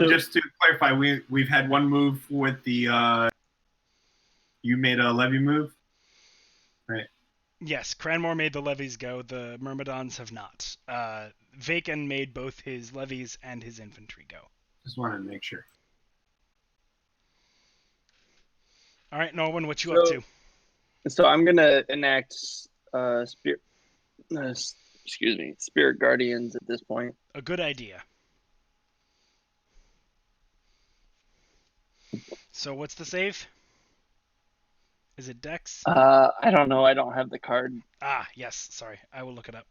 just to clarify, we've had one move with the. You made a levy move, right? Yes, Cranmore made the levies go. The Myrmidons have not. Vaken made both his levies and his infantry go. Just wanted to make sure. All right, Norwin, what you up to? So I'm gonna enact spirit. Spirit guardians at this point. A good idea. So what's the save? Is it Dex? I don't know. I don't have the card. Ah, yes. Sorry, I will look it up.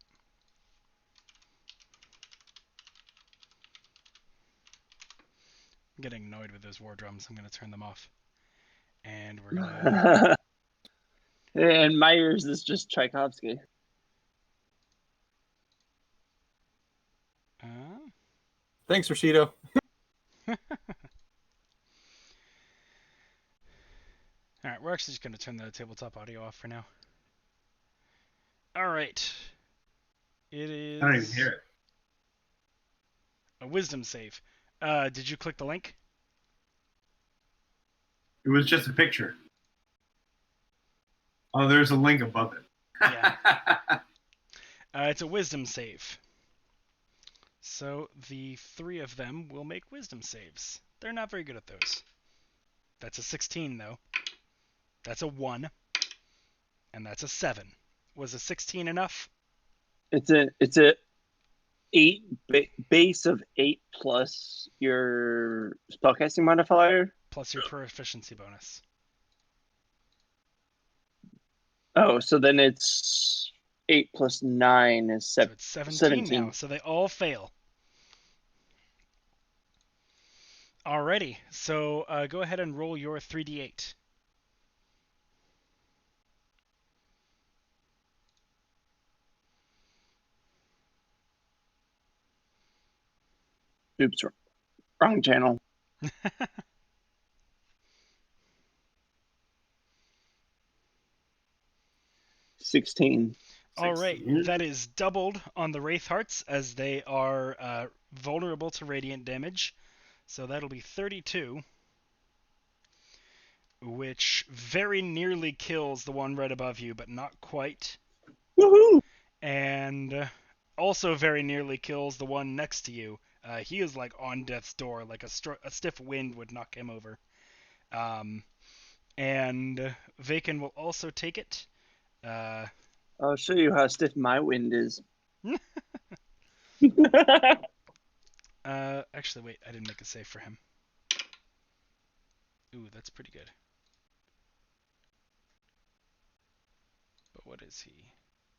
I'm getting annoyed with those war drums. I'm gonna turn them off. And we're gonna. And my ears is just Tchaikovsky. Thanks, Rashido. Alright, we're actually just going to turn the tabletop audio off for now. Alright. It is... I don't even hear it. A wisdom save. Did you click the link? It was just a picture. Oh, there's a link above it. Yeah. It's a wisdom save. So the three of them will make wisdom saves. They're not very good at those. That's a 16, though. That's a 1. And that's a 7. Was a 16 enough? It's a 8 base of 8 plus your spellcasting modifier. Plus your proficiency bonus. Oh, so then it's 8 plus 9 is So it's 17 now, so they all fail. Alrighty, so go ahead and roll your 3d8. Oops, wrong channel. 16. Alright, that is doubled on the Wraith Hearts as they are vulnerable to radiant damage. So that'll be 32. Which very nearly kills the one right above you, but not quite. Woohoo! And also very nearly kills the one next to you. He is like on death's door, like a stiff wind would knock him over. And Vaken will also take it. I'll show you how stiff my wind is. Actually, wait, I didn't make a save for him. Ooh, that's pretty good. But what is he?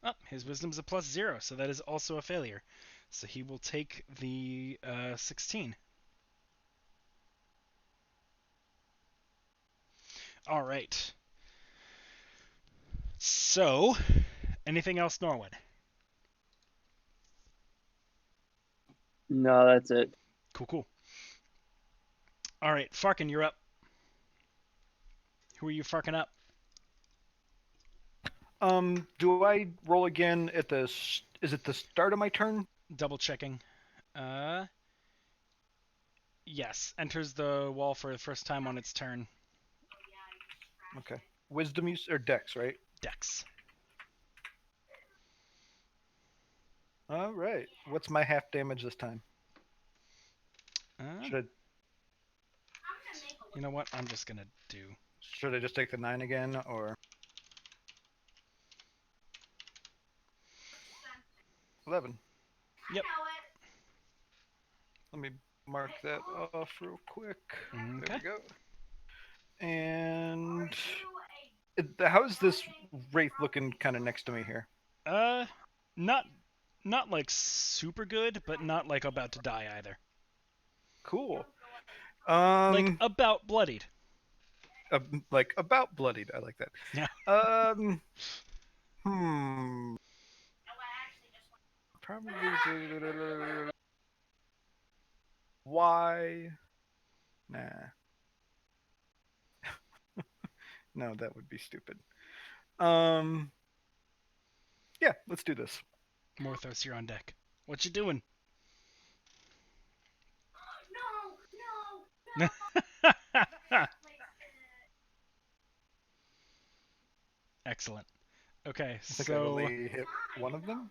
Oh, his wisdom's a +0, so that is also a failure. So he will take the 16. All right. So, anything else, Norwood? No, that's it. Cool. All right, Farkin, you're up. Who are you farking up? Do I roll again at the? Is it the start of my turn? Double checking. Yes, enters the wall for the first time on its turn. Okay. Wisdom use or Dex, right? Dex. All right. What's my half damage this time? Should I? You know what? I'm just gonna do. Should I just take the 9 again, or? 11. Yep. Let me mark that off real quick. Okay. There we go. And how's this wraith looking kind of next to me here? Not like super good, but not like about to die either. Cool. Like about bloodied. Like about bloodied. I like that. Yeah. Probably. Why? Nah. No, that would be stupid. Yeah, let's do this. Morthos, you're on deck. What you doing? No. Excellent. Okay, I think I only hit one of them.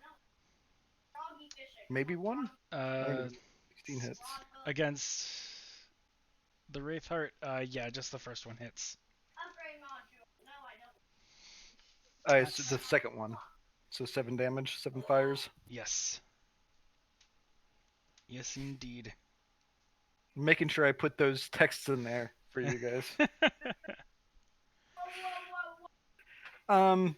Maybe one. 16 hits against The Wraith Heart, yeah, just the first one hits. It's the second one. So 7 damage, 7 fires. Yes. Yes, indeed. Making sure I put those texts in there for you guys. And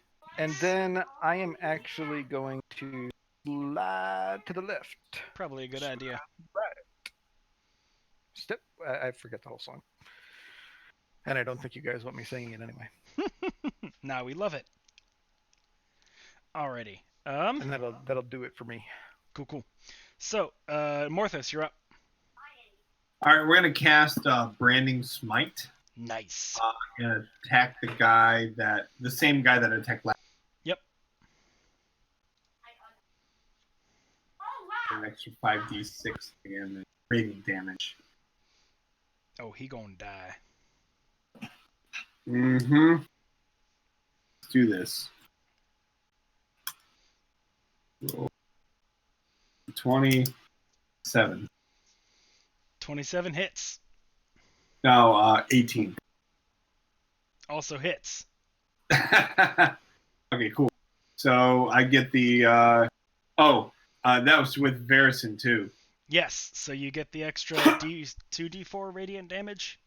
then I am actually going to slide to the left. Probably a good idea. Step. I forget the whole song. And I don't think you guys want me singing it anyway. Now we love it. Alrighty. And that'll do it for me. Cool. So, Morthos, you're up. All right, we're gonna cast Branding Smite Nice. and attack the same guy that attacked last. Yep. An extra 5d6 again, rating damage. Oh, he gonna die. Mm-hmm. Let's do this. Roll. 27. 27 hits. No, 18. Also hits. Okay, cool. So I get the that was with Varison too. Yes, so you get the extra 2d4 radiant damage.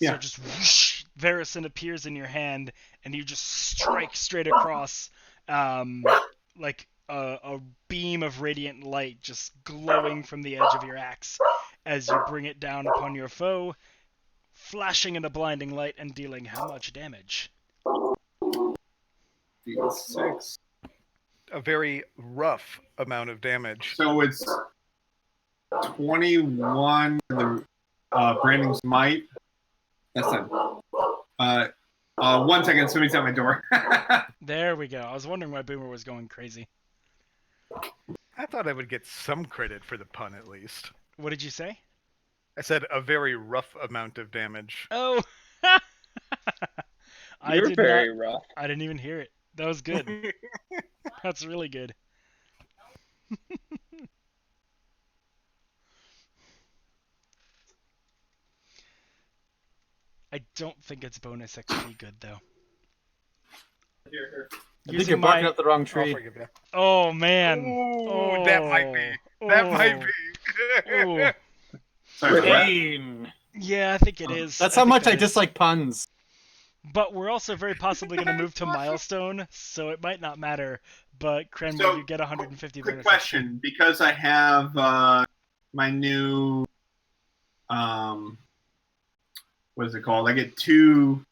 Yeah. So just whoosh, Varison appears in your hand, and you just strike straight across, like a beam of radiant light just glowing from the edge of your axe as you bring it down upon your foe, flashing in a blinding light and dealing how much damage? 6. A very rough amount of damage. So it's 21 for the Branding Smite. That's not. 1 second, somebody's at my door. There we go. I was wondering why Boomer was going crazy. I thought I would get some credit for the pun at least. What did you say? I said a very rough amount of damage. Oh! You're very rough. I didn't even hear it. That was good. That's really good. I don't think it's bonus XP good, though. I think you're barking up the wrong tree. I'll forgive you. Oh, man. Ooh, that might be. That might be. Oh. Sorry, what? Pain. Yeah, I think it is. That's how much I is. dislike puns. But we're also very possibly going to move to Milestone, so it might not matter. But Cranmer, So, you get 150 Quick bonus question, because I have my new what is it called? I get two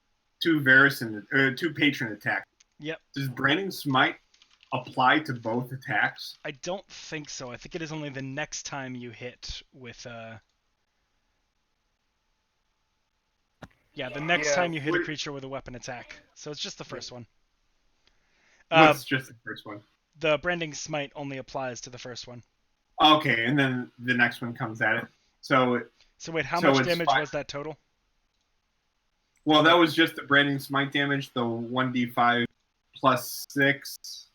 Varison or 2 patron attacks. Yep. Does Branding Smite apply to both attacks? I don't think so. I think it is only the next time you hit with Yeah, the next time you hit a creature with a weapon attack. So it's just the first one. What's just the first one? The Branding Smite only applies to the first one. Okay, and then the next one comes at it. So wait, how so much it's damage fine. was that total? Well, that was just the Branding Smite damage, the 1d5 plus 6.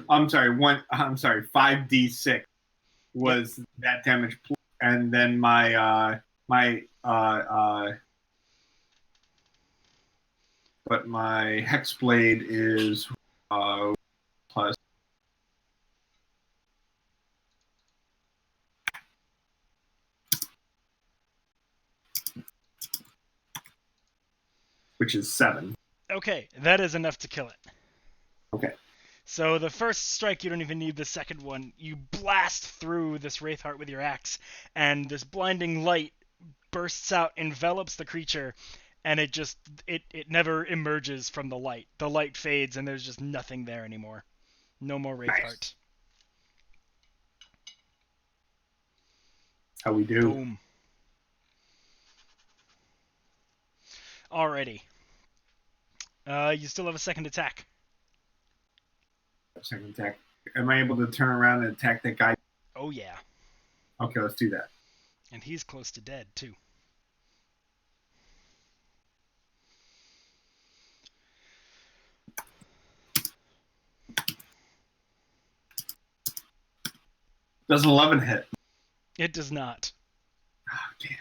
I'm sorry, 5d6 was that damage, and then my but my Hexblade is plus. Which is 7. Okay, that is enough to kill it. Okay. So the first strike, you don't even need the second one. You blast through this Wraithheart with your axe, and this blinding light bursts out, envelops the creature, and it never emerges from the light. The light fades, and there's just nothing there anymore. No more Wraithheart. Nice. How we do. Boom. Alrighty. You still have a second attack. Second attack. Am I able to turn around and attack that guy? Oh yeah. Okay, let's do that. And he's close to dead, too. Does 11 hit? It does not. damn.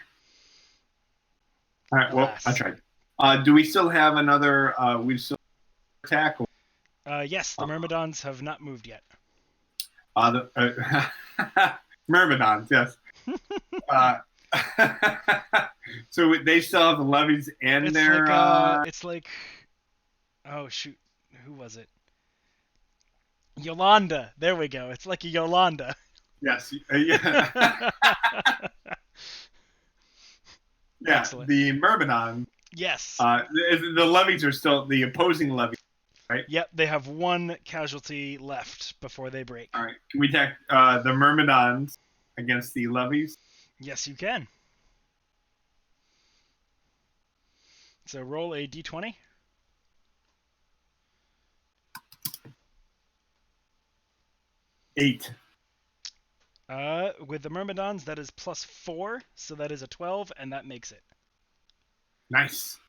All right, well, I Alas. tried. Do we still have another? We still attack? Yes, the Myrmidons have not moved yet. The Myrmidons, yes. So they still have the levies and It's their. like it's like, oh shoot, who was it? Yolanda. There we go. It's like a Yolanda. Yes. Yeah. Yeah. Excellent. The Myrmidons. Yes. The levies are still the opposing levies, right? Yep, they have one casualty left before they break. All right. Can we attack the Myrmidons against the levies? Yes, you can. So roll a d20. Eight. With the Myrmidons, that is +4, so that is a 12, and that makes it. Nice.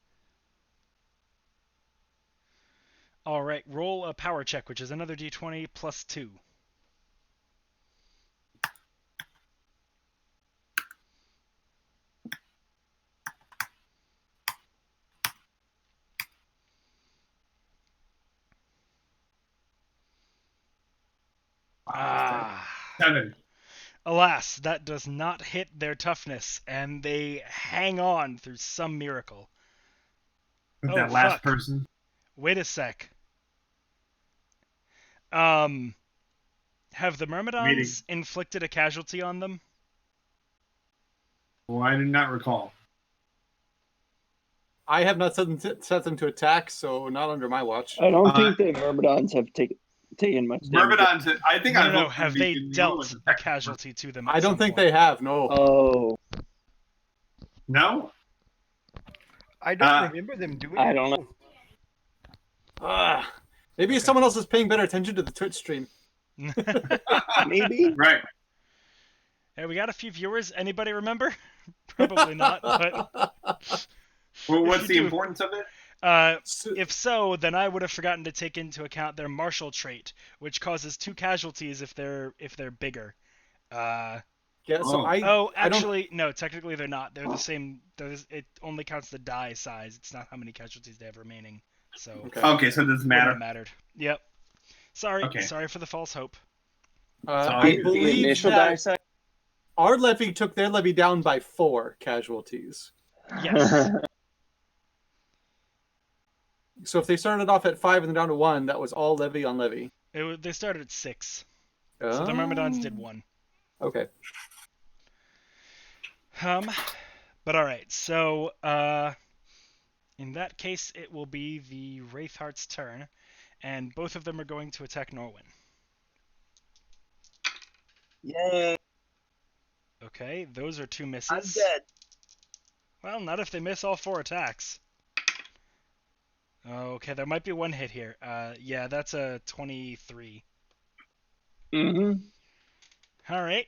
All right, roll a power check, which is another d20 +2. Ah. 7. Alas, that does not hit their toughness, and they hang on through some miracle. With Oh, that last fuck. person. Wait a sec. Have the Myrmidons inflicted a casualty on them? Well, I do not recall. I have not set them to attack, so not under my watch. I don't think the Myrmidons have taken much damage. Myrmidons, I think I No, vote for have they the dealt a attack. casualty to them? I at don't some think point? they have, no. Oh, No? I don't remember them doing I don't know. Maybe someone else is paying better attention to the Twitch stream. Maybe. Right. Hey, we got a few viewers. Anybody remember? Probably not, but Well, what's you the do. importance of it? if so, then I would have forgotten to take into account their martial trait, which causes 2 casualties if they're bigger. Yeah, so Oh. I Oh, I don't- actually, no. Technically, they're not. They're the same. It only counts the die size. It's not how many casualties they have remaining. So Okay. Okay, so it doesn't wouldn't matter. have mattered. Yep. Sorry. Okay. Sorry for the false hope. I The believe initial that die size. our levy took their levy down by 4 casualties. Yes. So if they started off at 5 and then down to 1, that was all levy on levy. They started at 6, so Oh. the Myrmidons did 1. Okay. But all right. So in that case, it will be the Wraithheart's turn, and both of them are going to attack Norwin. Yay! Okay, those are 2 misses. I'm dead. Well, not if they miss all 4 attacks. Okay, there might be 1 hit here. Yeah, that's a 23. Mm-hmm. All right.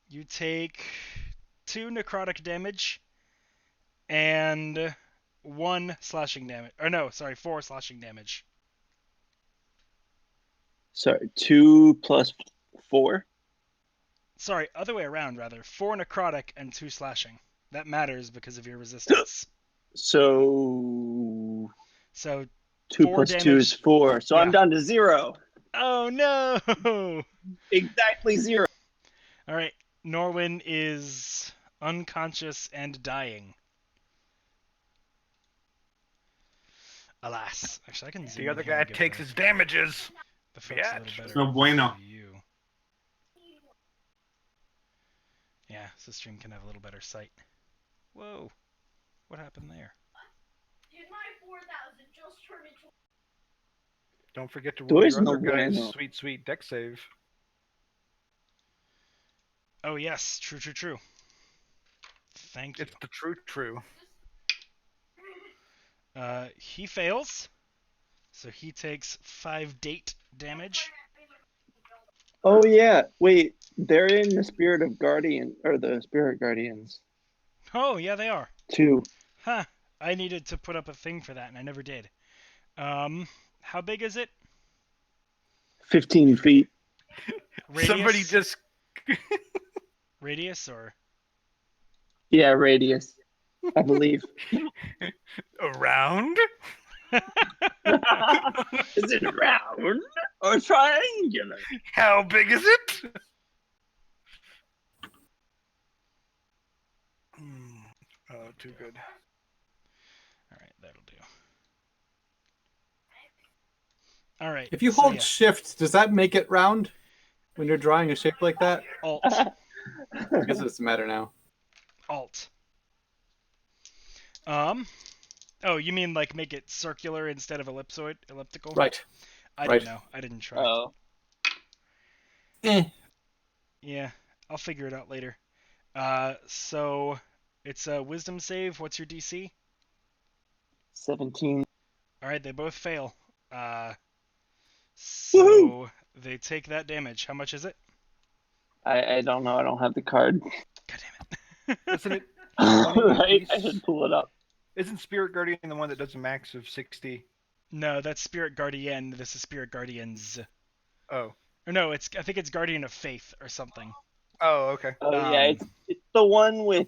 You take 2 necrotic damage and 1 slashing damage. Or no, sorry, 4 slashing damage. Sorry, 2 plus 4. Sorry, other way around, rather. 4 necrotic and 2 slashing. That matters because of your resistance. So So 2 4 plus 2 damage. is 4. So Yeah. I'm down to 0. Oh no! Exactly 0. All right, Norwin is unconscious and dying. Alas. Actually, I can zoom The other in here guy and get takes his damages. the folks a little Biatch. better. No bueno. view. Yeah, so the stream can have a little better sight. Whoa. What happened there? Did my 4,000 just turn into Don't forget to There roll is your no other guy's bueno. sweet deck save. Oh, yes. True, true, true. Thank you. It's the true. He fails. So he takes 5 date damage. Oh yeah. Wait, they're in the Spirit of Guardian or the Spirit Guardians Oh, yeah, they are. too. Huh. I needed to put up a thing for that, and I never did. How big is it? 15 feet. Radius? Somebody just radius or? Yeah, radius, I believe. Around? Is it round or triangular? How big is it? Oh, too good. All right, that'll do. All right. If you so hold yeah, shift, does that make it round when you're drawing a shape like that? Alt, I guess it doesn't matter now. Alt. Oh, you mean like make it circular instead of elliptical? Right. I right. don't know. I didn't try. Oh, Yeah, I'll figure it out later. So it's a wisdom save. What's your DC? 17. All right, they both fail. Woohoo! So they take that damage. How much is it? I don't know. I don't have the card. God damn it. Isn't it? Right? I apiece? should pull it up. Isn't Spirit Guardian the one that does a max of 60? No, that's Spirit Guardian. This is Spirit Guardians. Oh. Or no, I think it's Guardian of Faith or something. Oh, okay. Oh yeah, it's the one with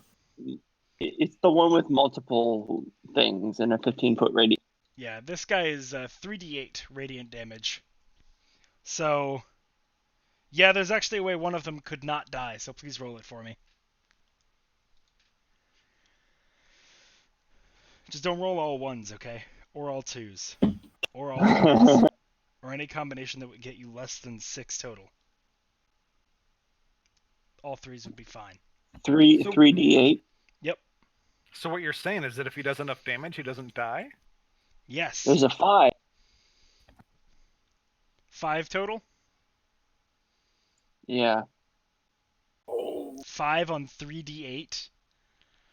multiple things in a 15-foot radius. Yeah, this guy is 3d8 radiant damage. So, yeah, there's actually a way one of them could not die, so please roll it for me. Just don't roll all ones, okay? Or all twos. Or all threes. Or any combination that would get you less than 6 total. All threes would be fine. 3d8. Yep. So what you're saying is that if he does enough damage, he doesn't die? Yes. There's a 5. 5 total? Yeah. 5 on 3d8?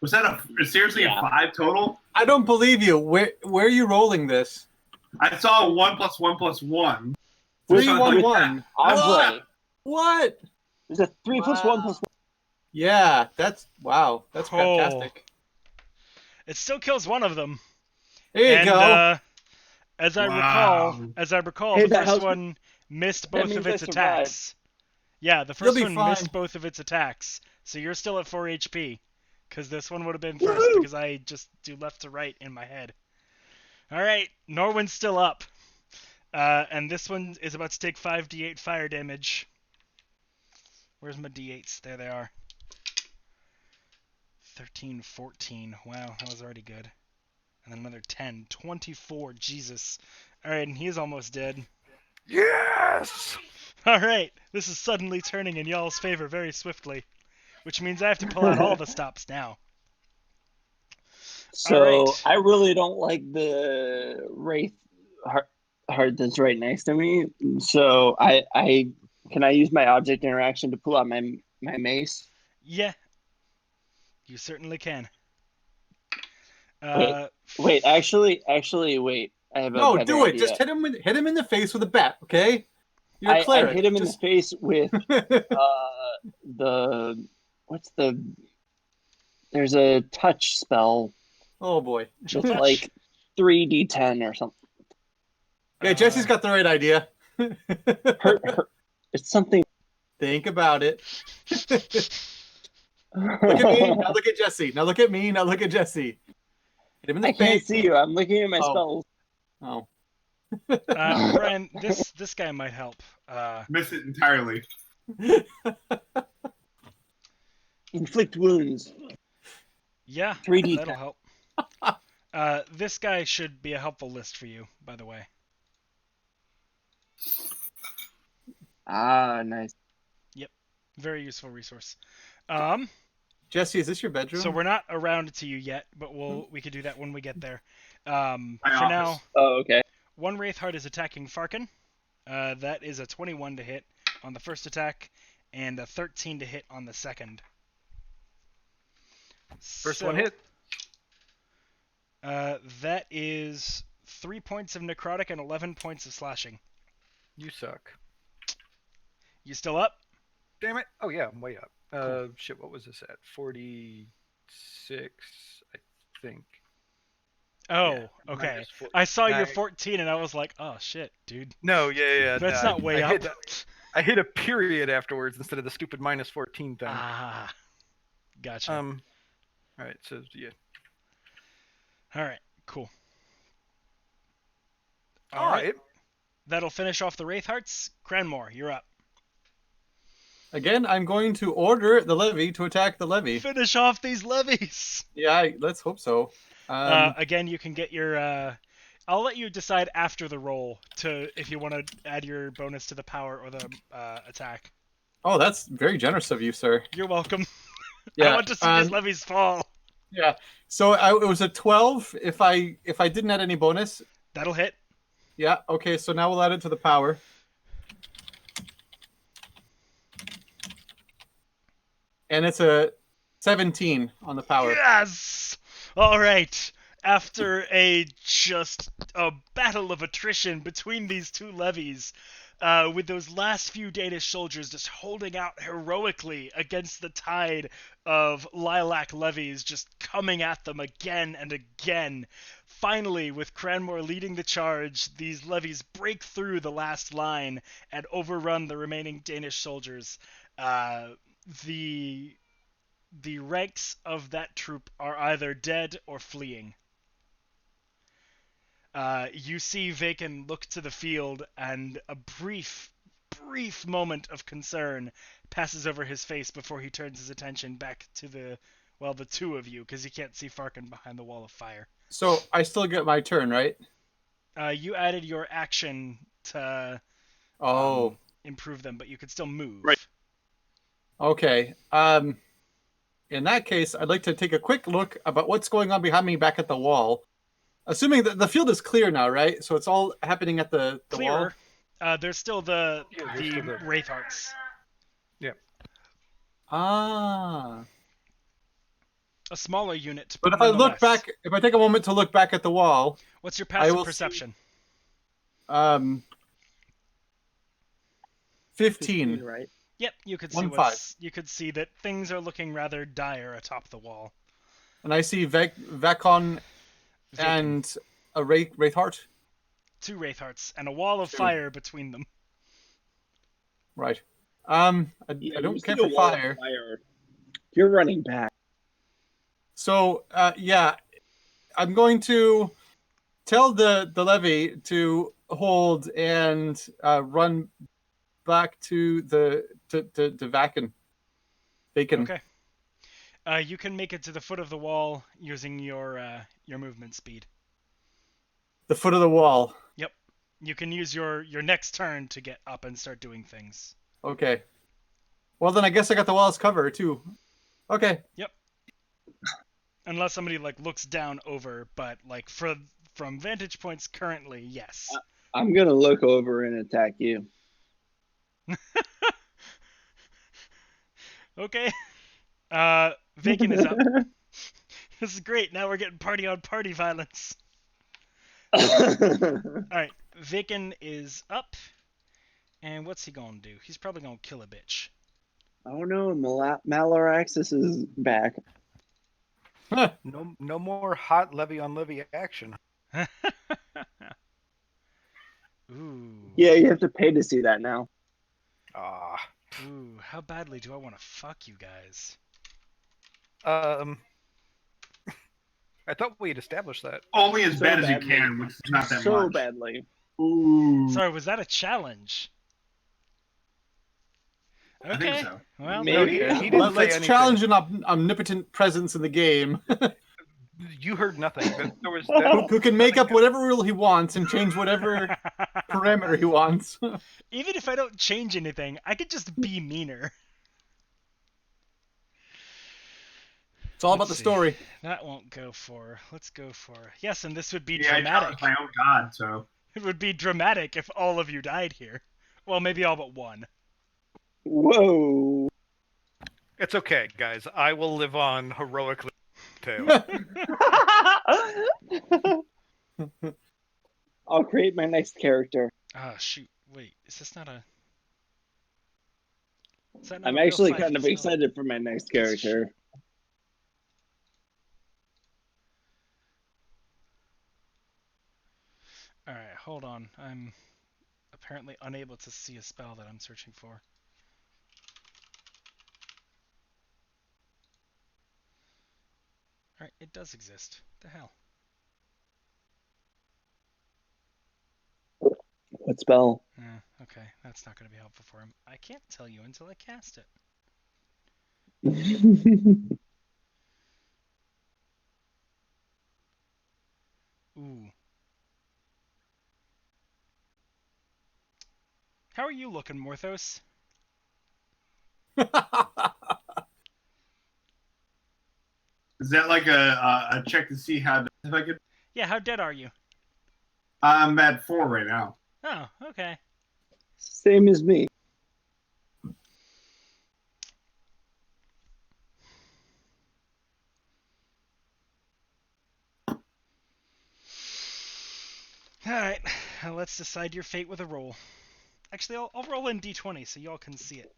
Was that seriously Yeah. a 5 total? I don't believe you. Where are you rolling this? I saw 1 + 1 + 1. 3-1-1. Andre. What? There's a 3 + 1 + 1. Yeah, that's wow. That's Oh. fantastic. It still kills one of them. There you And go. as I Wow. recall, Hey, the that first helps me. one missed That both means of I its survived. attacks. Yeah, the You'll first be one fine. missed both of its attacks, so you're still at 4 HP. Because this one would have been first, Woohoo! because I just do left to right in my head. Alright, Norwin's still up. And this one is about to take 5d8 fire damage. Where's my d8s? There they are. 13, 14. Wow, that was already good. And then another 10. 24. Jesus. Alright, and he's almost dead. Yes! Alright, this is suddenly turning in y'all's favor very swiftly. Which means I have to pull out all the stops now. So Alright. I really don't like the wraith heart that's right next to me. So I can I use my object interaction to pull out my mace? Yeah. You certainly can. Wait, actually, wait. I have a No, better do it. idea. Just hit him in the face with a bat, okay? You're a I cleric. hit him in the Just... face with there's a touch spell. Oh boy. Chill It's touch. like 3d10 or something. Yeah, Jesse's got the right idea. It's something. Think about it. Look at me. Now look at Jesse. Now look at me. Now look at Jesse. Hit him in the I can't face. see you. I'm looking at my Oh. spells. Oh. Brian, this guy might help. Miss it entirely. Inflict wounds. Yeah, 3D that'll help. This guy should be a helpful list for you, by the way. Ah, nice. Very useful resource. Jesse, is this your bedroom? So we're not around to you yet, but we could do that when we get there. For office. now, Oh, okay. one Wraithheart is attacking Farkin. That is a 21 to hit on the first attack, and a 13 to hit on the second. First one hit. That is 3 points of necrotic and 11 points of slashing. You suck. You still up? Damn it. Oh, yeah, I'm way up. Shit, what was this at? 46, I think. Oh, Yeah, okay. minus I saw your nine. 14 and I was like, oh shit, dude. No, yeah. That's no, not way I up. I hit a period afterwards instead of the stupid -14 thing. Ah, gotcha. All right, so yeah. All right, cool. All right. That'll finish off the Wraith Hearts. Cranmore, you're up. Again, I'm going to order the levy to attack the levy. Finish off these levies. Yeah, let's hope so. Again, you can get your. I'll let you decide after the roll if you want to add your bonus to the power or the attack. Oh, that's very generous of you, sir. You're welcome. Yeah, I want to see these levies fall. Yeah. So it was a 12 if I didn't add any bonus. That'll hit. Yeah. Okay. So now we'll add it to the power. And it's a 17 on the power. Yes! All right. After just a battle of attrition between these two levies, with those last few Danish soldiers just holding out heroically against the tide of lilac levies just coming at them again and again. Finally, with Cranmore leading the charge, these levies break through the last line and overrun the remaining Danish soldiers. The ranks of that troop are either dead or fleeing. You see Vaken look to the field, and a brief moment of concern passes over his face before he turns his attention back to the two of you, because he can't see Farkin behind the wall of fire. So I still get my turn, right? You added your action to improve them, but you could still move. Right. Okay. In that case, I'd like to take a quick look about what's going on behind me back at the wall. Assuming that the field is clear now, right? So it's all happening at the Clearer. wall? There's still the Wraith Hearts. Yeah. Ah. A smaller unit to But put if I in the look west. back, if I take a moment to look back at the wall... What's your passive perception? 15. 15, right? Yep, you could see 1-5. You could see that things are looking rather dire atop the wall. And I see Vakon and a Wraith Heart. 2 Wraith Hearts and a wall of fire between them. Right. I don't care for fire. You're running back. So yeah, I'm going to tell the levy to hold and run back to the Vaken. Okay. You can make it to the foot of the wall using your movement speed. The foot of the wall. Yep. You can use your next turn to get up and start doing things. Okay. Well, then I guess I got the walls covered too. Okay. Yep. Unless somebody looks down over, but from vantage points currently, yes. I'm gonna look over and attack you. Okay. Vaken is up. This is great. Now we're getting party on party violence. Alright, Vaken is up. And what's he gonna do? He's probably gonna kill a bitch. Oh no, Malaraxis is back. No more hot levy on levy action. Ooh. Yeah, you have to pay to see that now. Ooh, how badly do I want to fuck you guys? I thought we had established that. Only as So bad as you badly. can, which is not that So much. badly. Ooh. Sorry, was that a challenge? Okay. I think so. Well, Maybe. He didn't say Let's anything. challenge an omnipotent presence in the game You heard nothing. There was that, who can make up whatever rule he wants and change whatever parameter he wants. Even if I don't change anything, I could just be meaner. It's all about Let's the see. story. That won't go for. Let's go for. Yes, and this would be Yeah, I dramatic. challenged my own god, so. It would be dramatic if all of you died here. Well, maybe all but one. Whoa. it's okay, guys. I will live on heroically. Too. I'll create my next character. Ah, shoot. Wait, is this not a... Is that not I'm a real actually 5e kind of spell? excited for my next character. Alright, hold on. I'm apparently unable to see a spell that I'm searching for. Alright, it does exist. What the hell? What spell? Okay, that's not going to be helpful for him. I can't tell you until I cast it. Ooh. How are you looking, Morthos? Is that like a check to see how if I could? Yeah, how dead are you? I'm at 4 right now. Oh, okay. Same as me. Alright, let's decide your fate with a roll. Actually, I'll roll in d20 so y'all can see it.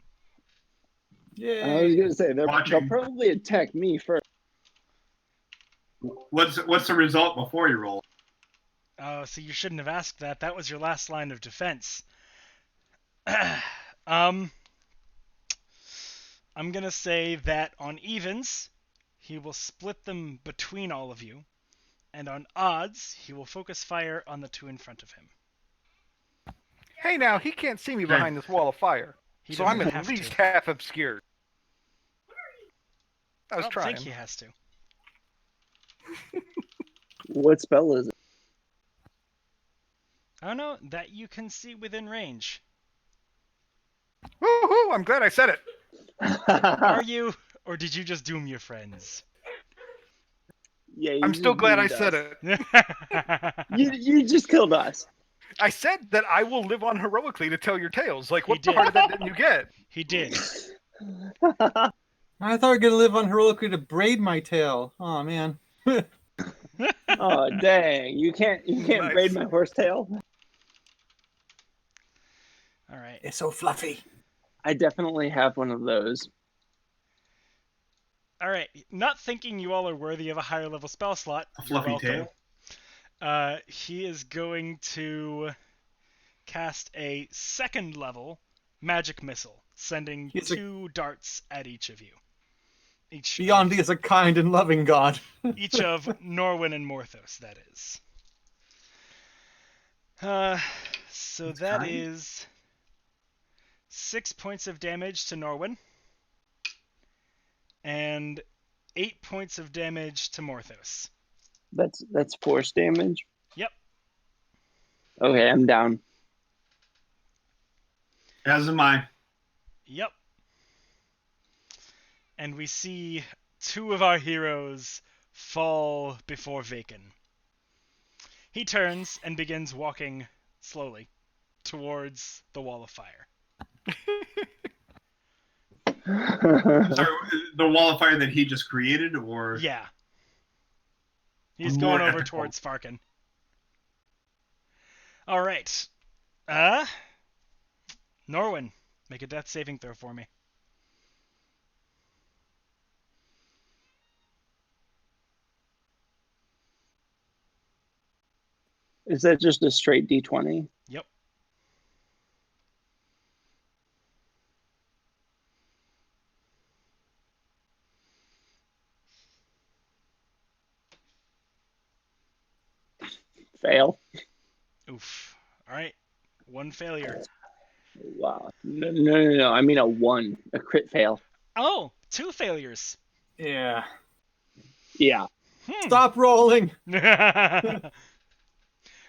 I was Yay! gonna say they'll Watching. probably attack me first. What's the result before you roll? Oh, so you shouldn't have asked that. That was your last line of defense. I'm gonna say that on evens, he will split them between all of you, and on odds, he will focus fire on the two in front of him. Hey, now he can't see me Okay. behind this wall of fire, He so doesn't I'm at have least to. half obscured. I I was don't trying. think he has to. What spell is it? I don't know, that you can see within range. Woohoo! I'm glad I said it. Are you, or did you just doom your friends? Yeah, I'm still glad I said it. You just killed us. I said that I will live on heroically to tell your tales. Like, He what did. part of that didn't you get? He did. I thought we were gonna live on heroically to braid my tail. Oh man. Oh dang! You can't Nice. braid my horsetail. All right. It's so fluffy. I definitely have one of those. All right. Not thinking you all are worthy of a higher level spell slot. A You're fluffy welcome. tail. He is going to cast a second level magic missile, sending He's a- 2 darts at each of you. BionD is a kind and loving god. Each of Norwin and Morthos, that is. So That's that kind. is 6 points of damage to Norwin, and 8 points of damage to Morthos. That's force damage. Yep. Okay, I'm down. As am I. Yep. And we see 2 of our heroes fall before Vaken. He turns and begins walking slowly towards the wall of fire. Sorry, the wall of fire that he just created, or Yeah. He's More going over epical. towards Farkin. All right. Norwin, make a death saving throw for me. Is that just a straight D20? Yep. Fail. Oof. All right. 1 failure. Wow. No. I mean a 1, a crit fail. Oh, 2 failures. Yeah. Yeah. Stop rolling.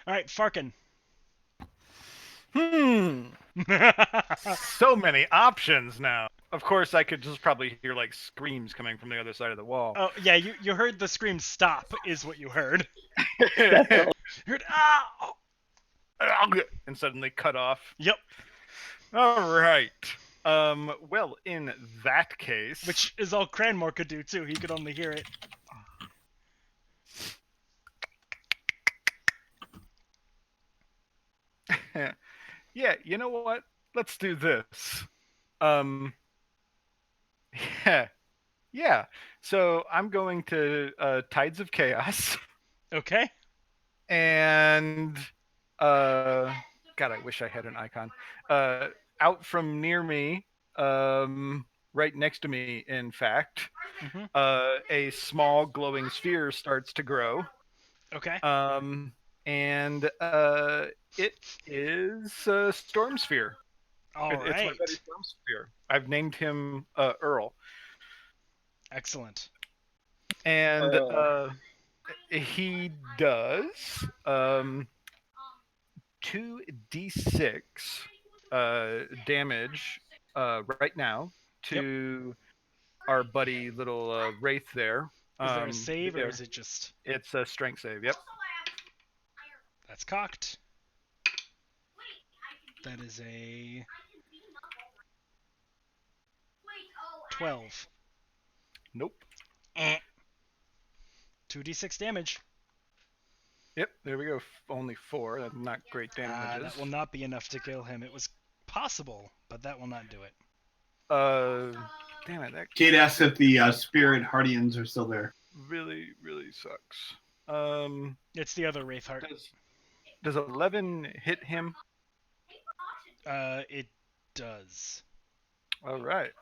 All right, Farkin. So many options now. Of course, I could just probably hear like screams coming from the other side of the wall. Oh, yeah, you heard the scream stop, is what you heard. Definitely. You heard, ah! And suddenly cut off. Yep. All right. Well, in that case, Which is all Cranmore could do, too. He could only hear it. yeah, you know what? Let's do this. Yeah. So I'm going to Tides of Chaos, Okay. and God, I wish I had an icon. Out from near me, right next to me, in fact, Mhm. A small glowing sphere starts to grow. Okay. And it is a storm sphere. All It's my buddy right. Storm Sphere. I've named him Earl, Excellent. and Earl. he does 2d6 damage right now Yep. to our buddy little wraith there. Is there a save or there. is it just It's a strength save. Yep. that's cocked? That is a 12. Nope. 2d6 damage. Yep. There we go. Only 4. That's not great damages. That will not be enough to kill him. It was possible, but that will not do it. Damn it. That Kate asks if the spirit Hardians are still there. really, really sucks. It's the other Wraith Heart. Does 11 hit him? It does. All right.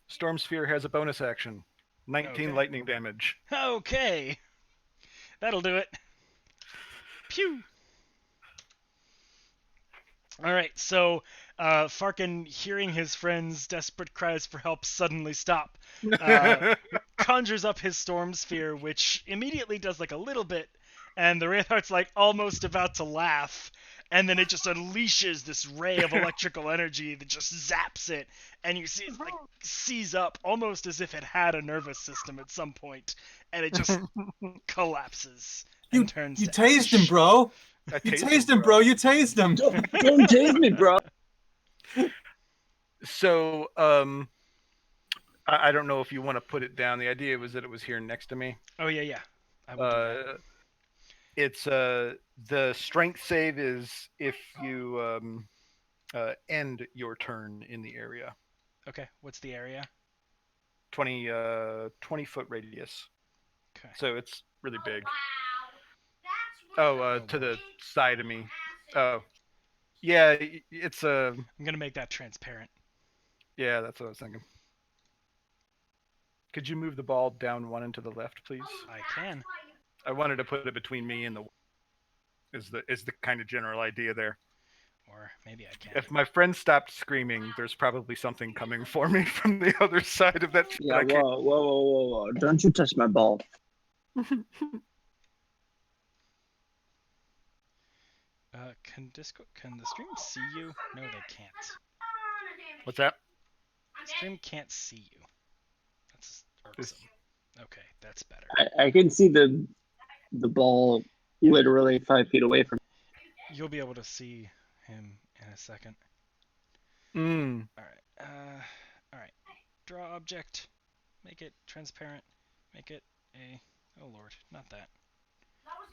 Storm Sphere has a bonus action. 19 Okay. lightning damage. Okay. That'll do it. Pew. All right, so Farkin, hearing his friend's desperate cries for help suddenly stop, conjures up his storm sphere, which immediately does like a little bit, and the Wraithheart's like almost about to laugh, and then it just unleashes this ray of electrical energy that just zaps it, and you see it like seize up almost as if it had a nervous system at some point, and it just collapses and turns You to tased ash. him, bro. I You tased tased him, bro. You tased him. Don't tase me, bro. So, I don't know if you want to put it down. The idea was that it was here next to me. Oh yeah. I will do that. It's the strength save is if you end your turn in the area. Okay, what's the area? 20 foot radius. Okay. So it's really big. That's To the side of me. Oh, yeah. It's I'm gonna make that transparent. Yeah, that's what I was thinking. Could you move the ball down 1 and to the left, please? I can. I wanted to put it between me and the. Is the kind of general idea there. Or maybe I can. If my friend stopped screaming, there's probably something coming for me from the other side of that. Yeah, I can't. whoa. Don't you touch my ball. Can the stream see you? No, they can't. What's that? The stream can't see you. That's irksome. Okay, that's better. I can see the ball literally 5 feet away from me. You'll be able to see him in a second. Mm. All right. Draw object. Make it transparent. Make it a. Oh lord, not that.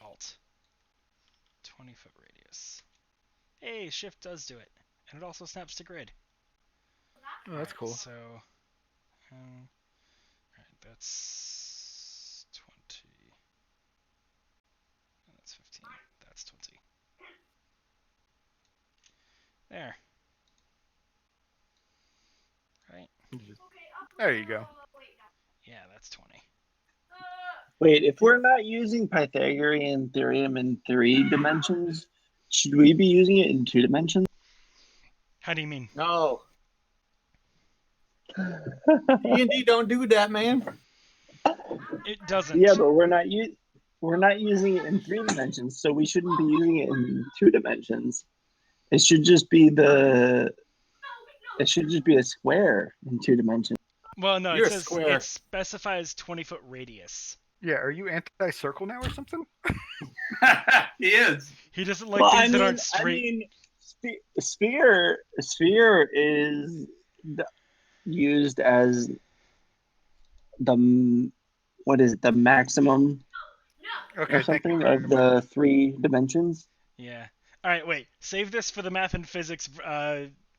Alt. 20-foot radius. Hey, shift does do it, and it also snaps to grid. Oh, that's cool. So, alright, that's 20. That's 15. That's 20. There. Right? There you go. Yeah, that's 20. Wait, if we're not using Pythagorean theorem in 3 dimensions, should we be using it in 2 dimensions? How do you mean? No. D&D don't do that, man. It doesn't. Yeah, but we're not using it in 3 dimensions, so we shouldn't be using it in 2 dimensions. It should just be a square in 2 dimensions. Well, no, You're it a says square. it specifies 20-foot radius. Yeah, are you anti-circle now or something? He is. He doesn't like things that aren't straight. Sphere is used as the maximum Okay, or thank you something very of much. the 3 dimensions. Yeah. All right, wait. Save this for the math and physics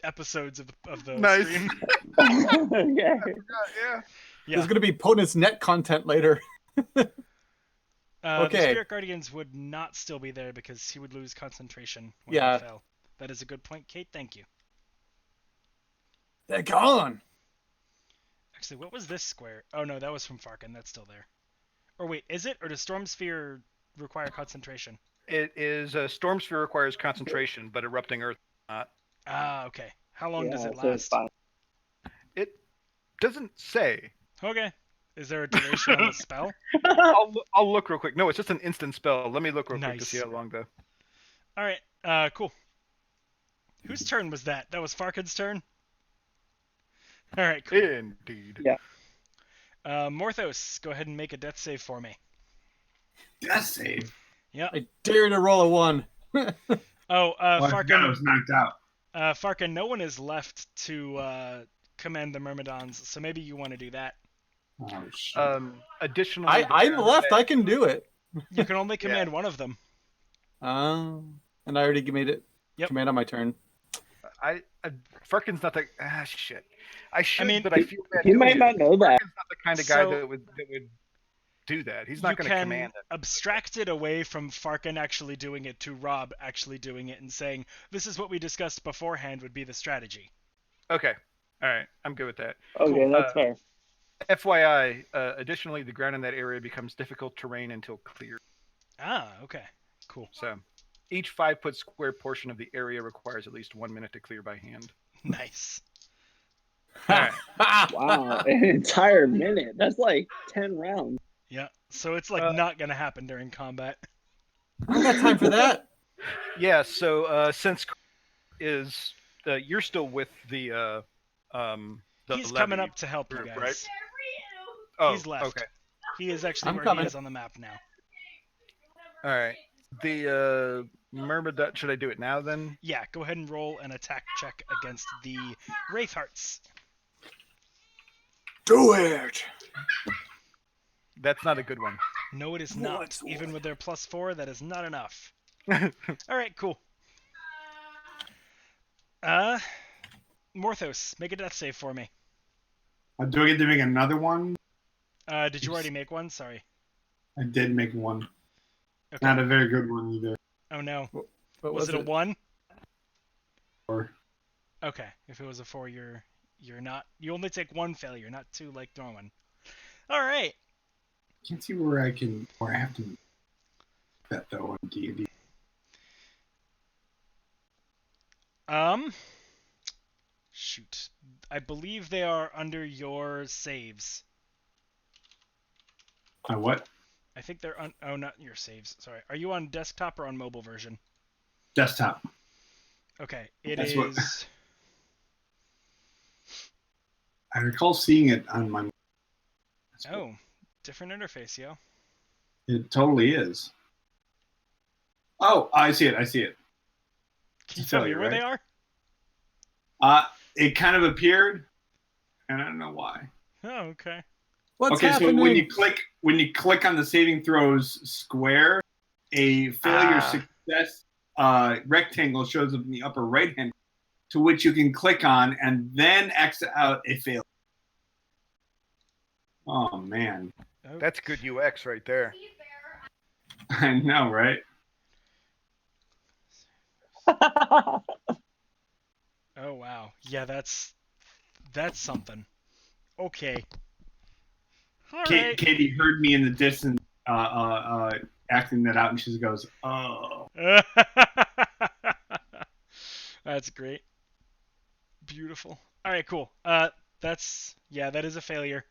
episodes of the Nice. stream. Okay. Yeah. Yeah. There's going to be bonus net content later. The Okay. Spirit Guardians would not still be there because he would lose concentration when he Yeah. fell. That is a good point, Kate. Thank you. They're gone. Actually, what was this square? Oh no, that was from Farkin. That's still there. Or wait, is it? Or does Storm Sphere require concentration? It is a storm sphere requires concentration, but erupting Earth not. Ah, okay. How long does it so it's last? fine. It doesn't say. Okay. Is there a duration on the spell? I'll look real quick. No, it's just an instant spell. Let me look real quick to Nice. see how long the. All right. Cool. Whose turn was that? That was Farkin's turn. All right. Cool. Indeed. Yeah. Morthos, go ahead and make a death save for me. Death save. Yep. I dare to roll a 1. Oh, Well, I Farkin. was knocked out. Farkin, no one is left to command the Myrmidons, so maybe you want to do that. Oh shit. Additionally, I'm left. I can do it. You can only command one of them. And I already made it. Yep. Command on my turn. Farkin's not the shit. I should, but I feel bad. He might doing not it. know that. Farkin's not the kind of guy that would do that. He's not going to command You it. can abstract it away from Farkin actually doing it to Rob actually doing it and saying, this is what we discussed beforehand would be the strategy. Okay. All right. I'm good with that. Okay, Cool. that's fair. FYI, additionally, the ground in that area becomes difficult terrain until cleared. Ah, okay. Cool. So, each 5-foot square portion of the area requires at least 1 minute to clear by hand. Nice. Alright. Wow, an entire minute. That's like 10 rounds. Yeah, so it's like not going to happen during combat. I don't got time for that. Yeah, so since is you're still with the He's levy coming up to help you group, guys. right? There for you. Oh, He's left. okay. He is actually I'm where coming. he is on the map now. All right. The Myrmidon, should I do it now then? Yeah, go ahead and roll an attack check against the Wraithhearts. Do it. That's not a good one. No, it is What? not. Even with their +4, that is not enough. Alright, cool. Morthos, make a death save for me. Do I get to make another one? Did you already make one? Sorry. I did make one. Okay. Not a very good one either. Oh no. What Was it a 1? Or Okay. If it was a 4, you're not. You only take 1 failure, not 2 like Norman. Alright. can't see where I have to bet though on D&D. Shoot. I believe they are under your saves. What? I think they're on. Oh, not your saves. Sorry. Are you on desktop or on mobile version? Desktop. Okay. It That's is. what- I recall seeing it on my. Oh, different interface, yo. It totally is. Oh, I see it. Can you It's tell me failure, where they right? are? It kind of appeared, and I don't know why. Oh, okay. What's Okay, happening? so when you click on the saving throws square, a failure success rectangle shows up in the upper right hand, to which you can click on and then exit out a failure. Oh man, Oh, That's good UX right there. Be fair. I know, right? oh wow. Yeah, that's something. Okay. All right. Katie heard me in the distance acting that out, and she goes, "Oh." That's great. Beautiful. All right, cool. That is a failure.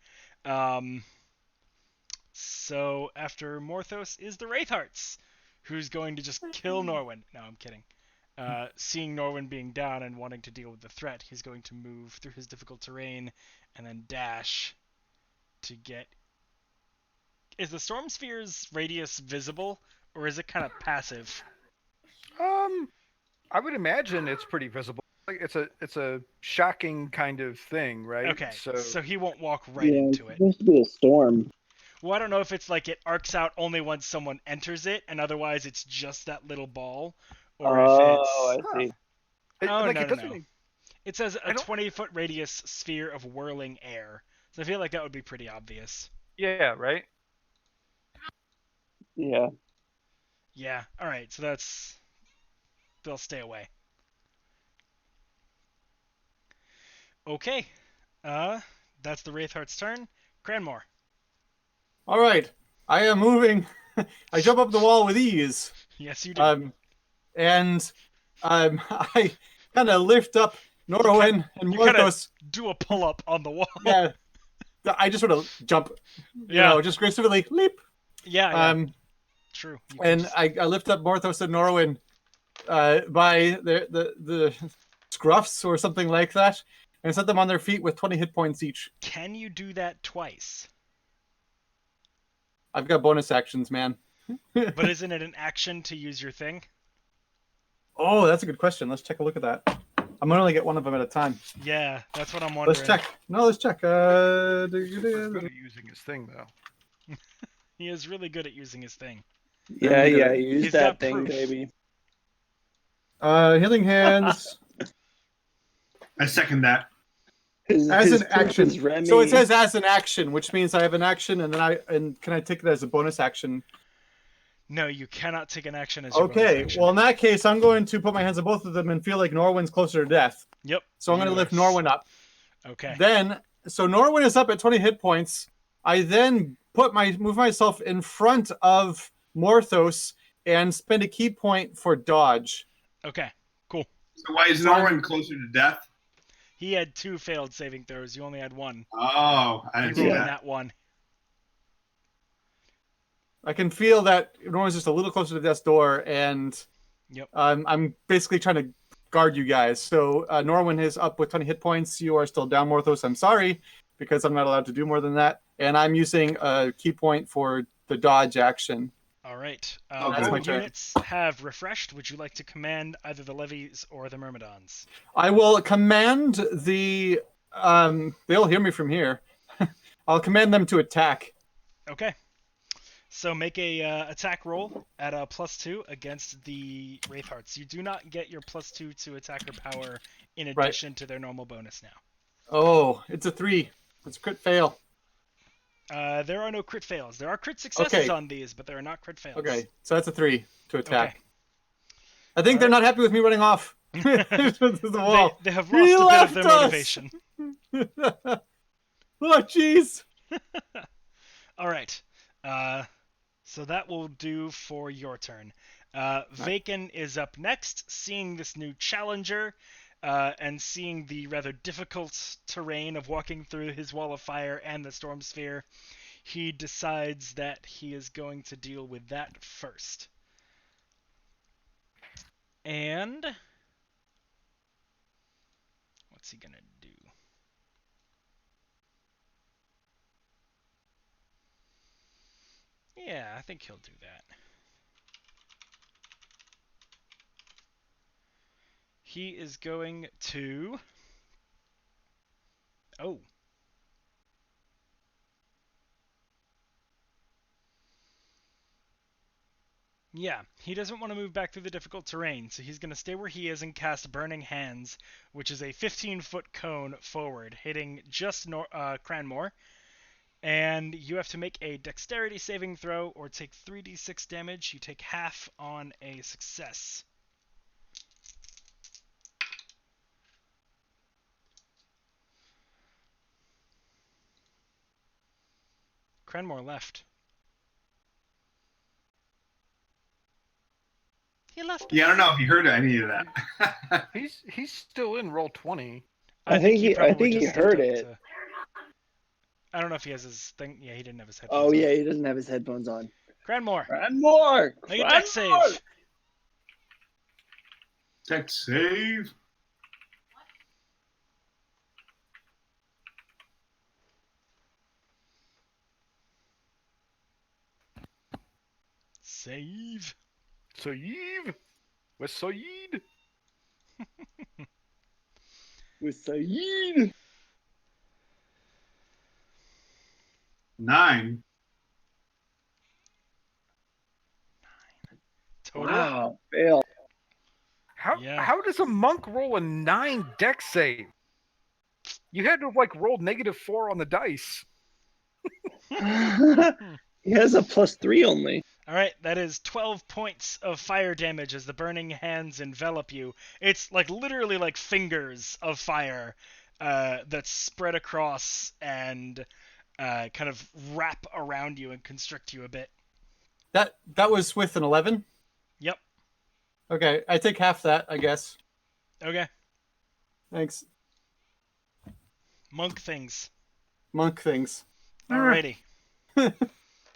So after Morthos is the Wraithhearts, who's going to just kill Norwin. No, I'm kidding. Seeing Norwin being down and wanting to deal with the threat, he's going to move through his difficult terrain and then dash to get. Is the Storm Sphere's radius visible, or is it kind of passive? I would imagine it's pretty visible. Like it's a shocking kind of thing, right? Okay, so he won't walk right yeah, into it's it. supposed to be a storm. Well, I don't know if it's like it arcs out only once someone enters it, and otherwise it's just that little ball, or if Oh, it's. I see. Oh, like, no, it no, doesn't. no. It says I a don't- 20-foot radius sphere of whirling air. So I feel like that would be pretty obvious. Yeah, right. Yeah. Yeah. All right. So they'll stay away. Okay. That's the Wraithheart's turn. Cranmore. All right, I am moving. I jump up the wall with ease. Yes, you do. And I kind of lift up Norwin and You kind of Morthos. do a pull up on the wall. Yeah, I just sort of jump, Yeah. just gracefully leap. Yeah. True. You can And just- I lift up Morthos and Norwin by the scruffs or something like that, and set them on their feet with 20 hit points each. Can you do that twice? I've got bonus actions, man. But isn't it an action to use your thing? Oh, that's a good question. Let's take a look at that. I'm gonna only get one of them at a time. Yeah, that's what I'm wondering. Let's check. No, let's check. He's good at using his thing though. He is really good at using his thing. Yeah, use He's that got thing, proof. baby. Healing hands. I second that. His As an proof action. is Remy. So it says as an action, which means I have an action, and then can I take it as a bonus action? No, you cannot take an action as your bonus Okay, action. well in that case, I'm going to put my hands on both of them and feel like Norwin's closer to death. Yep. So I'm going to you lift are- Norwin up. Okay. Then, so Norwin is up at 20 hit points. I then move myself in front of Morthos and spend a key point for dodge. Okay. Cool. So why is Norwin closer to death? He had 2 failed saving throws. You only had 1. Oh, I He didn't see rolled Yeah. in that. that 1. I can feel that Norwin's just a little closer to death's door, and Yep. I'm basically trying to guard you guys. So Norwin is up with 20 hit points. You are still down, Morthos. I'm sorry, because I'm not allowed to do more than that. And I'm using a key point for the dodge action. All right. Oh, that's All my turn. units have refreshed. Would you like to command either the levies or the myrmidons? I will command the... they'll hear me from here. I'll command them to attack. Okay. So make a attack roll at a +2 against the Wraithhearts. You do not get your +2 to attacker power in Right. addition to their normal bonus now. Oh, it's a 3. It's a crit fail. There are no crit fails. There are crit successes Okay. on these, but there are not crit fails. Okay, so that's a 3 to attack. Okay. I think they're not happy with me running off. to the wall. They have He lost a bit of their left us! motivation. Oh, jeez. All right. So that will do for your turn. Vaken is up next, seeing this new challenger, and seeing the rather difficult terrain of walking through his wall of fire and the storm sphere. He decides that he is going to deal with that first. And what's he gonna do? Yeah, I think he'll do that. He is going to... Oh. Yeah, he doesn't want to move back through the difficult terrain, so he's going to stay where he is and cast Burning Hands, which is a 15-foot cone forward, hitting just Cranmore. And you have to make a dexterity saving throw or take 3d6 damage. You take half on a success. Cranmore left. He left. Yeah, I don't know if you heard any of that. He's still in roll 20. I think he probably just stepped heard up it. to- I don't know if he has his thing. Yeah, he didn't have his headphones Oh on. yeah, he doesn't have his headphones on. Cranmore, And more. make a dex save. Deck save. Save. Saeed! With Saeed! With Saeed. 9. Total. Wow, fail. Yeah. How does a monk roll a 9 dex save? You had to have like rolled -4 on the dice. He has a +3 only. All right, that is 12 points of fire damage as the burning hands envelop you. It's like literally like fingers of fire that spread across and kind of wrap around you and constrict you a bit. That was with an 11. Yep. Okay, I take half that, I guess. Okay. Thanks. Monk things. Monk things. Alrighty.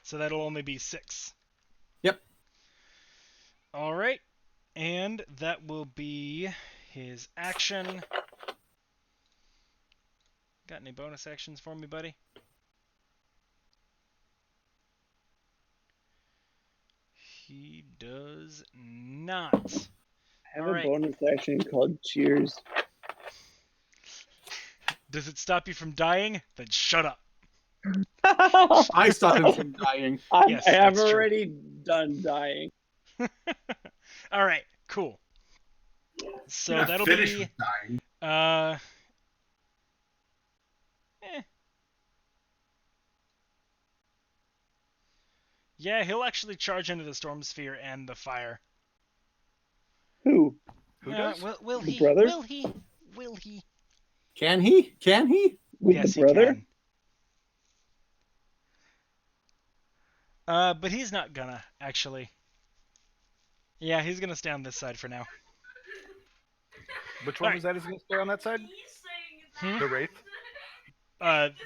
So that'll only be 6. Yep. All right, and that will be his action. Got any bonus actions for me, buddy? He does not. I have All a right. bonus action called Cheers. Does it stop you from dying? Then shut up. I stopped him from dying. Yes, I have that's true. already done dying. All right, cool. So You're not that'll finished be with dying. Yeah, he'll actually charge into the storm sphere and the fire. Who? Who does? Will The he? brother? Will he? Will he? Can he? Can he? With Yes, the brother? he can. But he's not gonna, actually. Yeah, he's gonna stay on this side for now. Which one Alright. was that? Is going to stay on that side? Hmm? The wraith.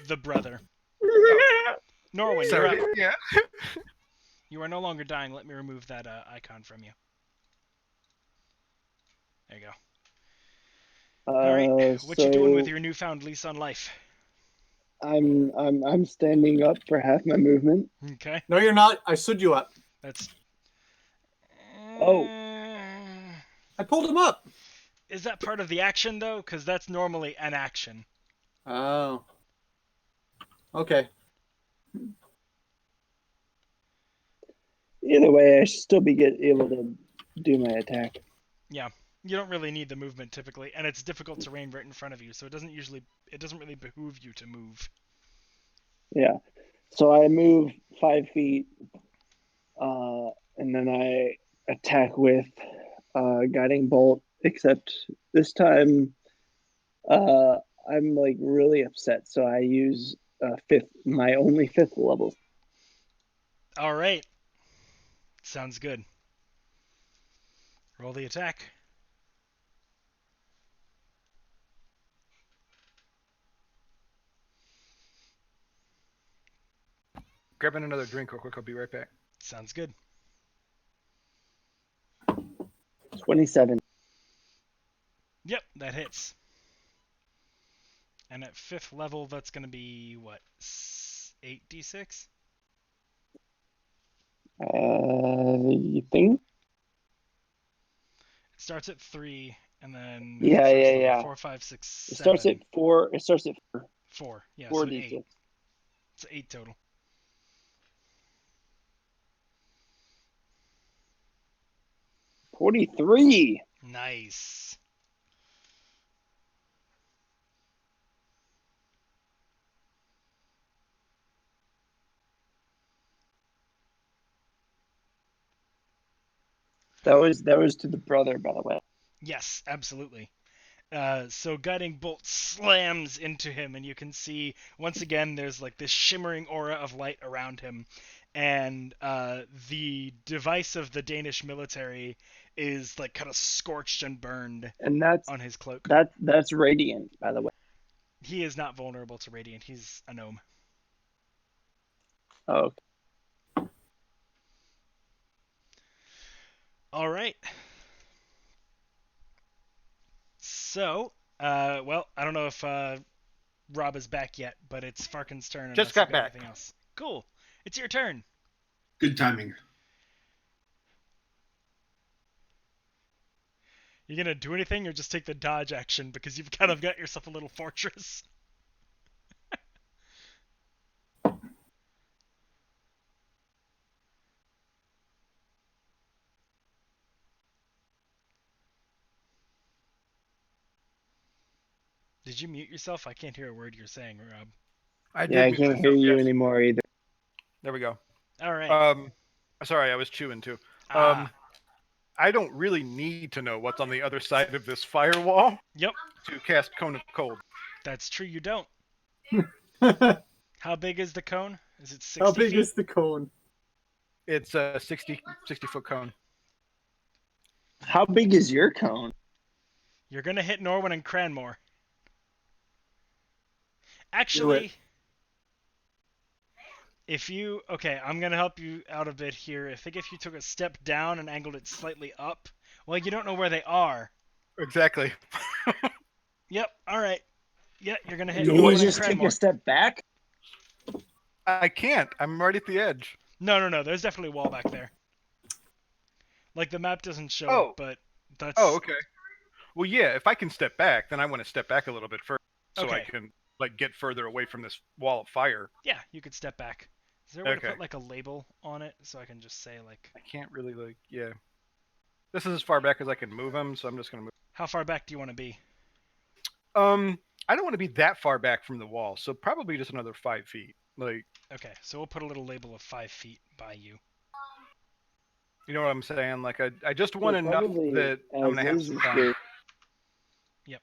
The brother. Norwin, you're Sorry. up. Yeah. You are no longer dying. Let me remove that icon from you. There you go. Alright, what you doing with your newfound lease on life? I'm standing up for half my movement. Okay, No, you're not. I stood you up. that's... Oh. I pulled him up. Is that part of the action, though? Because that's normally an action. Oh. Okay. Either way, I should still be able to do my attack. Yeah, you don't really need the movement typically, and it's difficult terrain right in front of you, so it doesn't really behoove you to move. Yeah. So I move 5 feet, and then I attack with guiding bolt. Except this time, I'm like really upset, so I use my only 5th level. All right, sounds good. Roll the attack. Grabbing another drink real quick. I'll be right back. Sounds good. 27. Yep, that hits. And at 5th level, that's going to be, what, 8d6? You think? It starts at 3, and then Yeah, first yeah, level, yeah. 4, 5, 6, It 7. starts at 4. It starts at 4. 4, yeah, 4 so d6. 8. It's 8 total. $43. Nice. That was to the brother, by the way. Yes, absolutely. So guiding bolt slams into him, and you can see once again there's like this shimmering aura of light around him, and the device of the Danish military is like kind of scorched and burned And on his cloak. that's radiant, by the way. He is not vulnerable to radiant. He's a gnome. Oh, All right. So, well, I don't know if Rob is back yet, but it's Farkin's turn. Just unless you've got back. Anything else. Cool. It's your turn. Good timing. You gonna do anything or just take the dodge action because you've kind of got yourself a little fortress? Did you mute yourself? I can't hear a word you're saying, Rob. I yeah, I did mute can't hear myself, you yes. anymore either. There we go. All right. Sorry, I was chewing too. Ah, I don't really need to know what's on the other side of this firewall yep, to cast Cone of Cold. that's true. You don't. How How big is the cone? Is it 60 big feet? is the cone? It's a 60 foot cone. How big is your cone? You're gonna hit Norwin and Cranmore. Do Actually, it. if you I'm gonna help you out a bit here. I think if you took a step down and angled it slightly up, well, you don't know where they are. Exactly. Yep. All right. Yeah, you're gonna hit Can you Norwin and just take Cranmore. a step back? I can't. I'm right at the edge. No. There's definitely a wall back there. Like the map doesn't show Oh. it, but that's. Oh, okay. Well, yeah. If I can step back, then I want to step back a little bit further, so I Okay. can like get further away from this wall of fire. Yeah, you could step back. Is there a way to Okay. put like a label on it so I can just say like I can't really like. Yeah. This is as far back as I can move him, so I'm just gonna move. how far back do you want to be? I don't want to be that far back from the wall, so probably just another 5 feet. Like, Okay, so we'll put a little label of 5 feet by you. you know what I'm saying? Like, I just want enough probably that I'm gonna have as some is fun. good. Yep.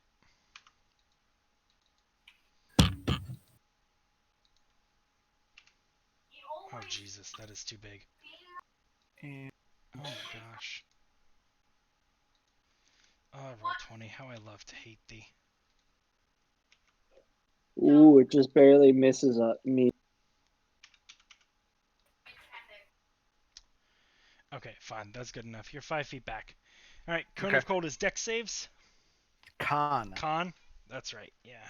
Oh Jesus, that is too big. And Oh my gosh. Oh, roll 20. How I love to hate thee. Ooh, it just barely misses me. Okay, fine. That's good enough. You're 5 feet back. All right. Cone Okay. of Cold is dex saves. con. Con. That's right. Yeah.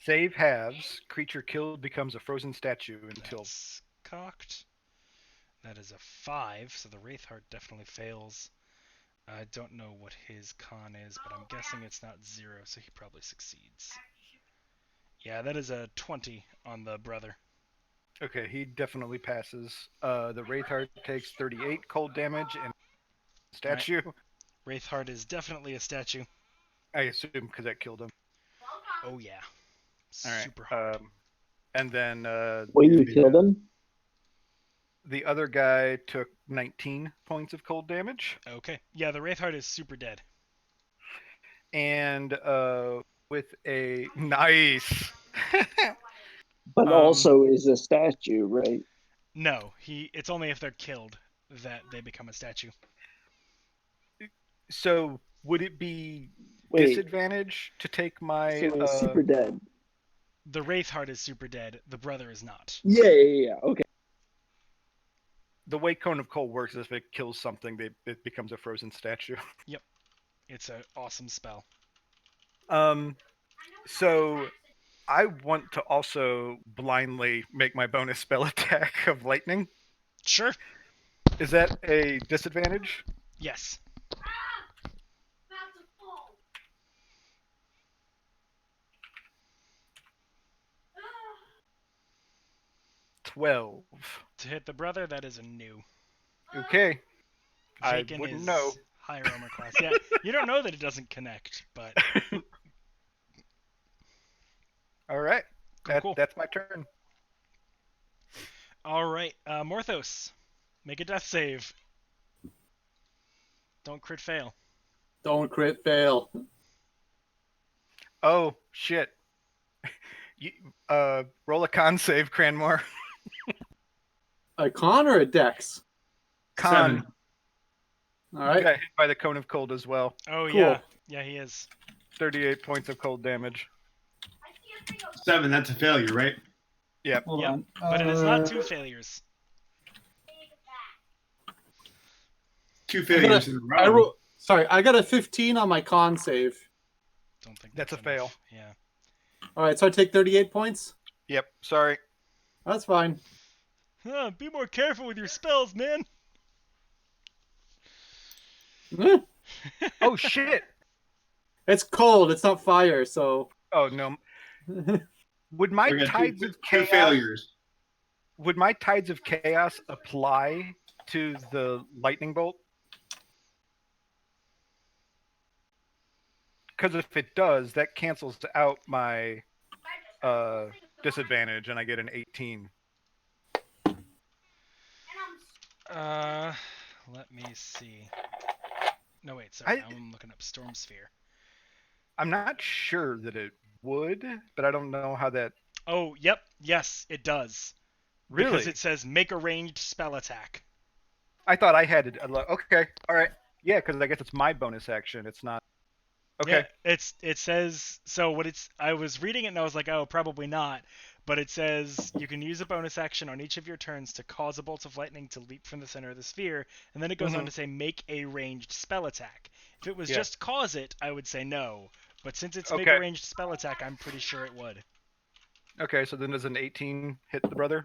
Save halves. Creature killed becomes a frozen statue until. That's cocked. That is a 5, so the Wraithheart definitely fails. I don't know what his con is, but I'm guessing it's not 0, so he probably succeeds. Yeah, that is a 20 on the brother. Okay, he definitely passes. The Wraithheart takes 38 cold damage and statue. Wraithheart is definitely a statue. I assume because that killed him. Oh yeah. All right. Super hard. And then Wait, you killed him? the other guy took 19 points of cold damage. Okay. Yeah, the Wraithheart is super dead. And with a nice. But also is a statue, right? No, it's only if they're killed that they become a statue. So would it be Wait, disadvantage to take my? so it's super dead. The Wraithheart is super dead. The brother is not. Yeah. Okay. The way Cone of Cold works is if it kills something, it becomes a frozen statue. It's an awesome spell. So I want to also blindly make my bonus spell attack of lightning. Sure. Is that a disadvantage? Yes. About to fall. 12. To hit the brother, that is a new. Okay. I Vaken wouldn't is know. higher armor class. Yeah, you don't know that it doesn't connect, but All right. cool. That's my turn. All right, Morthos, make a death save. Don't crit fail. Don't crit fail. Oh shit. You, roll a con save, Cranmore. A con or a dex? Con. 7. All right. Got hit by the Cone of Cold as well. Oh Cool. yeah, he is. 38 points of cold damage. 7, that's a failure, right? Yep. Hold Yep, on. but it is not 2 failures. 2 failures in a row. I got a 15 on my con save. Don't think That's a enough. fail. Yeah. All right, so I take 38 points. Yep. Sorry. That's fine. Be more careful with your spells, man. Eh, Oh shit. It's cold. It's not fire, so. Oh no. Would my We got tides two of chaos failures. would my tides of chaos apply to the lightning bolt? Because if it does, that cancels out my disadvantage, and I get an 18. Let me see. No, wait, sorry. I- I'm looking up Storm Sphere. I'm not sure that it would, but I don't know how that Oh, yep. Yes, it does. Because really. it says make a ranged spell attack. I thought I had it. Okay, all right. Yeah, because I guess it's my bonus action. It's not. Okay. Yeah, it says so what it's I was reading it and I was like, "Oh, probably not." But it says you can use a bonus action on each of your turns to cause a bolt of lightning to leap from the center of the sphere, and then it goes on to say make a ranged spell attack. If it was Yeah. just cause it, I would say no. But since it's make Okay. a ranged spell attack, I'm pretty sure it would. Okay, so then does an 18 hit the brother?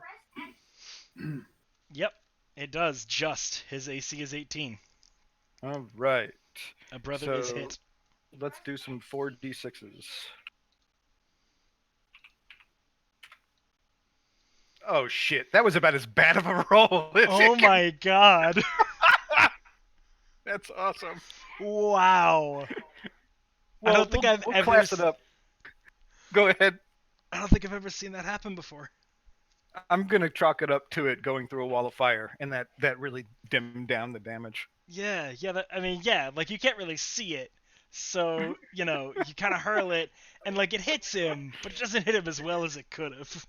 Yep, it does. Just his AC is 18. All right. A brother is So- hit. Let's do some 4d6s. Oh shit, that was about as bad of a roll as Oh you can- my god! That's awesome. Wow. I don't think I've we'll ever class it up. Go ahead. I don't think I've ever seen that happen before. I'm gonna chalk it up to it going through a wall of fire, and that really dimmed down the damage. Yeah, like you can't really see it. So, you kind of hurl it, and like it hits him, but it doesn't hit him as well as it could have.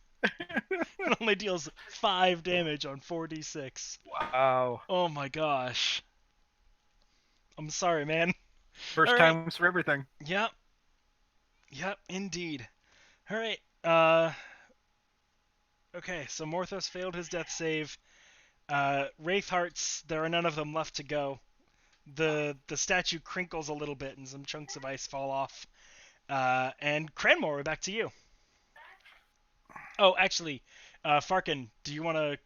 It only deals 5 damage on 4d6. Wow. Oh my gosh. I'm sorry, man. First All right. times for everything. Yep. Yep, indeed. Alright, okay, so Morthos failed his death save. Wraithhearts, there are none of them left to go. The statue crinkles a little bit and some chunks of ice fall off. And Cranmore, we're back to you. Oh, actually, Farkin, do you want to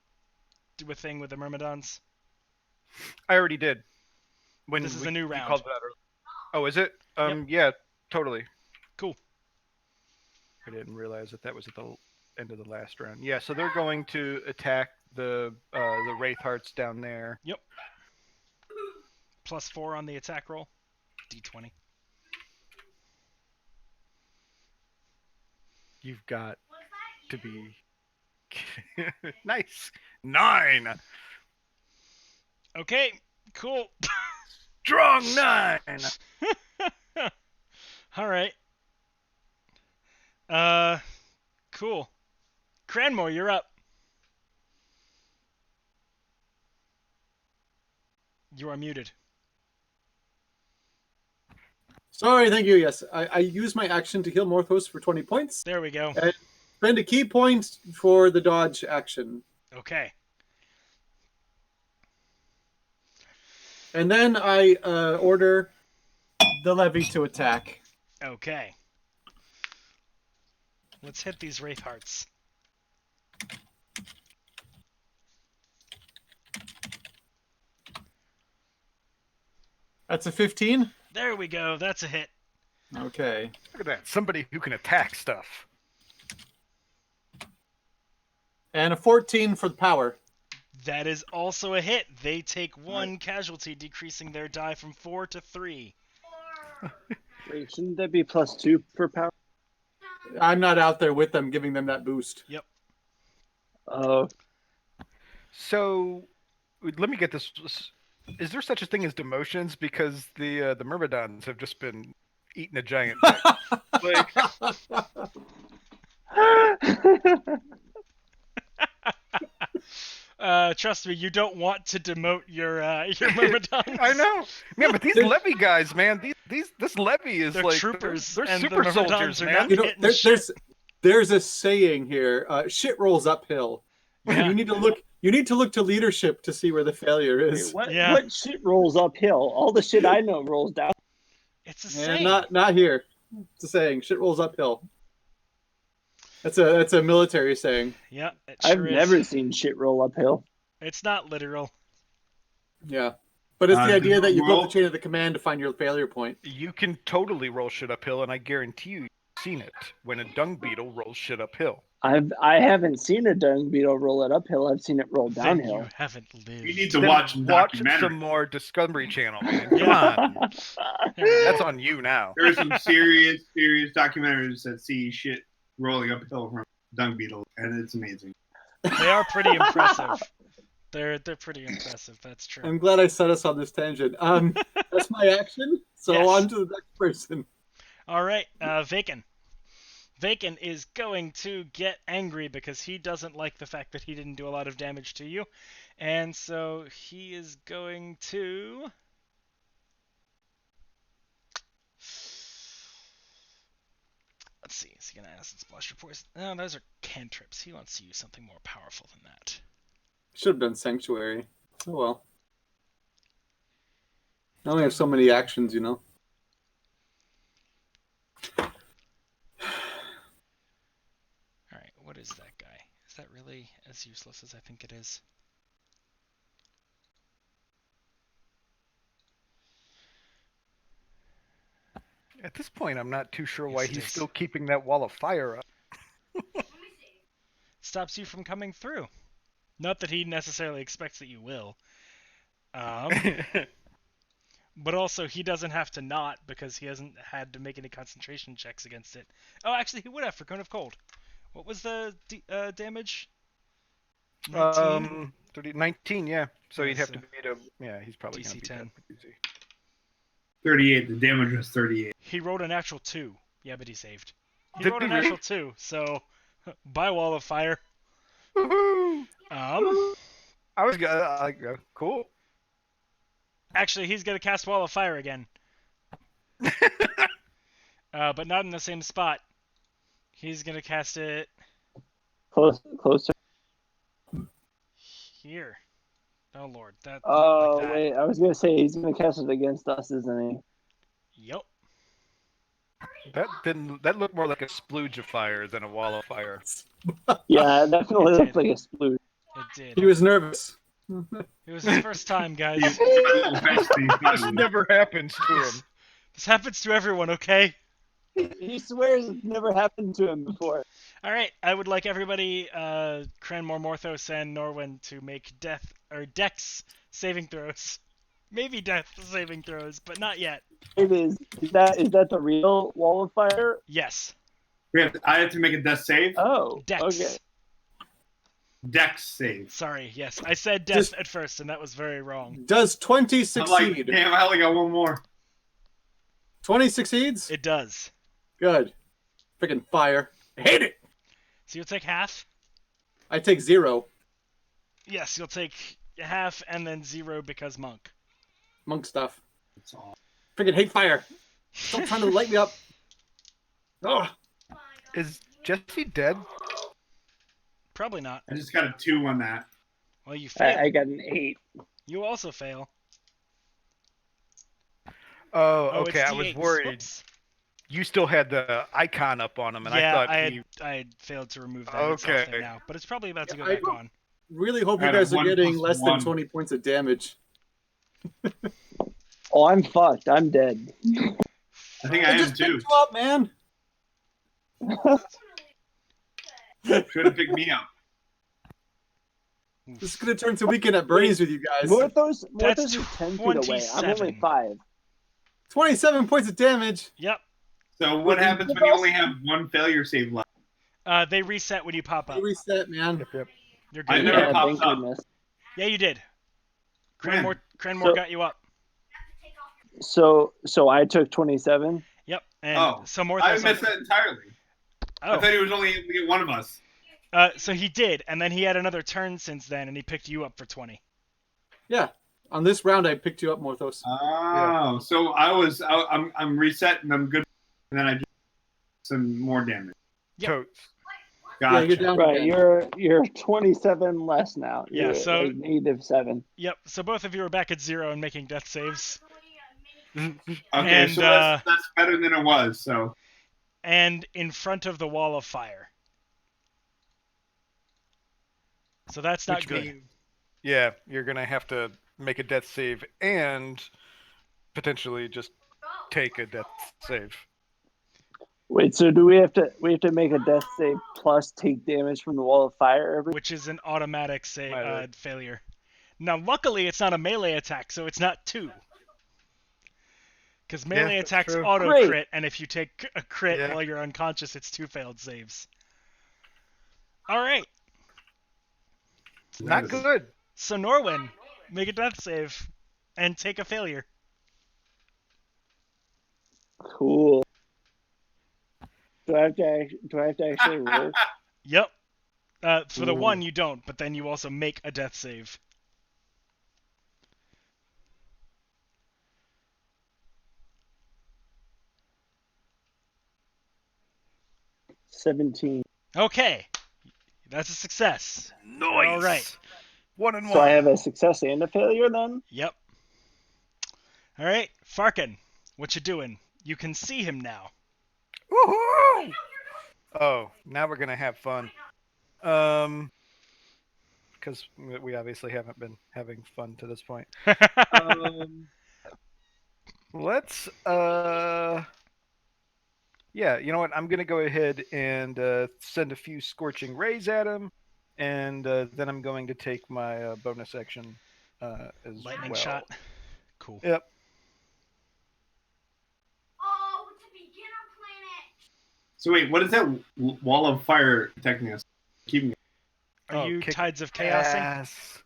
do a thing with the Myrmidons? I already did. When This is a new you round. called it out earlier. Oh, is it? Yeah, totally. Cool. I didn't realize that was at the end of the last round. Yeah, so they're going to attack the Wraithhearts down there. Yep. +4 on the attack roll. D20. You've got to be nice. 9. Okay, cool. Strong 9. All right. Cool. Cranmore, you're up. You are muted. Sorry, thank you. Yes, I use my action to heal Morthos for 20 points. There we go. Spend a key point for the dodge action. Okay. And then I order the levy to attack. Okay. Let's hit these Wraithhearts. That's a 15. There we go. That's a hit. Okay. Look at that. Somebody who can attack stuff. And a 14 for the power. That is also a hit. They take 1 casualty, decreasing their die from 4 to 3. Wait, shouldn't that be +2 for power? I'm not out there with them giving them that boost. Yep. Oh, So, let me get this. Is there such a thing as demotions? Because the Myrmidons have just been eating a giant dick. Trust me, you don't want to demote your Myrmidons. I know. Man, but these levy guys, man, this levy is They're like troopers, They're and the super Myrmidons soldiers, are man. not- You know, Hitting shit. there's a saying here: shit rolls uphill. Yeah. You need to look to leadership to see where the failure is. what Yeah. what shit rolls uphill? All the shit I know rolls down. It's a Yeah, saying. not here. It's a saying: shit rolls uphill. That's a military saying. Yeah, it I've sure is. never seen shit roll uphill. It's not literal. Yeah, but it's the Does idea it that you go roll? up the chain of the command to find your failure point. You can totally roll shit uphill, and I guarantee you've seen it when a dung beetle rolls shit uphill. I haven't seen a dung beetle roll it uphill. I've seen it roll Then downhill. you haven't lived. You need to Then watch watch documentary. some more Discovery Channel, man. Come Yeah. on, that's on you now. There are some serious documentaries that see shit rolling uphill from dung beetle, and it's amazing. They are pretty impressive. They're pretty impressive. That's true. I'm glad I set us on this tangent. That's my action. So Yes. on to the next person. All right, Vaken. Vaken is going to get angry because he doesn't like the fact that he didn't do a lot of damage to you, and so he is going to. Let's see. Is he gonna acid splash or poison? No, those are cantrips. He wants to use something more powerful than that. Should have done Sanctuary. Oh well. I only have so many actions, you know. Alright, what is that guy? Is that really as useless as I think it is? At this point, I'm not too sure Yes, why it he's is. still keeping that wall of fire up. Stops you from coming through. Not that he necessarily expects that you will. But also, he doesn't have to not because he hasn't had to make any concentration checks against it. Oh, actually, he would have for Cone of Cold. What was the damage? 19? 19, yeah. So Yeah, he'd have so to beat a. Yeah, he's probably going to DC beat 10. that pretty easy. 38. The damage was 38. He rolled a natural 2. Yeah, but he saved. He Did rolled he a really? natural 2, so by Wall of Fire. Woohoo! I was cool. Actually, he's gonna cast Wall of Fire again. But not in the same spot. He's gonna cast it Closer. here. Oh lord, that. Oh, not like that. wait. I was going to say he's going to cast it against us, isn't he? Yep. That looked more like a splooge of fire than a wall of fire. Yeah, it definitely It looked did. like a splooge. It did. He was nervous. It was his first time, guys. This never happens to him. This happens to everyone, okay? He swears it's never happened to him before. Alright, I would like everybody, Cranmore, Morthos, and Norwin to make Dex saving throws. Maybe Death saving throws, but not yet. It is. Is that the real Wall of Fire? Yes. I have to make a death save. Oh, Dex. okay. Dex save. Sorry, yes. I said Death at first, and that was very wrong. Does 20 I'm succeed? like, damn, I only got one more. 20 succeeds? It does. Good. Freaking fire. I hate it. So you'll take half? I take 0. Yes, you'll take half and then 0 because monk. Monk stuff. That's all. Freaking hate fire. Stop trying to light me up. Oh, Is Jesse dead? Probably not. I just got a 2 on that. Well, you fail. I got an 8. You also fail. Oh, Oh, okay. it's I was D8s. worried. Whoops. You still had the icon up on him, and Yeah, I thought I had failed to remove that. It's off there Okay. now, but it's probably about to go I- back on. really hope you Out of guys are 1 getting plus less 1. than 20 points of damage. Oh, I'm fucked. I'm dead. I think I am just too. picked you up, man. Should have picked me up. This is gonna turn to weekend at Bernie's with you guys. Morthos That's is 10 feet away. I'm only 27. 5. 27 points of damage. Yep. So what happens when you only have 1 failure save left? They reset when you pop up. Reset, man. Yep. You're I good. never Yeah, popped thank up. goodness. Yeah, you did. When? Cranmore So- got you up. So I took 27. Yep. And Oh, so more I missed that entirely. I Oh. thought he was only able to get one of us. So he did, and then he had another turn since then, and he picked you up for 20. Yeah. On this round, I picked you up, Morthos. Oh, so I'm reset and I'm good, and then I do some more damage. Yep. Totes. Yeah, you're Gotcha. down Right, again. you're 27 less now. Yeah, You're so- like -7. Yep. So both of you are back at 0 and making death saves. Okay, And, so that's better than it was. So And in front of the wall of fire. So that's not Which good. means, yeah, you're gonna have to make a death save and potentially just take a death save. Wait, so do we have to make a death save plus take damage from the Wall of Fire every? Which is an automatic Melee. failure. Now, luckily, it's not a melee attack, so it's not 2. Because melee that's attacks true. auto Great. crit, and if you take a crit Yeah. while you're unconscious, it's 2 failed saves. All right. Not good. So Norwin, make a death save and take a failure. Cool. Do I have to actually roll? Yep. For the Ooh. one you don't, but then you also make a death save. $17. Okay, that's a success. Nice. All right. 1 and 1. So I have a success and a failure then? Yep. All right, Farkin, what you doing? You can see him now. Woohoo! Oh, now we're gonna have fun. Because we obviously haven't been having fun to this point. Let's yeah, you know what? I'm gonna go ahead and send a few scorching rays at him, and then I'm going to take my bonus action as Lightning well. shot. Cool. Yep. Oh, it's a beginner planet. So wait, what is that wall of fire protecting us? Keeping it. Are you kick Tides of Chaosing? ass.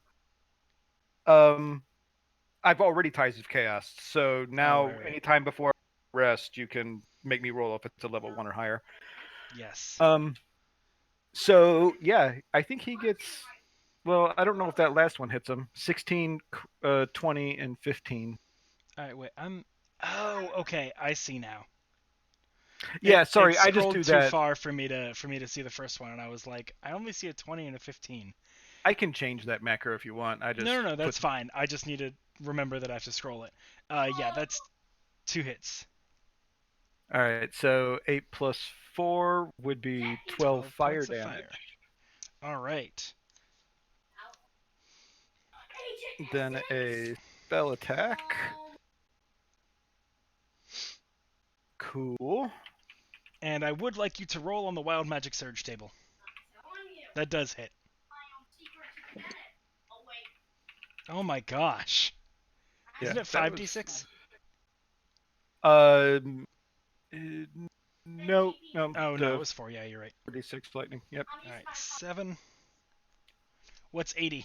I've already Tides of Chaos, so now right. anytime before rest, you can make me roll if it's a level 1 or higher. Yes. So yeah, I think he gets. Well, I don't know if that last one hits him. 16, 20, and 15. All right, wait. Oh, okay. I see now. Yeah, sorry, it I just scrolled do too that. far for me to see the first one, and I was like, I only see a 20 and a 15. I can change that macro if you want. I just No, that's fine. I just need to remember that I have to scroll it. Yeah, that's 2 hits. All right, so 8 plus 4 would be 12 fire points of damage. fire. All right. Then a spell attack. Cool. And I would like you to roll on the Wild Magic Surge table. That does hit. Oh my gosh. Yeah, Isn't it that 5d6? No. Oh, no, it was 4. Yeah, you're right. 46 lightning. Yep. All right, 7. What's 80?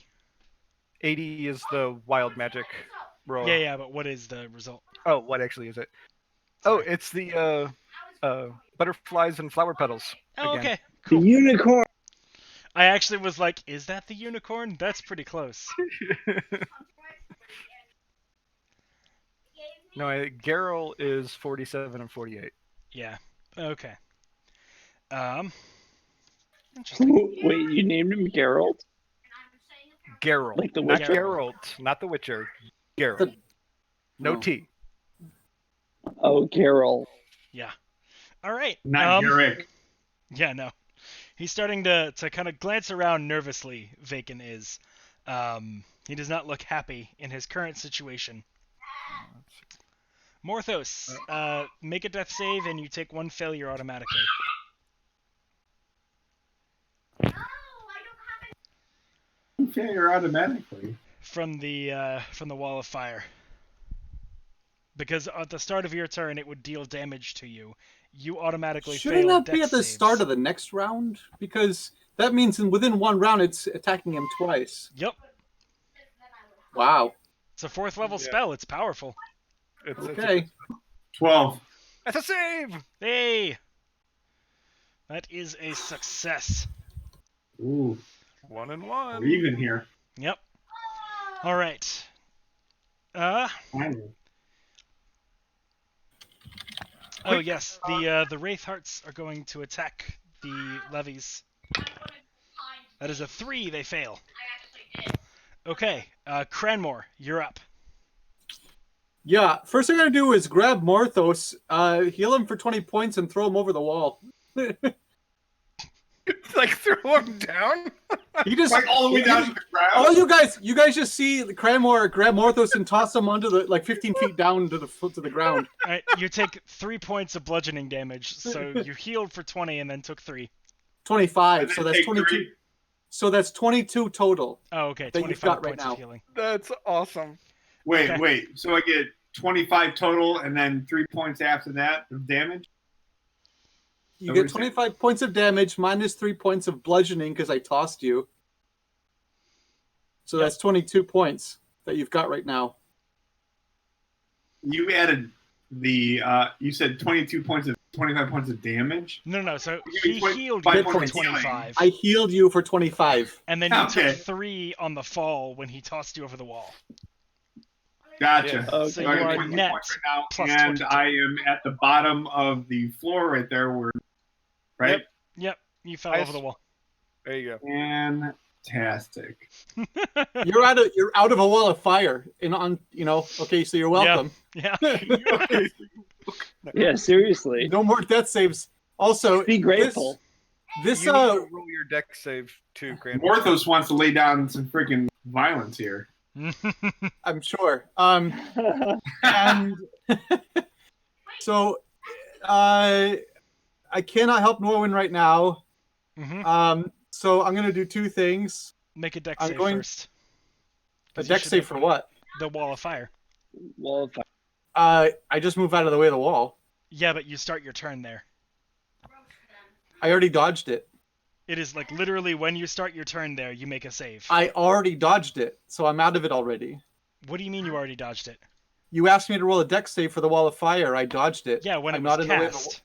80 is the wild magic roll. Yeah, but what is the result? Oh, what actually is it? Sorry. Oh, it's the butterflies and flower petals. Oh, again. okay. The Cool. unicorn! I actually was like, is that the unicorn? That's pretty close. No, Geralt is 47 and 48. Yeah. Okay. Interesting. Wait, you named him Geralt? Geralt. Like the not Witcher? Geralt. Not the Witcher. Geralt. No Oh. T. Oh, Geralt. Yeah. All right. Not Garrick. Yeah, no. He's starting to kind of glance around nervously, Vaken is. He does not look happy in his current situation. Morthos, make a death save and you take 1 failure automatically. Failure automatically. From the wall of fire. Because at the start of your turn it would deal damage to you. You automatically Shouldn't fail that death be at the saves. start of the next round? Because that means within 1 round it's attacking him twice. Yep. Wow. It's a 4th level spell. It's powerful. Okay. 12. That's a save! Hey! That is a success. Ooh, 1 and 1. we're even here. Yep. All right. Finally. Oh yes, the Wraith Hearts are going to attack the levies. That is a 3. They fail. Okay, Cranmore, you're up. Yeah, first thing I'm going to do is grab Morthos, heal him for 20 points, and throw him over the wall. Like throw him down? He just Like all the way down to the ground. Oh, you guys just see the Cranmore grab Morthos and toss him onto the 15 feet down to the ground. All right, you take 3 points of bludgeoning damage, so you healed for 20 and then took 3. 25, so that's Take 22. 3. So that's 22 total. Oh, okay, That you've 25 got right points now. of healing. That's awesome. Wait, Okay. wait. So I get 25 total and then 3 points after that of damage? You So get we're saying- 25 points of damage minus 3 points of bludgeoning because I tossed you. So that's 22 points that you've got right now. You added the you said 22 points of 25 points of damage. No. So You he gave me healed 25 you for points of healing. 25, I healed you for 25. and then you Okay. took 3 on the fall when he tossed you over the wall. Gotcha. Okay. So So I you got are 22 net points right now, plus and 22. I am at the bottom of the floor right there. Right? Yep, you fell I over the wall. There you go. Fantastic. You're out of a wall of fire. Okay, so you're welcome. Yeah. Yeah, seriously. No more death saves. Also, Be grateful. This You need to roll your deck save too, Grant. Morthos wants to lay down some freaking violence here. I'm sure. And so I cannot help Norwin right now. Mhm. So I'm going to do two things. Make a deck I'm save going- first. A 'Cause you deck should save make for what? The wall of fire. Well, I just move out of the way of the wall. Yeah, but you start your turn there. I already dodged it. It is like literally when you start your turn there, you make a save. I already dodged it, so I'm out of it already. What do you mean you already dodged it? You asked me to roll a deck save for the wall of fire. I dodged it. Yeah, when I'm it was not in the way of the cast.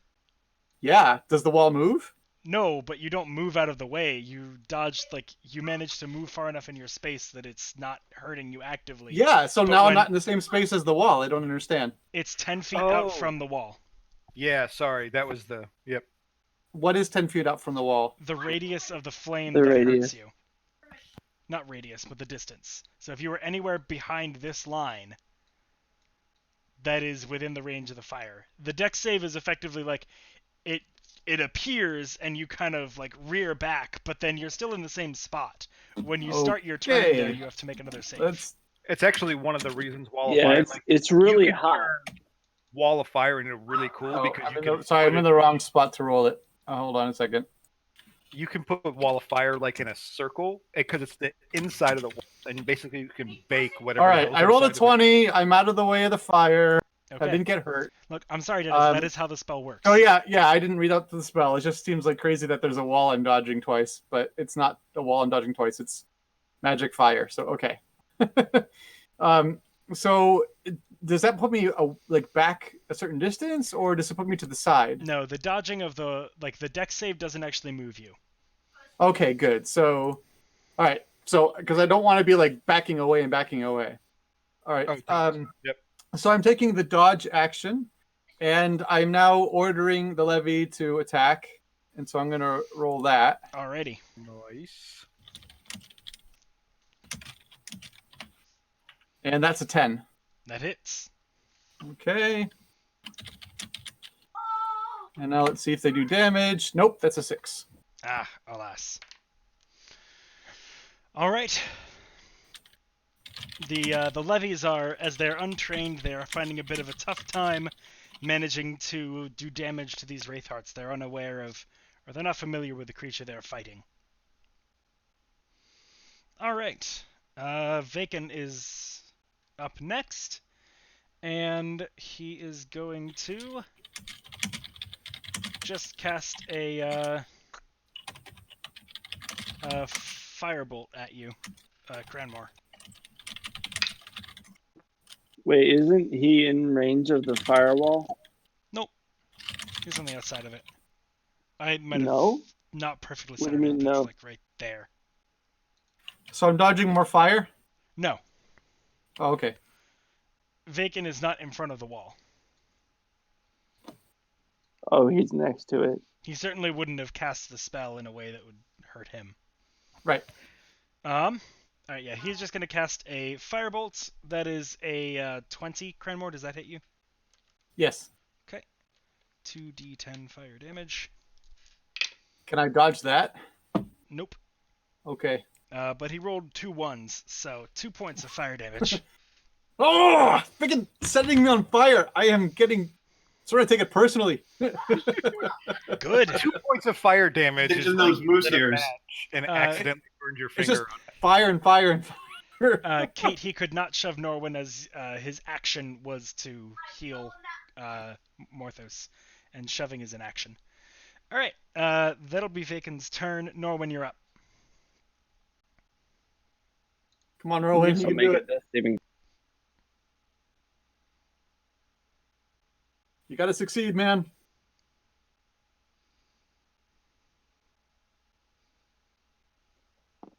Yeah. Does the wall move? No, but you don't move out of the way. You dodged, like, you managed to move far enough in your space that it's not hurting you actively. Yeah, so But now I'm when- not in the same space as the wall. I don't understand. It's 10 feet Oh. out from the wall. Yeah, sorry, that was the yep. What is 10 feet up from the wall? The radius of the flame The that radius. hurts you. Not radius, but the distance. So if you were anywhere behind this line, that is within the range of the fire. The deck save is effectively like it appears and you kind of like rear back, but then you're still in the same spot. When you start your turn Okay. there, you have to make another save. That's It's actually one of the reasons Wall of yeah, Fire. it's really you can hot. turn Wall of Fire into really cool because I'm you in can. the, sorry, I'm put in it- the wrong spot to roll it. Hold on a second. You can put Wall of Fire like in a circle because it's the inside of the wall, and basically you can bake whatever. All the right, hell's I rolled a inside of it. 20. I'm out of the way of the fire. Okay. I didn't get hurt. Look, I'm sorry, Dennis. Um, that is how the spell works. Oh yeah, I didn't read out the spell. It just seems like crazy that there's a wall I'm dodging twice, but it's not a wall I'm dodging twice. It's magic fire. So okay. So does that put me like back a certain distance, or does it put me to the side? No, the dodging of the deck save doesn't actually move you. Okay, good. So, all right. So because I don't want to be like backing away and backing away. All right. Okay. Yep. So I'm taking the dodge action, and I'm now ordering the levy to attack, and so I'm going to roll that. Alrighty. Nice. And that's a 10. That hits. Okay. And now let's see if they do damage. Nope, that's a 6. Ah, alas. All right. The levies are, as they're untrained, they are finding a bit of a tough time managing to do damage to these Wraithhearts. They're unaware of, or they're not familiar with the creature they're fighting. All right. Vaken is up next, and he is going to just cast a firebolt at you, Cranmore. Wait, isn't he in range of the firewall? Nope. He's on the outside of it. I might have No? not perfectly What do centered you it, mean, but it's no? like right there. So I'm dodging more fire? No. Oh, okay. Vaken is not in front of the wall. Oh, he's next to it. He certainly wouldn't have cast the spell in a way that would hurt him. Right. Alright, yeah, he's just going to cast a firebolt. That is a 20. Cranmore, does that hit you? Yes. 2d10 fire damage. Can I dodge that? Nope. Okay. But he rolled 2 1s, so 2 points of fire damage. Oh, freaking setting me on fire. I am getting sort of take it personally. Good. 2 points of fire damage It's is in like those you moose lit a ears. match and Uh, accidentally burned your It's finger. just fire and fire and fire. Kate, he could not shove Norwin as his action was to heal Morthos, and shoving is an action. Alright, that'll be Vaken's turn. Norwin, you're up. Come on, Rowan, Yes, you I'll can make do it. it. Death saving. You got to succeed, man.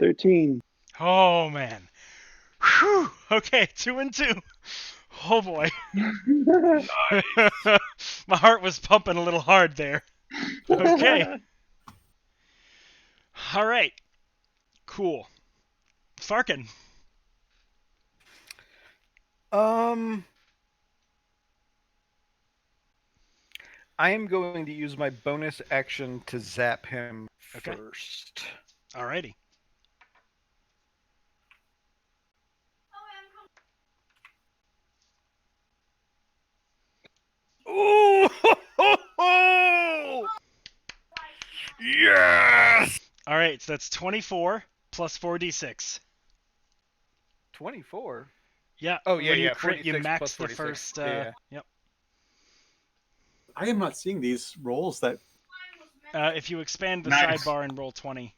$13. Oh man. Whew. Okay, 2 and 2. Oh boy. My heart was pumping a little hard there. Okay. All right. Cool. Farkin. I am going to use my bonus action to zap him Okay. first. Alrighty. Ooh! Yes! Alright, so that's 24 plus 4d6. 24. Yeah. Oh, yeah, when you yeah, crit, you 46 max plus the 46. first. Yeah. Yep. I am not seeing these rolls that. If you expand the Nice. sidebar and roll 20.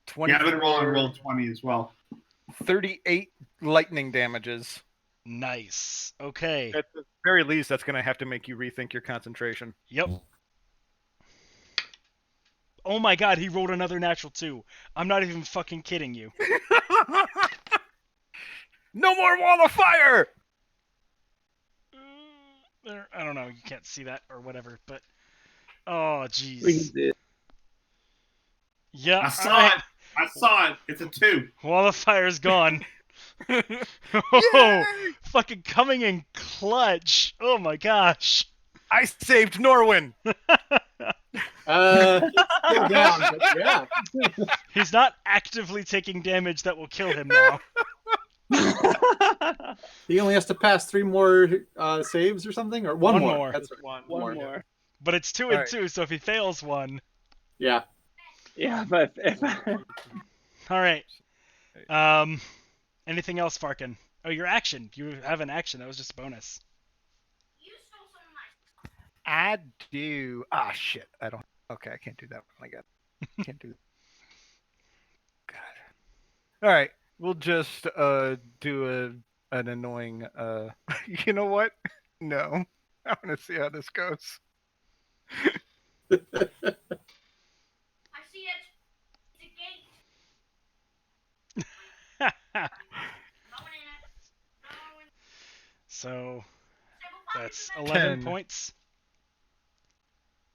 24, Yeah, I've been rolling roll 20 as well. 38 lightning damages. Nice. Okay. At the very least, that's going to have to make you rethink your concentration. Yep. Oh my god, he rolled another natural 2. I'm not even fucking kidding you. No more wall of fire! There, I don't know, you can't see that or whatever, but oh We can jeez. see it. Yeah, I saw alright. it. I saw it. It's a 2. Wall of fire's gone. Oh, Yay! fucking coming in clutch. Oh my gosh. I saved Norwin! Still down, but yeah. He's not actively taking damage that will kill him now. He only has to pass 3 more saves or something, or one more. That's right. One more. But it's 2 and Alright. 2, so if he fails one. Yeah. Yeah, but if Alright. Anything else, Farkin? Oh, your action. You have an action. That was just a bonus. You stole some of my. I do. Ah, shit. I don't. Okay, I can't do that one. I got. Can't do that. God. All right. We'll just do an annoying. You know what? No. I want to see how this goes. I see it. It's a gate. Going in it. Going. So Stable that's pocket 11 10. points.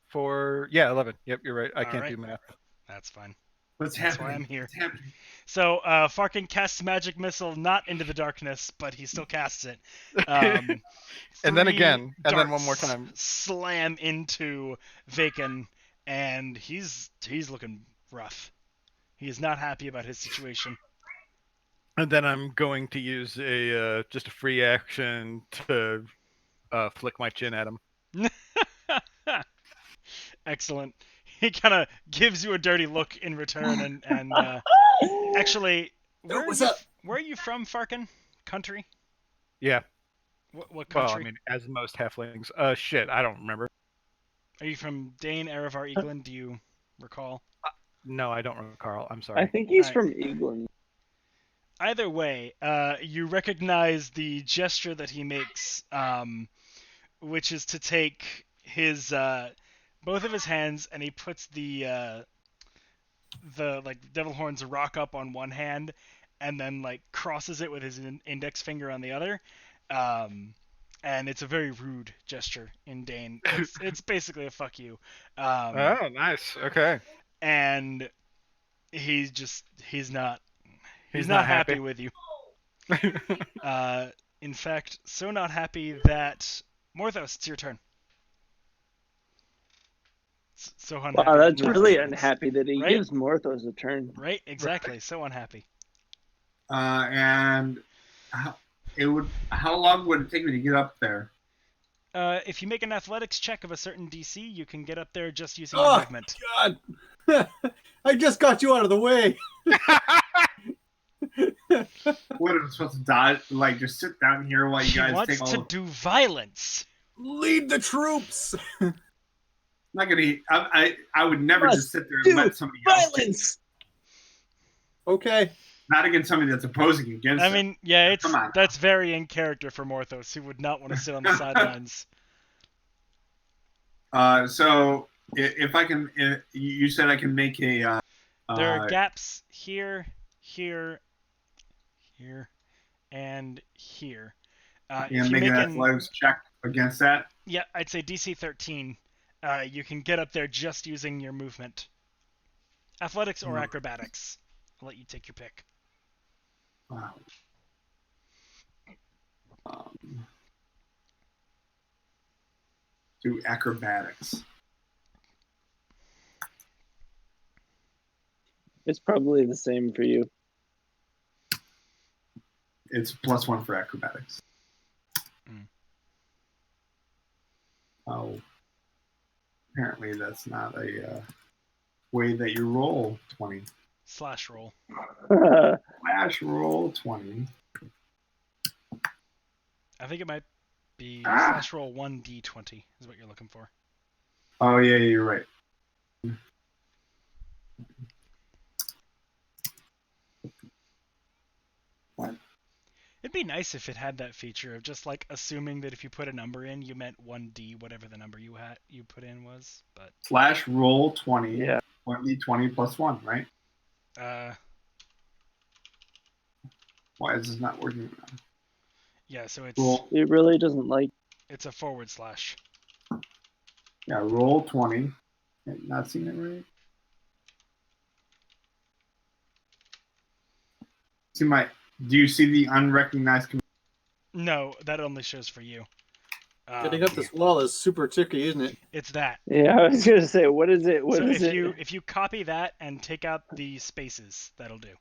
For 11. Yep, you're right. I All can't right. do math. That's fine. What's That's happening? why I'm here. What's happening? So Farkin casts magic missile not into the darkness, but he still casts it. And then 3 again, and then one darts more time. Slam into Vaken, and he's looking rough. He is not happy about his situation. And then I'm going to use a just a free action to flick my chin at him. Excellent. He kind of gives you a dirty look in return, and actually, where what's are you, up? where are you from, Farkin? Country? Yeah. What Well, country? I mean, as most halflings. Shit, I don't remember. Are you from Dane, Erevar, England? Do you recall? No, I don't remember, Carl. I'm I sorry. think he's Alright. from England. Either way, you recognize the gesture that he makes, which is to take his both of his hands, and he puts the like devil horns rock up on one hand, and then like crosses it with his index finger on the other. And it's a very rude gesture in Dane. It's basically a fuck you. Oh, nice. Okay. And he's not not happy happy. with you. In fact, so not happy that Morthos, it's your turn. So unhappy. Wow, that's Morthos. really unhappy that he Right? gives Morthos a turn. Right? Exactly. So unhappy. And how long would it take me to get up there? If you make an athletics check of a certain DC, you can get up there just using Oh, your movement. God. I just got you out of the way. What am I supposed to die? Like just sit down here while you He guys wants take all? to do violence. Lead the troops. I'm not gonna. I would never Must just sit there do and let somebody else. Violence. Okay. Not against somebody that's opposing against I it. mean, yeah, Come on. that's very in character for Morthos, who would not want to sit on the sidelines. So if I can, you said I can make a. There are gaps here, here, and here. If you make make an an athletics check against that. yeah, I'd say DC 13. You can get up there just using your movement. Athletics or acrobatics. I'll let you take your pick. Wow. Do acrobatics. It's probably the same for you. It's +1 for acrobatics. Oh. Apparently that's not a way that you roll 20. Slash roll. Slash roll 20. I think it might be slash roll 1d20 is what you're looking for. Oh yeah, you're right. What? It'd be nice if it had that feature of just like assuming that if you put a number in, you meant 1d, whatever the number you put in was. But Slash roll 20. Yeah. 1d20 +1, right? Why is this not working now? Yeah, so it's Roll. It really doesn't like. it's a forward slash. Yeah, roll 20. Not seeing it right. Do you see the unrecognized? No, that only shows for you. Getting up this wall is super tricky, isn't it? It's that. Yeah, I was gonna say, what is it? What So is it? if you copy that and take out the spaces, that'll do.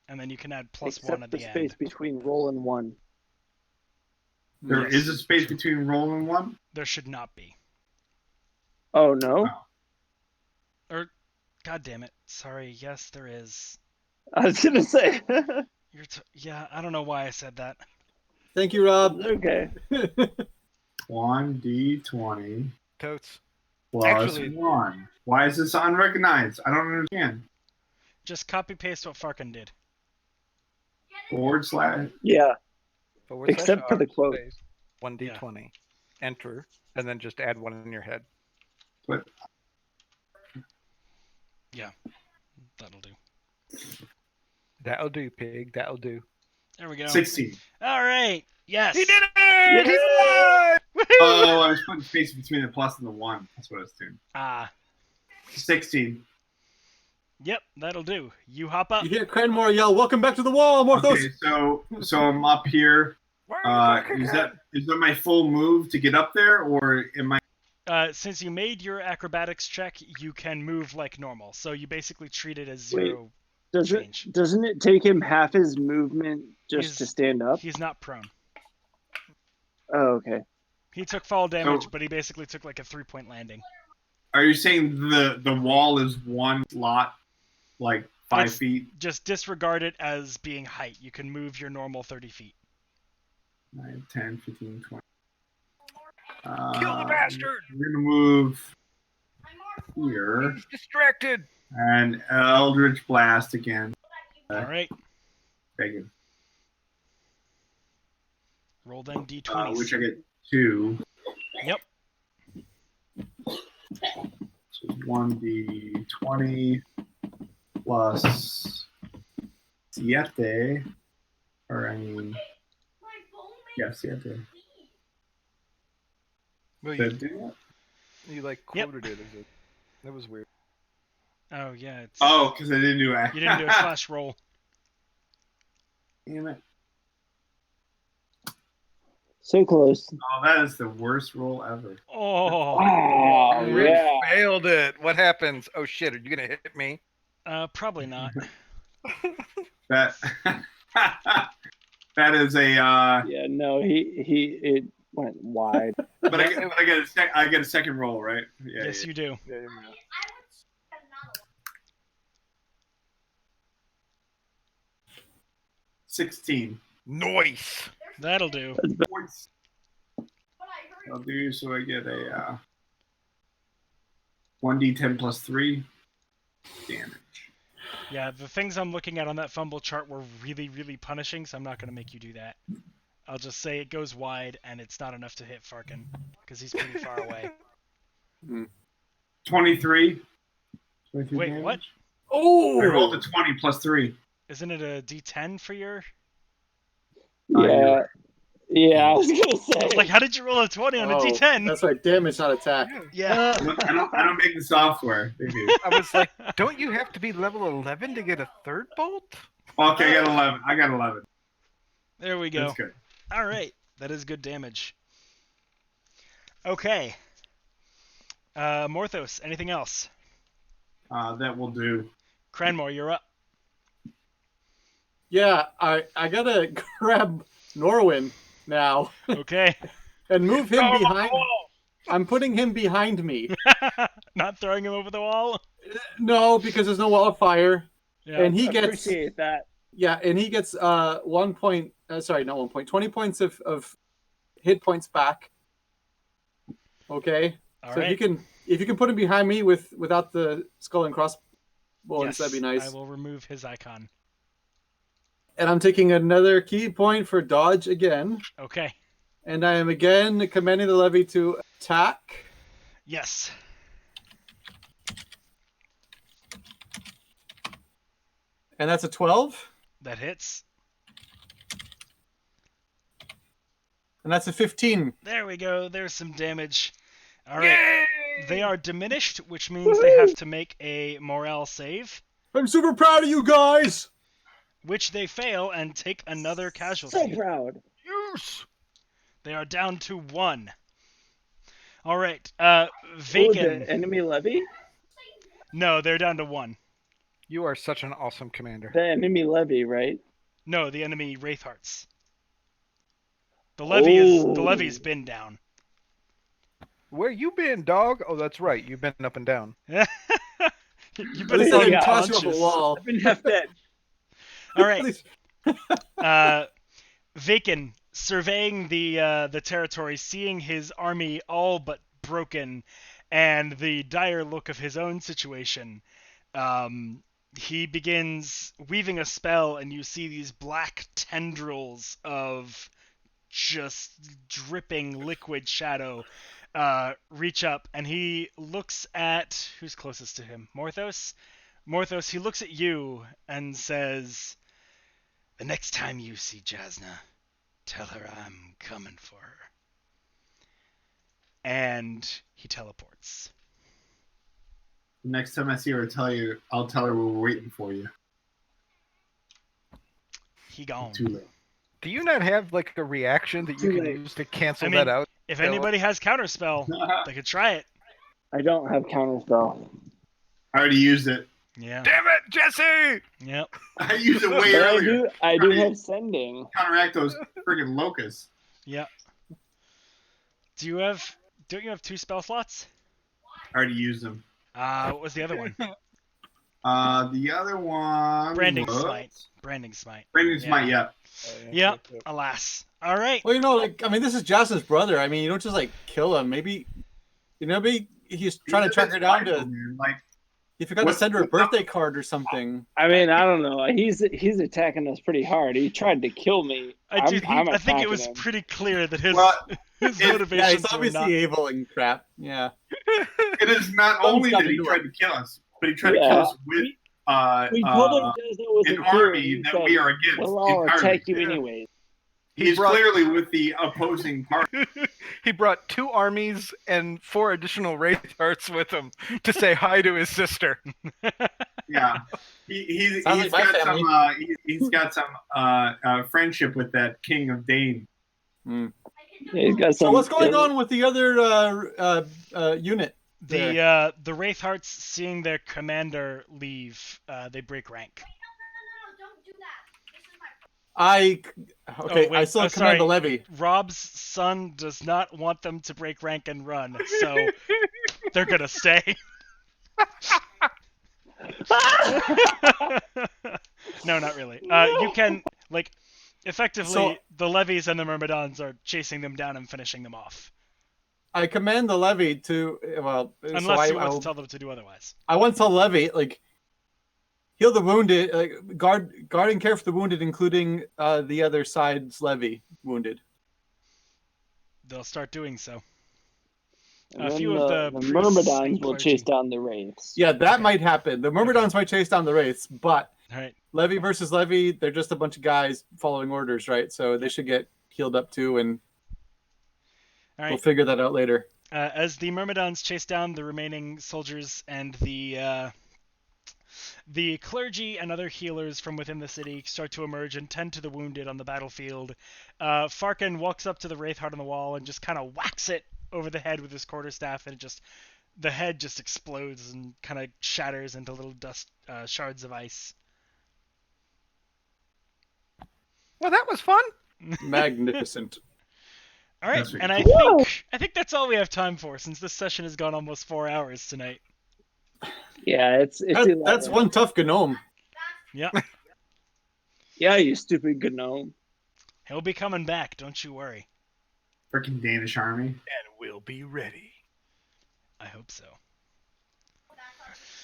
And then you can add +1 Except at the the space end. between roll and one. There Yes. is a space between roll and one? There should not be. Oh no! Or, god damn it. Sorry. Yes, there is. I was gonna say. Yeah, I don't know why I said that. Thank you, Rob. Okay. 1d20 Totes. plus Actually- 1. Why is this unrecognized? I don't understand. Just copy paste what Farkin did. // Yeah. Forward slash Except for R the quote. space 1d20. Enter, and then just add 1 in your head. But Yeah, that'll do. That'll do, pig. That'll do. There we go. 16. All right. Yes. He did it! He's alive! Oh, I was putting space between the plus and the 1. That's what I was doing. 16. Yep, that'll do. You hop up. You hear Cranmore yell, "Welcome back to the wall, Morthos!" Okay, so I'm up here. Why are you back Is that my full move to get up there, or am I? Since you made your acrobatics check, you can move like normal. So you basically treat it as Wait. zero change. Doesn't it take him half his movement just He's- to stand up? He's not prone. Oh, okay. He took fall damage, So- but he basically took like a 3-point landing. Are you saying the wall is one slot, like 5 It's- feet? Just disregard it as being height. You can move your normal 30 feet. 9, 10, 15, 20. Kill the bastard! We're gonna move here He's distracted. and Eldritch Blast again. All right. Bacon. Roll them d20s. Which I get 2. Yep. So 1d20 plus 7. Or I mean, yeah, 7. Well, Did I do that? you like Yep. quoted it as a. That was weird. Oh yeah. It's, Oh, because I didn't do it. You didn't do a slash roll. Damn it. So close. Oh, that is the worst roll ever. Oh. Oh, Rick yeah. failed it. What happens? Oh shit! Are you gonna hit me? Probably not. That that is a Yeah, no, it went wide. but I get a second roll, right? Yeah. Yes, you do. Yeah, yeah. 16. Nice. That'll do. Points. I'll do so I get a 1d10 plus 3 damage. Yeah, the things I'm looking at on that fumble chart were really, really punishing, so I'm not going to make you do that. I'll just say it goes wide, and it's not enough to hit Farkin, because he's pretty far away. 23. 23 Wait, damage. what? Oh! I rolled a 20 plus 3. Isn't it a D10 for your... Yeah. Yeah, I was gonna say. I was like, how did you roll a 20 on a Oh, D10? That's right, damage, not attack. Yeah. I don't make the software. They do. I was like, don't you have to be level 11 to get a third bolt? Okay, I got 11. There we go. That's good. All right. That is good damage. Okay. Morthos, anything else? That will do. Cranmore, you're up. Yeah, I gotta grab Norwin now Okay. and move him behind. I'm putting him behind me. Not throwing him over the wall? No, because there's no wall of fire. Yeah. And he gets Appreciate that. Yeah, and he gets 1 point. Sorry, not 1 point. 20 points of hit points back. Okay. All So right. if you can put him behind me without the skull and crossbones, Yes, that'd be nice. I will remove his icon. And I'm taking another key point for dodge again, Okay. and I am again commanding the levy to attack. Yes. And that's a 12, That hits. and that's a 15. There we go. There's some damage. All right. They are diminished, which means they have to make a morale save, I'm super proud of you guys. which they fail and take another So casualty. proud. Yes. They are down to 1. All right. Oh, Vacant. the enemy levy? No, they're down to 1. You are such an awesome commander. The enemy levy, right? No, the enemy Wraithhearts. The levy's Oh. been down. Where you been, dog? Oh, that's right. You've been up and down. You've At been least I didn't Yeah, toss you off unconscious. a wall. I've been half dead. All At right. least- Vakin, surveying the territory, seeing his army all but broken, and the dire look of his own situation, he begins weaving a spell, and you see these black tendrils of just dripping liquid shadow reach up, and he looks at who's closest to him. Morthos. He looks at you and says, "The next time you see Jasna, tell her I'm coming for her." And he teleports. Next time I see her, I'll tell her we're waiting for you. He gone. Too late. Do you not have like a reaction that you Too can late. use to cancel I mean, that out? If anybody has counterspell, they could try it. I don't have counterspell. I already used it. Yeah. Damn it, Jesse! Yep. I used it way But earlier. I do have sending. Counteract those friggin' locusts. Yep. Don't you have 2 spell slots? I already used them. What was the other one? The other one. Branding was... smite. Branding smite. Branding smite. Yeah. Yep. Alas. All right. Well, this is Jason's brother. I mean, you don't just like kill him. Maybe he's trying to track her down to. Like, He forgot to send her a birthday card or something. I mean, I don't know. He's attacking us pretty hard. He tried to kill me. I think attacking it was him. pretty clear that his Well, his Yeah, motivations he's were obviously not. evil and crap. Yeah. it is not Don't only stop that he me tried doing to kill us, but he tried to kill us with We told him Jasna wasn't an here, army and he that said, we are against. "Well, I'll entirely. attack you anyways." He is brought- clearly with the opposing party. He brought 2 armies and 4 additional Wraithhearts with him to say hi to his sister. Yeah, he's Sounds like my got family. some he's got some friendship with that king of Dane. Yeah, he's got So some. what's going on with the other unit? The Wraithhearts, seeing their commander leave, they break rank. No, don't do that. This is my I Oh, wait, I still oh, command the sorry. levy. Rob's son does not want them to break rank and run, so they're gonna stay. No, not really. You can effectively So- the levies and the myrmidons are chasing them down and finishing them off, I command the levy to unless so you want to tell them to do otherwise. I want to levy heal the wounded, guard and care for the wounded, including the other side's levy wounded. They'll start doing so. And A then few of the priests Myrmidons and will clergy. chase down the wraiths. Yeah, that Okay. might happen. The Myrmidons might chase down the wraiths, but All right. levy versus levy, they're just a bunch of guys following orders, right? So they should get healed up too, and All right. we'll figure that out later. As the Myrmidons chase down the remaining soldiers and the clergy and other healers from within the city start to emerge and tend to the wounded on the battlefield, Farkin walks up to the wraith heart on the wall and just kind of whacks it over the head with his quarterstaff, and the head just explodes and kind of shatters into little dust shards of ice. Well, that was fun. Magnificent. All right, That's and really I think that's all we have time for, since this session has gone almost 4 hours tonight. Yeah, it's That's one tough gnome. Yeah, Yeah, you stupid gnome. he'll be coming back. Don't you worry. Freaking Danish army. And we'll be ready. I hope so.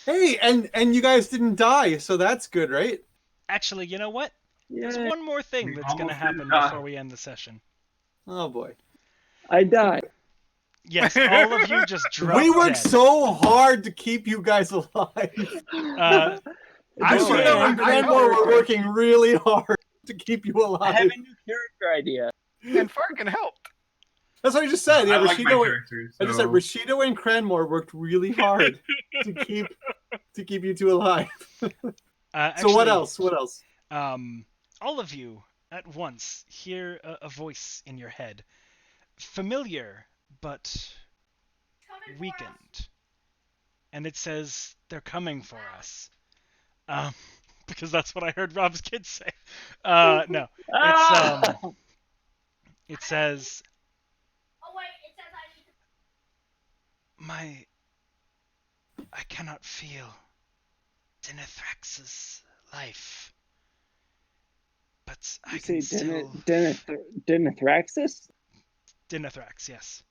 Hey, and you guys didn't die, so that's good, right? Actually, you know what? There's Yeah, one more thing We that's going to almost happen didn't die. before we end the session. Oh boy. I died. Yes, all of you just dropped We worked dead. so hard to keep you guys alive. Uh, I Don't worry. and Cranmore were working really hard to keep you I alive. have a new character idea. And Farkin helped. That's what I just said. Yeah, I like my Rashido. characters. I just said Rashido and Cranmore worked really hard to keep you two alive. So actually, what else? What else? All of you at once hear a voice in your head, familiar but weakened, and it says they're coming for us. Because that's what I heard Rob's kids say. No, Ah! it says Oh wait, it says I need to. I cannot feel Dinithrax's life, but I You can say still Denethraxis? Dinithrax, yes.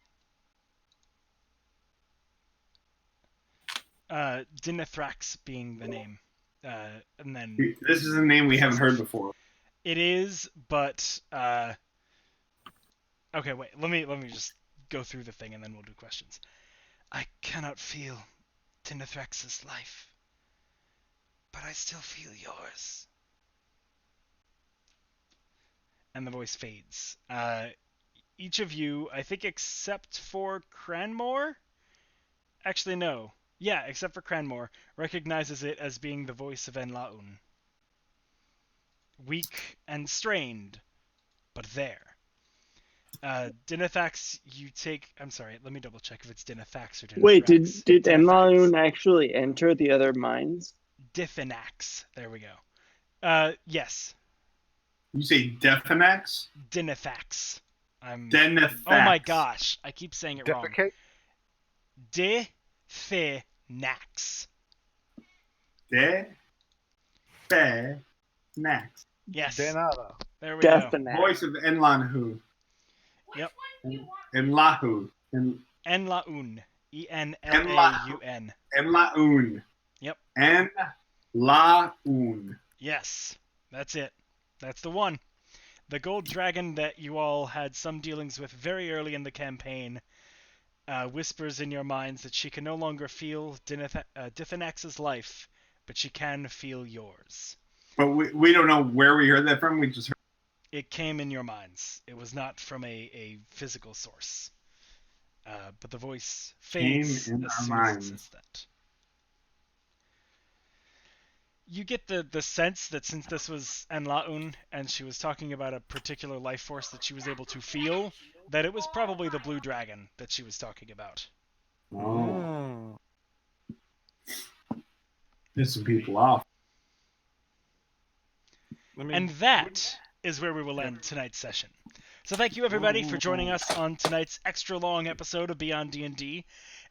Dinithrax being the name, and then This is a name we haven't heard before. it is, but okay, wait. Let me just go through the thing and then we'll do questions. I cannot feel Dinithrax's life, but I still feel yours. And the voice fades. Each of you, I think except for Cranmore, actually no. Yeah, except for Cranmore, recognizes it as being the voice of Enlaun. Weak and strained, but there. Dinithax, you take... I'm sorry, let me double check if it's Dinithax or Dinithrax. Wait, did Dinithax. Enlaun actually enter the other mines? Dithinax. There we go. Yes. You say Definax? Dinithax. Denethax. Oh my gosh, I keep saying it wrong. Defecate. Dithinax. Definax. Yes. De nada. There we go. Definax. Voice of Enlahu. Which Yep. one do you want? Enlahu. Enlaun. E-N-L-A-U-N. Enlaun. Yep. Enlaun. Yes. That's it. That's the one. The gold dragon that you all had some dealings with very early in the campaign whispers in your minds that she can no longer feel Dithinax's life, but she can feel yours. But we don't know where we heard that from. We just heard. It came in your minds. It was not from a physical source. But the voice fades Came in as our soon as it minds. says that. You get the sense that since this was Enlaun and she was talking about a particular life force that she was able to feel, that it was probably the blue dragon that she was talking about. Oh. Piss some people off. And that is where we will end tonight's session. So thank you everybody for joining us on tonight's extra long episode of Beyond D&D,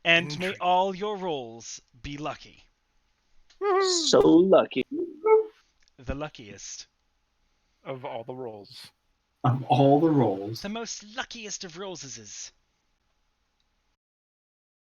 and may all your rolls be lucky. So lucky. The luckiest. Of all the rolls. Of all the rolls. The most luckiest of roses is.